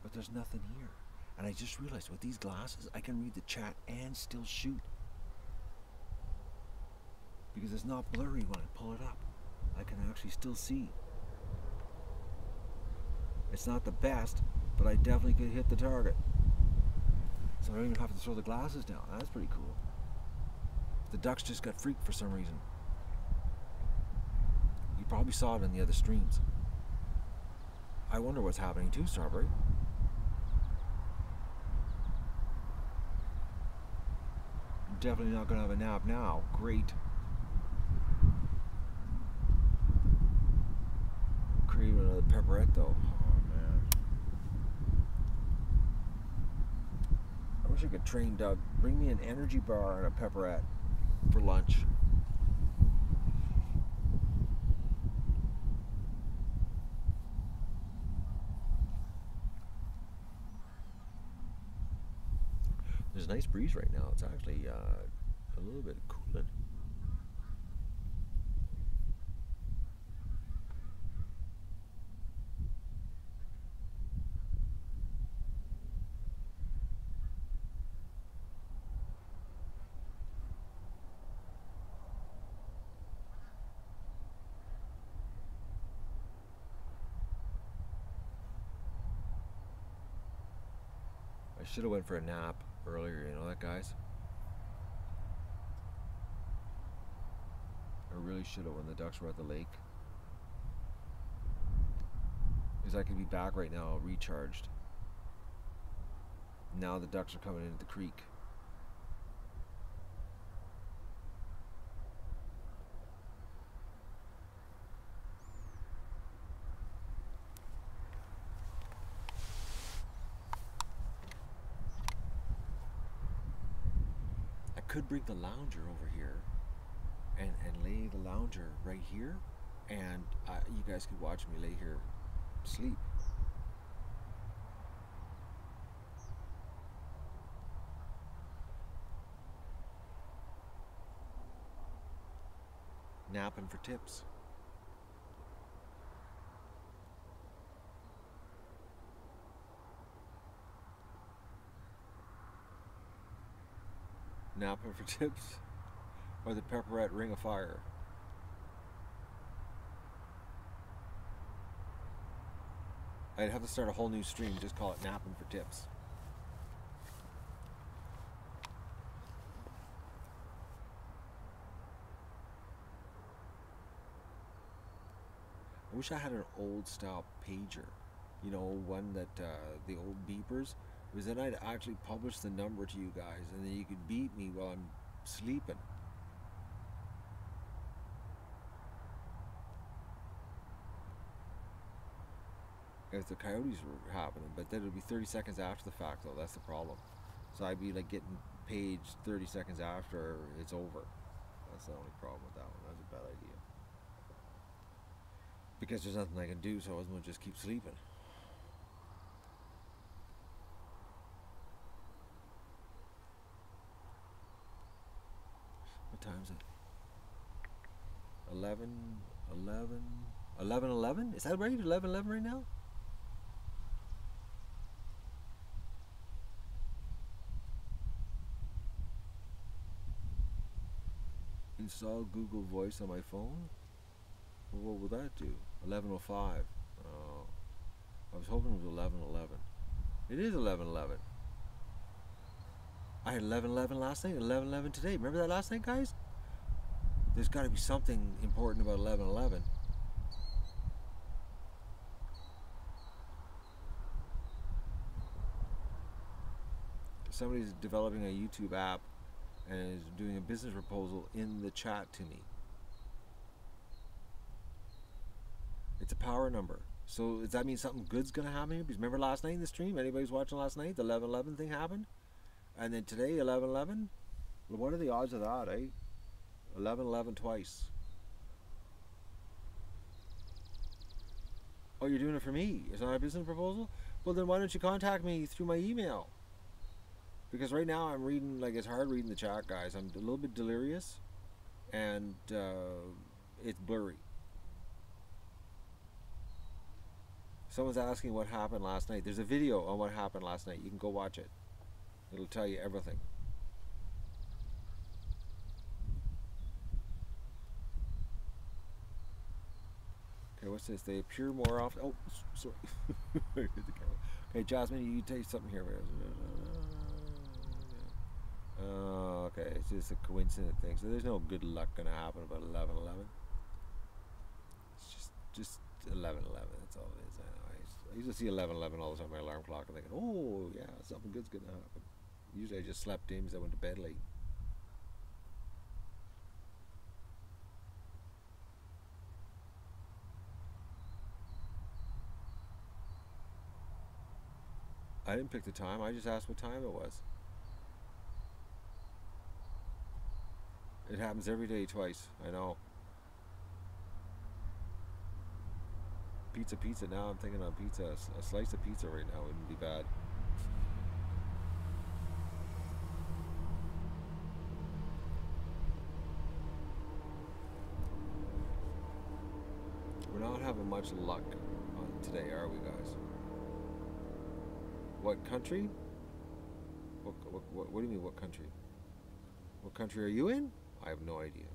but there's nothing here. And I just realized with these glasses I can read the chat and still shoot, because it's not blurry when I pull it up. I can actually still see. It's not the best, but I definitely could hit the target, so I don't even have to throw the glasses down. That's pretty cool. The ducks just got freaked for some reason. You probably saw it in the other streams. I wonder what's happening too, Strawberry. I'm definitely not going to have a nap now. Great. Craving another pepperette though. Oh man. I wish I could train Doug. Bring me an energy bar and a pepperette for lunch. There's a nice breeze right now. It's actually a little bit cooling. I should have went for a nap earlier, you know that, guys? I really should have when the ducks were at the lake. Because I could be back right now recharged. Now the ducks are coming into the creek. Could bring the lounger over here and lay the lounger right here, and you guys could watch me lay here sleep. Napping for tips. Napping for tips, or the Pepperette Ring of Fire. I'd have to start a whole new stream, just call it Napping for Tips. I wish I had an old style pager, you know, one that the old beepers, because then I'd actually publish the number to you guys, and then you could beep me while I'm sleeping. If the coyotes were happening, but then it would be 30 seconds after the fact, though. That's the problem. So I'd be like getting paged 30 seconds after it's over. That's the only problem with that one. That's a bad idea. Because there's nothing I can do, so I was going to just keep sleeping. What time is it? 11:11? Is that right? 11:11 right now? Install Google Voice on my phone? Well, what will that do? 11:05. Oh, I was hoping it was 11:11. It is 11:11. I had 11:11 last night, 11:11 today. Remember that last night, guys? There's got to be something important about 11:11. Somebody's developing a YouTube app and is doing a business proposal in the chat to me. It's a power number. So does that mean something good's going to happen here? Because remember last night in the stream, anybody's watching last night, the 11:11 thing happened? And then today, 11:11? Well, what are the odds of that, eh? 11:11 twice. Oh, you're doing it for me? It's not a business proposal? Well, then why don't you contact me through my email? Because right now I'm reading, like, it's hard reading the chat, guys. I'm a little bit delirious, and it's blurry. Someone's asking what happened last night. There's a video on what happened last night. You can go watch it. It'll tell you everything. Okay, what's this? They appear more often. Oh, sorry. Okay, Jasmine, you tell you something here. Okay, it's just a coincident thing. So there's no good luck gonna happen about 11:11. It's just 11:11. That's all it is. I used to see 11:11 all the time on my alarm clock and thinking, oh yeah, something good's gonna happen. Usually I just slept in because I went to bed late. I didn't pick the time. I just asked what time it was. It happens every day twice. I know. Pizza. Now I'm thinking on pizza. A slice of pizza right now wouldn't be bad. We're not having much luck on today, are we, guys? What country? What do you mean, what country? What country are you in? I have no idea.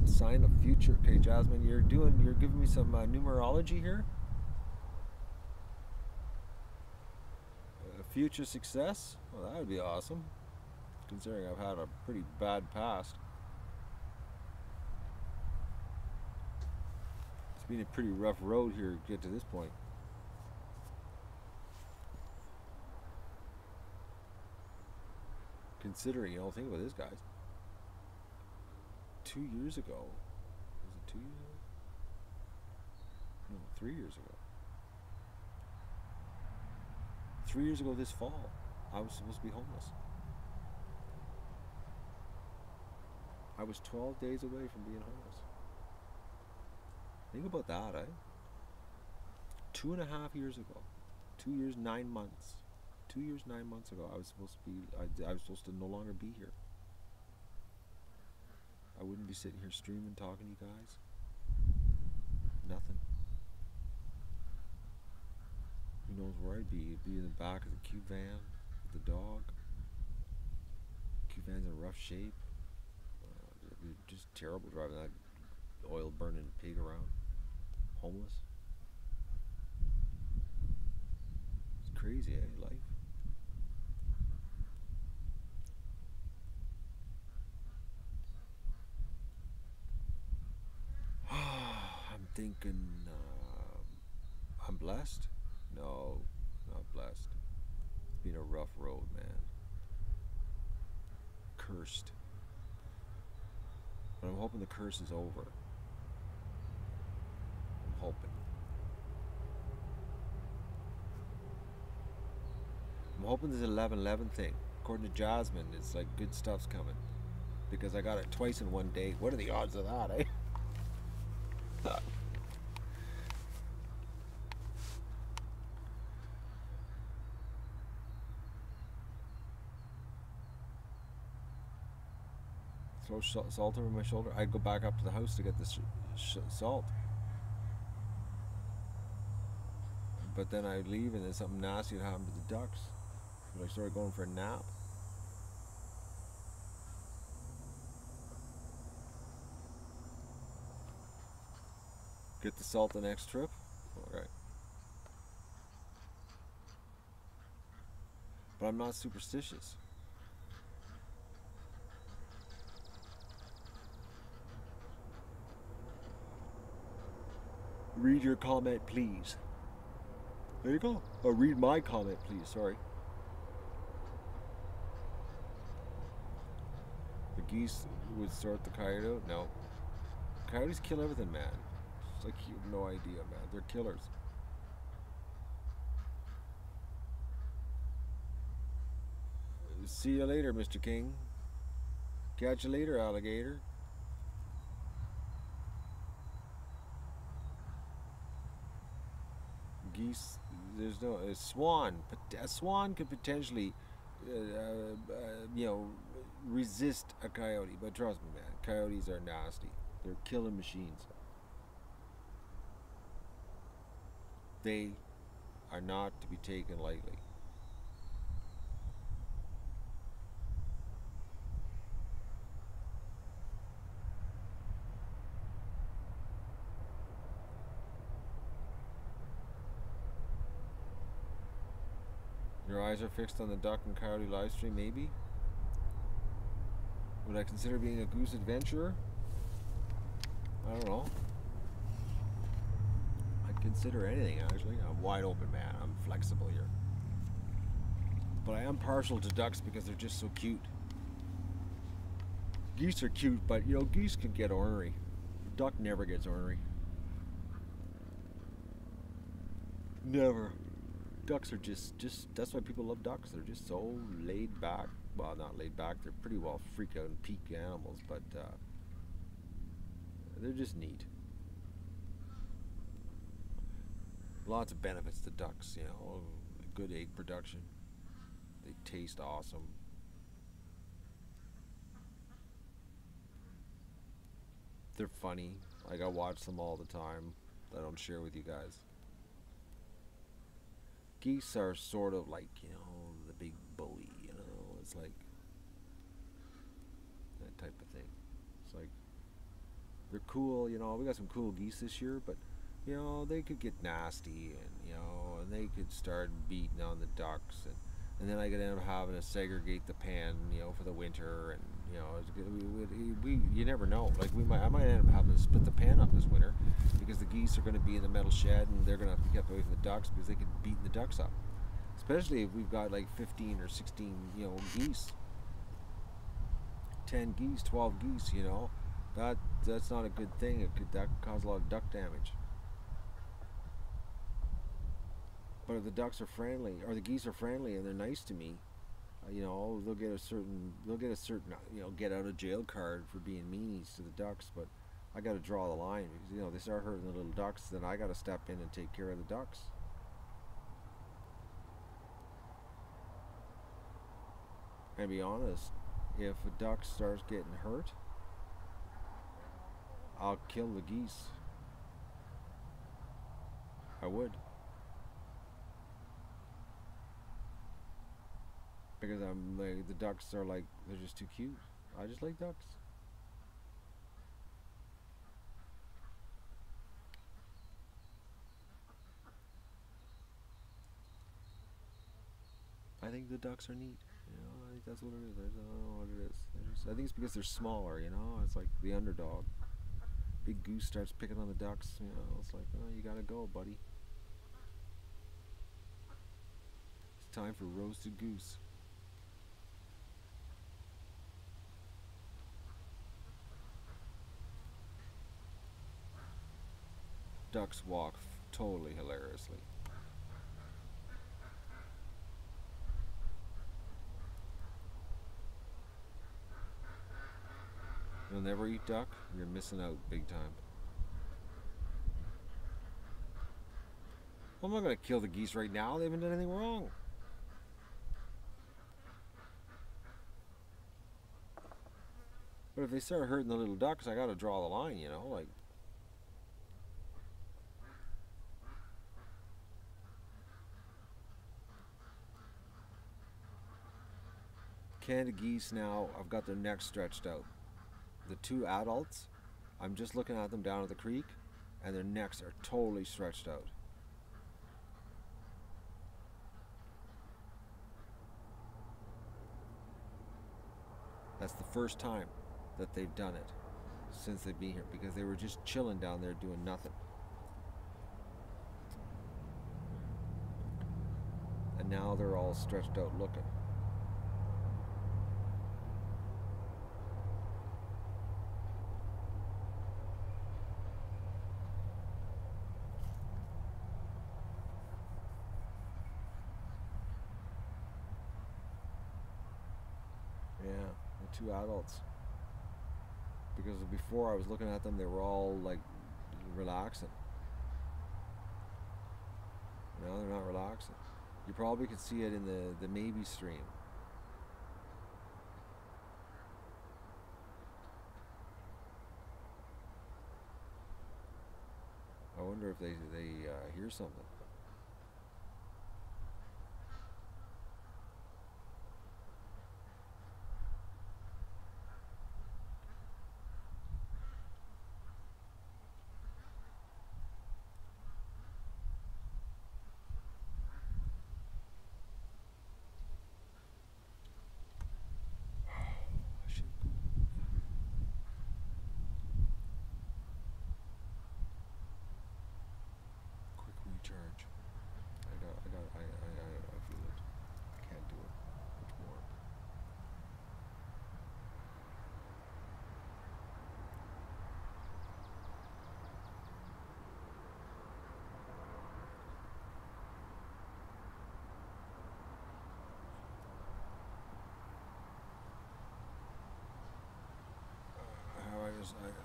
Sign of future. Okay, Jasmine, you're giving me some numerology here. Future success? Well, that would be awesome, considering I've had a pretty bad past. It's been a pretty rough road here to get to this point. Considering, you know, think about this, guys. 2 years ago. Was it 2 years ago? No, 3 years ago. 3 years ago this fall, I was supposed to be homeless. I was 12 days away from being homeless. Think about that, eh? 2.5 years ago. 2 years, 9 months. 2 years, 9 months ago, I was supposed to be. I was supposed to no longer be here. I wouldn't be sitting here streaming, talking to you guys. Nothing. Who knows where I'd be? I'd be in the back of the cube van with the dog. Cube van's in rough shape. It'd be just terrible driving that oil burning pig around. Homeless. It's crazy, eh? Life. I'm thinking I'm blessed. No, not blessed. It's been a rough road, man. Cursed. But I'm hoping the curse is over. I'm hoping. I'm hoping this 11/11 thing. According to Jasmine, it's like good stuff's coming. Because I got it twice in one day. What are the odds of that, eh? Throw salt over my shoulder. I'd go back up to the house to get this salt. But then I'd leave and then something nasty would happen to the ducks. And I started going for a nap. Get the salt the next trip? Alright. But I'm not superstitious. Read your comment, please. There you go. Or read my comment, please. Sorry. The geese would sort the coyote out? No. Coyotes kill everything, man. It's like you have no idea, man. They're killers. See you later, Mr. King. Catch you later, alligator. Geese, there's no swan. A swan could potentially, resist a coyote. But trust me, man, coyotes are nasty. They're killing machines. They are not to be taken lightly. Your eyes are fixed on the duck and coyote live stream, maybe? Would I consider being a goose adventurer? I don't know. I'd consider anything, actually. I'm wide open, man. I'm flexible here. But I am partial to ducks because they're just so cute. Geese are cute, but, geese can get ornery. Duck never gets ornery. Never. Ducks are just that's why people love ducks. They're just so laid back. Well, not laid back. They're pretty well freak out and peak animals, but they're just neat. Lots of benefits to ducks, good egg production. They taste awesome. They're funny. Like, I watch them all the time. I don't share with you guys. Geese are sort of like, the big bully, it's like that type of thing. It's like, they're cool, we got some cool geese this year, but, they could get nasty and they could start beating on the ducks and then I could end up having to segregate the pen, for the winter and, you never know. Like, I might end up having to split the pen up this winter because the geese are going to be in the metal shed and they're going to have to be kept away from the ducks because they could beat the ducks up. Especially if we've got like 15 or 16, geese. 10 geese, 12 geese, that's not a good thing. That could cause a lot of duck damage. But if the ducks are friendly, or the geese are friendly and they're nice to me, they'll get a certain, get out of jail card for being meanies to the ducks. But I got to draw the line because, you know, they start hurting the little ducks, then I got to step in and take care of the ducks. And to be honest, if a duck starts getting hurt, I'll kill the geese. I would. Because I'm like, the ducks are like, they're just too cute. I just like ducks. I think the ducks are neat. You know, I think that's what it is. I don't know what it is. I think it's because they're smaller, you know? It's like the underdog. Big Goose starts picking on the ducks, you know, it's like, oh, you gotta go, buddy. It's time for roasted goose. Ducks walk totally hilariously. You'll never eat duck, you're missing out big time. Well, I'm not going to kill the geese right now, they haven't done anything wrong. But if they start hurting the little ducks, I got to draw the line, you know, like. Canada geese now, I've got their necks stretched out. The two adults, I'm just looking at them down at the creek, and their necks are totally stretched out. That's the first time that they've done it since they've been here, because they were just chilling down there doing nothing. And now they're all stretched out looking. Yeah, the two adults. Because before I was looking at them, they were all like relaxing. Now they're not relaxing. You probably could see it in the maybe stream. I wonder if they hear something. Charge. I feel it. I can't do it much more.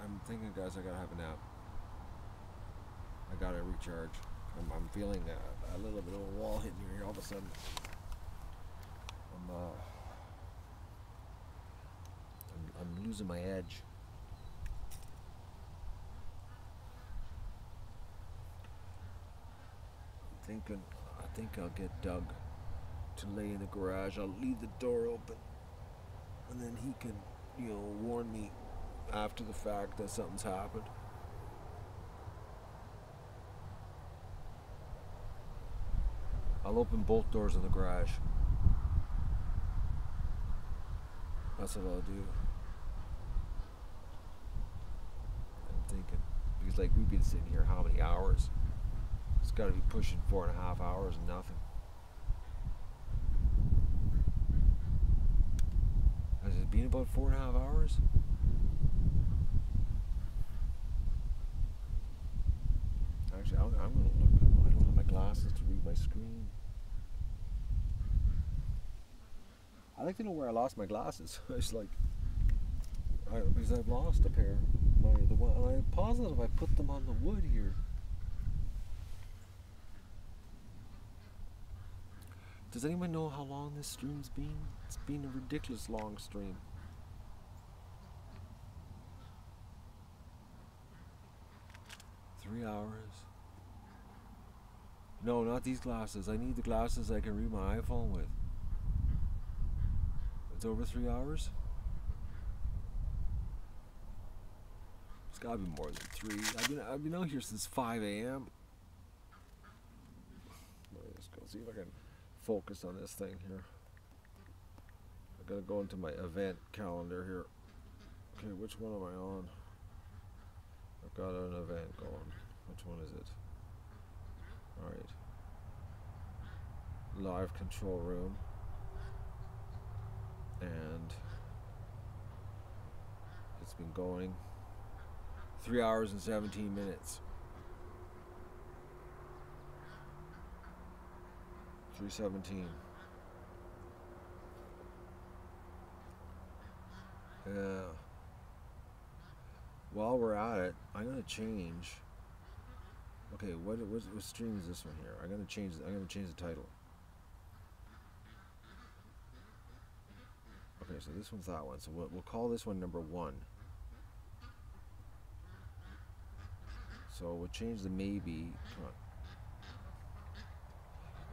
I'm thinking, guys, I gotta have a nap. I gotta recharge. I'm feeling a little bit of a wall hitting me here all of a sudden. I'm losing my edge. I think I'll get Doug to lay in the garage. I'll leave the door open, and then he can, you know, warn me after the fact that something's happened. I'll open both doors in the garage. That's what I'll do. I'm thinking, because like we've been sitting here how many hours? It's got to be pushing 4.5 hours and nothing. Has it been about 4.5 hours? Actually, I'm going to look. I don't have my glasses to read my screen. I'd like to know where I lost my glasses. It's like, because I've lost a pair. I'm positive I put them on the wood here. Does anyone know how long this stream's been? It's been a ridiculous long stream. $3 hours. No, not these glasses. I need the glasses I can read my iPhone with. It's over 3 hours? It's gotta be more than 3. I've been out here since 5 a.m. Let me just go see if I can focus on this thing here. I gotta go into my event calendar here. Okay, which one am I on? I've got an event going. Which one is it? Alright. Live control room. And it's been going 3 hours and 17 minutes. 3:17. Yeah. While we're at it, I'm gonna change. Okay, what stream is this one here? I'm gonna change the title. Okay, so this one's that one. So we'll call this one number 1. So we'll change the maybe. Come on.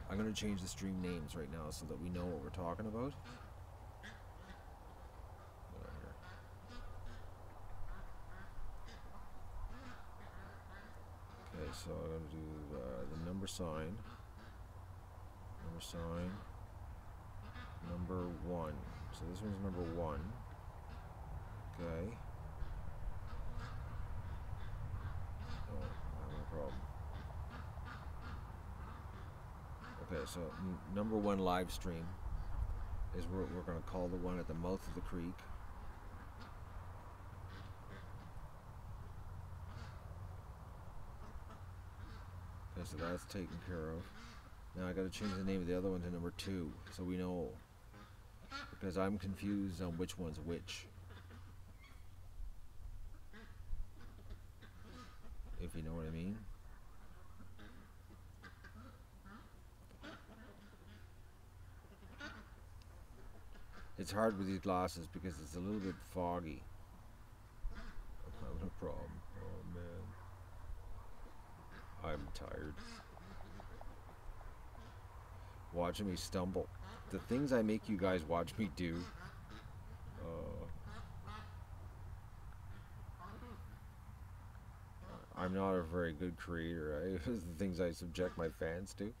I'm going to change the stream names right now so that we know what we're talking about. Okay, so I'm going to do the number sign. Number 1. So this one's number 1. Okay. Oh, no problem. Okay, so number 1 live stream is we're going to call the one at the mouth of the creek. Okay, so that's taken care of. Now I got to change the name of the other one to number 2, so we know, because I'm confused on which one's which. If you know what I mean. It's hard with these glasses because it's a little bit foggy. I'm having a problem. Oh man. I'm tired. Watching me stumble. The things I make you guys watch me do. I'm not a very good creator. The things I subject my fans to.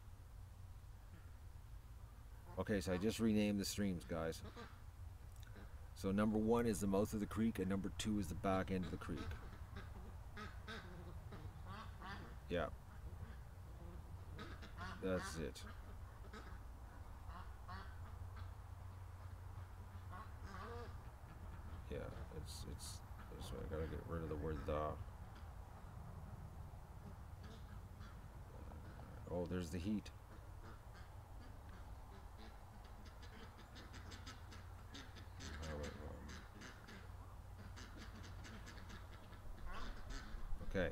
Okay, so I just renamed the streams, guys. So number 1 is the mouth of the creek, and number 2 is the back end of the creek. Yeah. That's it. Yeah, it's so I gotta get rid of the word the. Oh, there's the heat. Okay.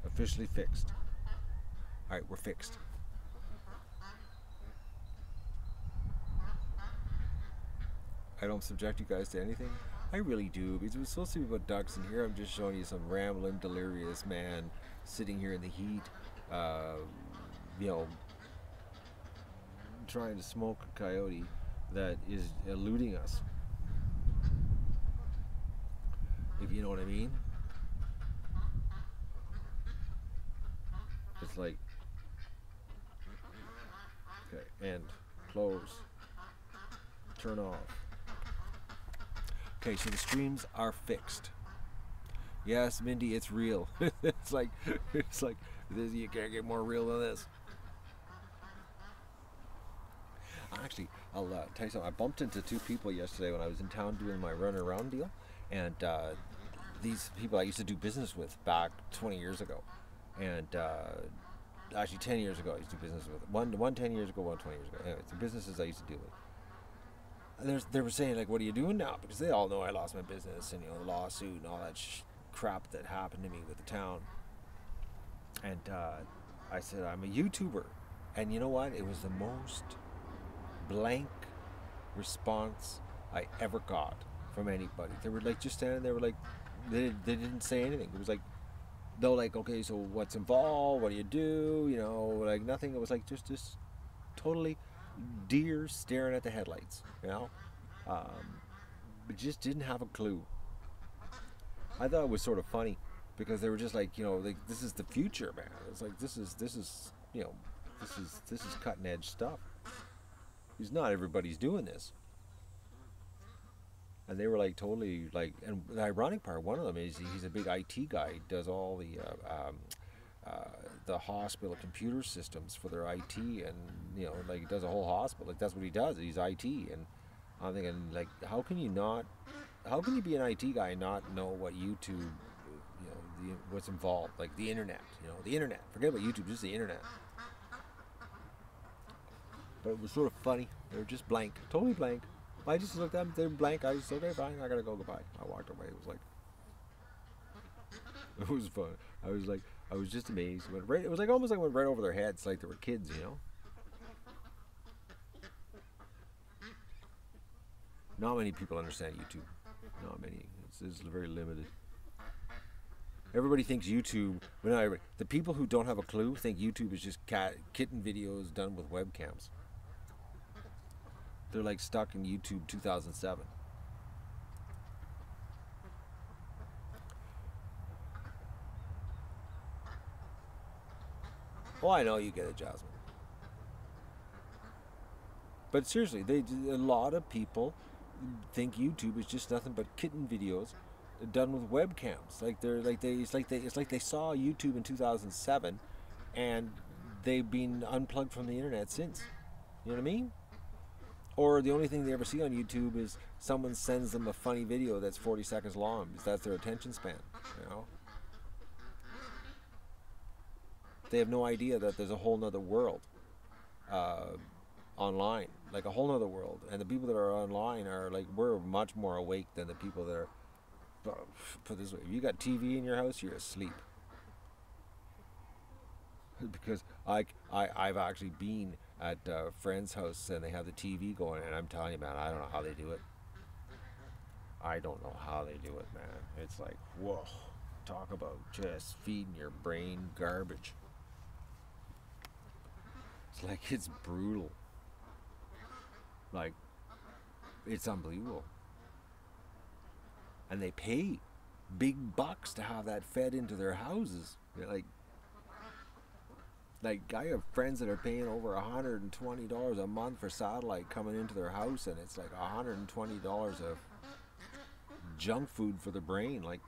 Officially fixed. Alright, we're fixed. I don't subject you guys to anything. I really do, because it was supposed to be about ducks, and here I'm just showing you some rambling, delirious man sitting here in the heat, you know, trying to smoke a coyote that is eluding us. If you know what I mean. It's like, okay, end, close, turn off. Okay, so the streams are fixed. Yes, Mindy, it's real. it's like this, you can't get more real than this. Actually, I'll tell you something. I bumped into 2 people yesterday when I was in town doing my run around deal, and these people I used to do business with back 20 years ago. And actually 10 years ago I used to do business with one 10 years ago, one 20 years ago. Anyway, the businesses I used to deal with. they were saying like, what are you doing now? Because they all know I lost my business and, you know, the lawsuit and all that crap that happened to me with the town. And I said, I'm a YouTuber. And you know what? It was the most blank response I ever got from anybody. They were like just standing there, like they didn't say anything. It was like, they're like, okay, so what's involved? What do you do? You know, like nothing. It was like just totally deer staring at the headlights, you know. But just didn't have a clue. I thought it was sort of funny because they were just like, you know, like, this is the future, man. It's like this is you know, this is cutting edge stuff. Because not everybody's doing this. And they were like totally like, and the ironic part, one of them is he's a big IT guy. He does all the hospital computer systems for their IT, and you know, like he does a whole hospital. Like that's what he does. He's IT, and I'm thinking like, how can you be an IT guy and not know what YouTube, you know, what's involved, like the internet, you know, the internet. Forget about YouTube, just the internet. But it was sort of funny. They were just blank, totally blank. I just looked at them, they were blank. I just said, okay, fine, I gotta go, goodbye. I walked away. It was like, it was fun. I was just amazed. It was like almost like it went right over their heads, like they were kids, you know? Not many people understand YouTube. Not many. It's very limited. Everybody thinks YouTube, well, not everybody, the people who don't have a clue think YouTube is just kitten videos done with webcams. They're like stuck in YouTube 2007. Oh, I know you get it, Jasmine. But seriously, a lot of people think YouTube is just nothing but kitten videos done with webcams. It's like they saw YouTube in 2007, and they've been unplugged from the internet since. You know what I mean? Or the only thing they ever see on YouTube is someone sends them a funny video that's 40 seconds long because that's their attention span. You know, they have no idea that there's a whole nother world online, like a whole nother world. And the people that are online are like, we're much more awake than the people that are. Put it this way: if you got TV in your house, you're asleep. Because I've actually been at a friend's house and they have the TV going, and I'm telling you, man, I don't know how they do it. I don't know how they do it, man. It's like, whoa, talk about just feeding your brain garbage. It's like, it's brutal. Like, it's unbelievable. And they pay big bucks to have that fed into their houses. They're like, I have friends that are paying over $120 a month for satellite coming into their house, and it's like $120 of junk food for the brain, like,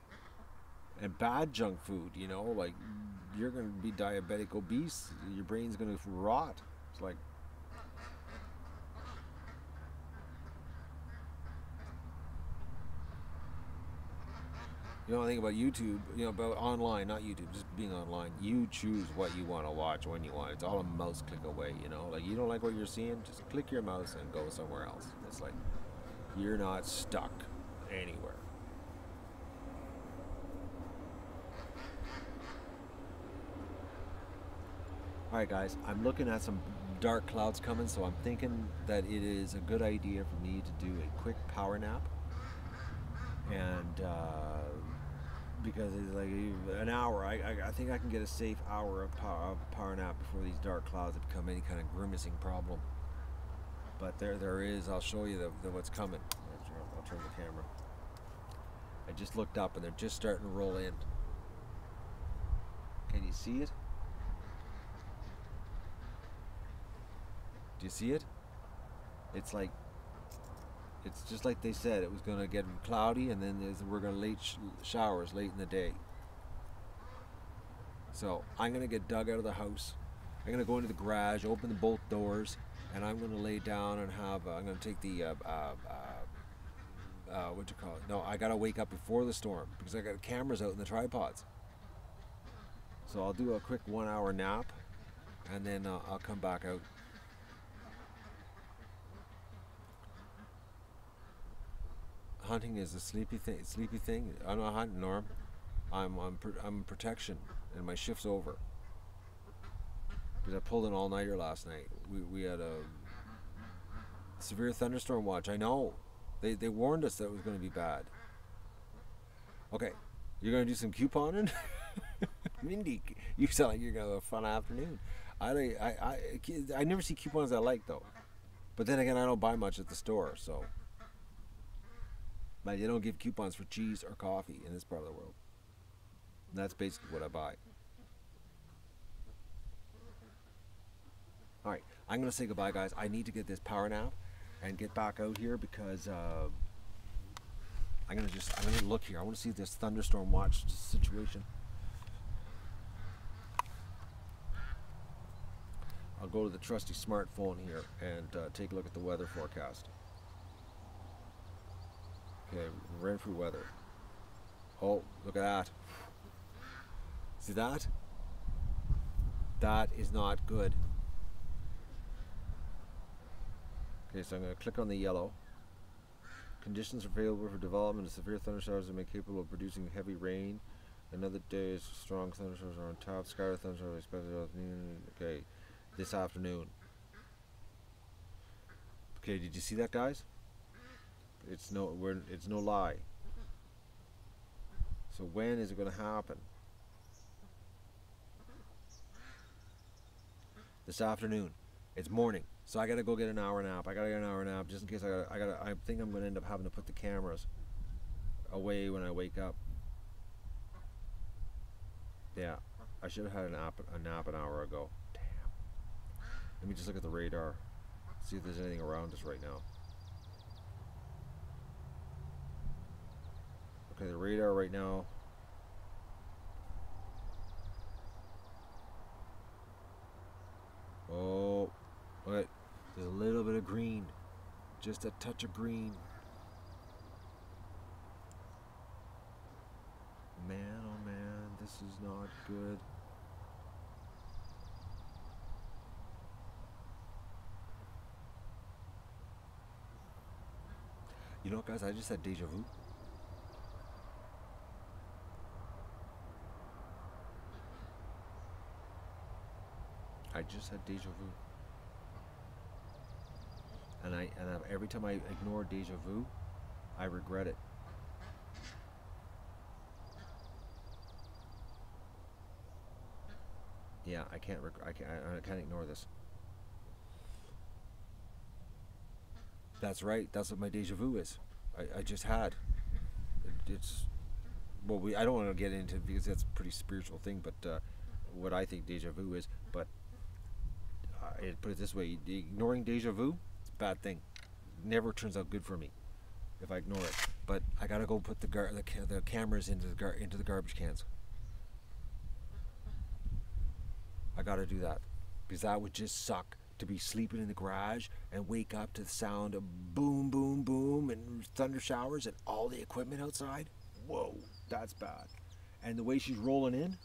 and bad junk food, you know, like, you're going to be diabetic obese, your brain's going to rot. It's like, you know, I think about YouTube, you know, about online, not YouTube, just being online. You choose what you want to watch when you want. It's all a mouse click away, you know. Like, you don't like what you're seeing, just click your mouse and go somewhere else. It's like, you're not stuck anywhere. Alright guys, I'm looking at some dark clouds coming, so I'm thinking that it is a good idea for me to do a quick power nap. And because it's like an hour, I think I can get a safe hour of power nap before these dark clouds have become any kind of grimacing problem. But there is, I'll show you what's coming. I'll turn the camera. I just looked up and they're just starting to roll in. Can you see it? Do you see it? It's like, it's just like they said, it was going to get cloudy, and then we're going to late showers late in the day. So I'm going to get Doug out of the house. I'm going to go into the garage, open the both doors, and I'm going to lay down and have, I'm going to take the, what you call it? No, I got to wake up before the storm because I got cameras out in the tripods. So I'll do a quick 1 hour nap, and then I'll come back out. hunting is a sleepy thing. Sleepy thing. I'm not hunting, Norm. I'm protection, and my shift's over. Because I pulled an all-nighter last night. We had a severe thunderstorm watch. I know. They warned us that it was going to be bad. Okay, you're going to do some couponing? Mindy, you sound like you're going to have a fun afternoon. I never see coupons I like, though. But then again, I don't buy much at the store, so. But they don't give coupons for cheese or coffee in this part of the world. And that's basically what I buy. Alright, I'm going to say goodbye, guys. I need to get this power nap and get back out here because I'm going to look here. I want to see this thunderstorm watch situation. I'll go to the trusty smartphone here and take a look at the weather forecast. Okay, Renfrew weather. Oh, look at that. See that? That is not good. Okay, so I'm going to click on the yellow. Conditions are favorable for development of severe thunderstorms that may be capable of producing heavy rain. Another day is strong thunderstorms are on top. Scatter thunderstorms are expected afternoon. Okay, this afternoon. Okay, did you see that, guys? It's no lie. So when is it going to happen? This afternoon. It's morning, so I gotta go get an hour nap. I gotta get an hour nap just in case I think I'm gonna end up having to put the cameras away when I wake up. Yeah, I should have had a nap an hour ago. Damn. Let me just look at the radar, see if there's anything around us right now. Okay, the radar right now. Oh, okay. There's a little bit of green, just a touch of green. Man, oh man, this is not good. You know what, guys? I just had deja vu. I just had deja vu. And every time I ignore deja vu, I regret it. Yeah, I can't ignore this. That's right. That's what my deja vu is. I just had. It's well, I don't want to get into it because that's a pretty spiritual thing. But what I think deja vu is, but put it this way: ignoring deja vu, it's a bad thing. Never turns out good for me if I ignore it. But I gotta go put the cameras into the garbage cans. I gotta do that because that would just suck to be sleeping in the garage and wake up to the sound of boom, boom, boom and thunder showers and all the equipment outside. Whoa, that's bad. And the way she's rolling in,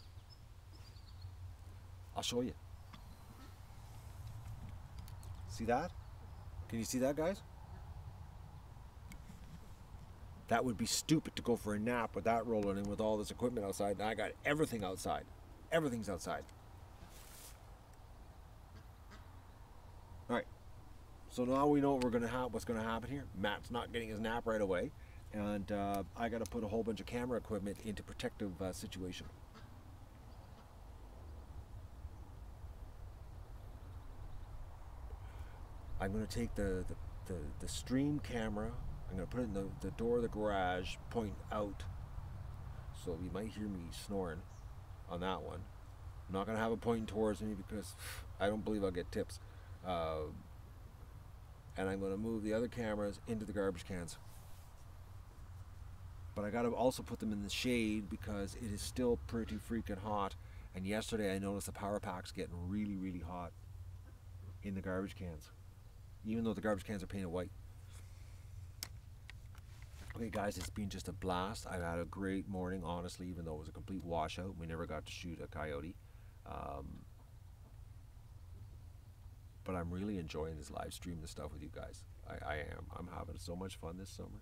I'll show you. See that? Can you see that, guys? That would be stupid to go for a nap with that rolling in with all this equipment outside. And I got everything outside. Everything's outside. All right. So now we know what's going to happen here. Matt's not getting his nap right away, and I got to put a whole bunch of camera equipment into protective situation. I'm going to take the stream camera. I'm going to put it in the door of the garage, point out, so you might hear me snoring on that one. I'm not going to have it pointing towards me because I don't believe I'll get tips. And I'm going to move the other cameras into the garbage cans. But I got to also put them in the shade because it is still pretty freaking hot. And yesterday I noticed the power pack's getting really, really hot in the garbage cans, even though the garbage cans are painted white. Okay, guys, it's been just a blast. I've had a great morning, honestly, even though it was a complete washout. We never got to shoot a coyote. But I'm really enjoying this live stream, this stuff with you guys. I am. I'm having so much fun this summer.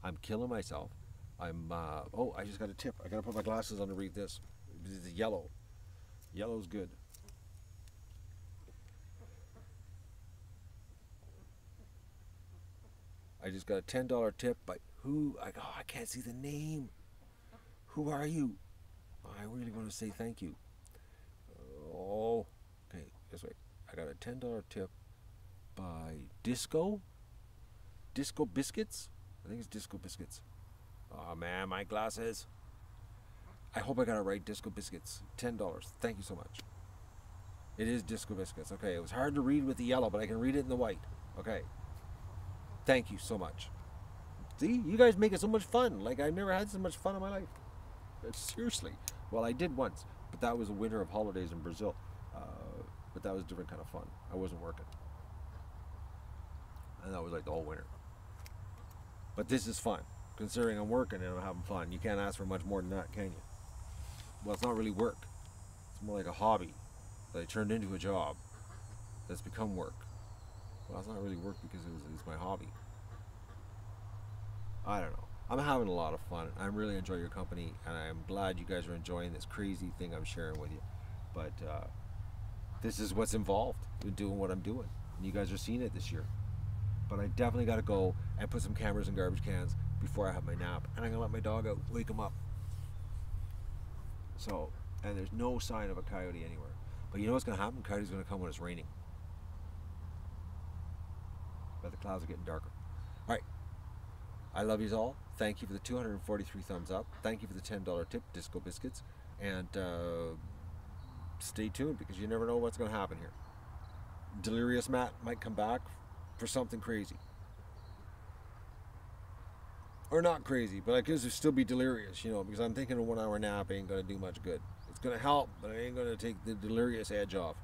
I'm killing myself. I'm, oh, I just got a tip. I gotta put my glasses on to read this. This is yellow. Yellow's good. I just got a $10 tip by who? I can't see the name. Who are you? I really want to say thank you. Oh, okay, just wait. I got a $10 tip by Disco Biscuits. I think it's Disco Biscuits. Oh man, my glasses. I hope I got it right. Disco Biscuits. $10. Thank you so much. It is Disco Biscuits. Okay, it was hard to read with the yellow, but I can read it in the white. Okay. Thank you so much. See, you guys make it so much fun. Like, I've never had so much fun in my life. Seriously. Well, I did once, but that was a winter of holidays in Brazil. But that was a different kind of fun. I wasn't working. And that was like the whole winter. But this is fun. Considering I'm working and I'm having fun. You can't ask for much more than that, can you? Well, it's not really work. It's more like a hobby that I turned into a job that's become work. Well, it's not really work because it's my hobby. I don't know. I'm having a lot of fun. I really enjoy your company, and I'm glad you guys are enjoying this crazy thing I'm sharing with you. But this is what's involved in doing what I'm doing. And you guys are seeing it this year. But I definitely got to go and put some cameras in garbage cans before I have my nap. And I'm going to let my dog out, wake him up. So, and there's no sign of a coyote anywhere. But you know what's going to happen? Coyote's going to come when it's raining. But the clouds are getting darker. All right. I love you all. Thank you for the 243 thumbs up. Thank you for the $10 tip, Disco Biscuits. And stay tuned because you never know what's going to happen here. Delirious Matt might come back for something crazy. Or not crazy, but I guess it'll still be delirious, you know, because I'm thinking a 1 hour nap ain't going to do much good. It's going to help, but it ain't going to take the delirious edge off.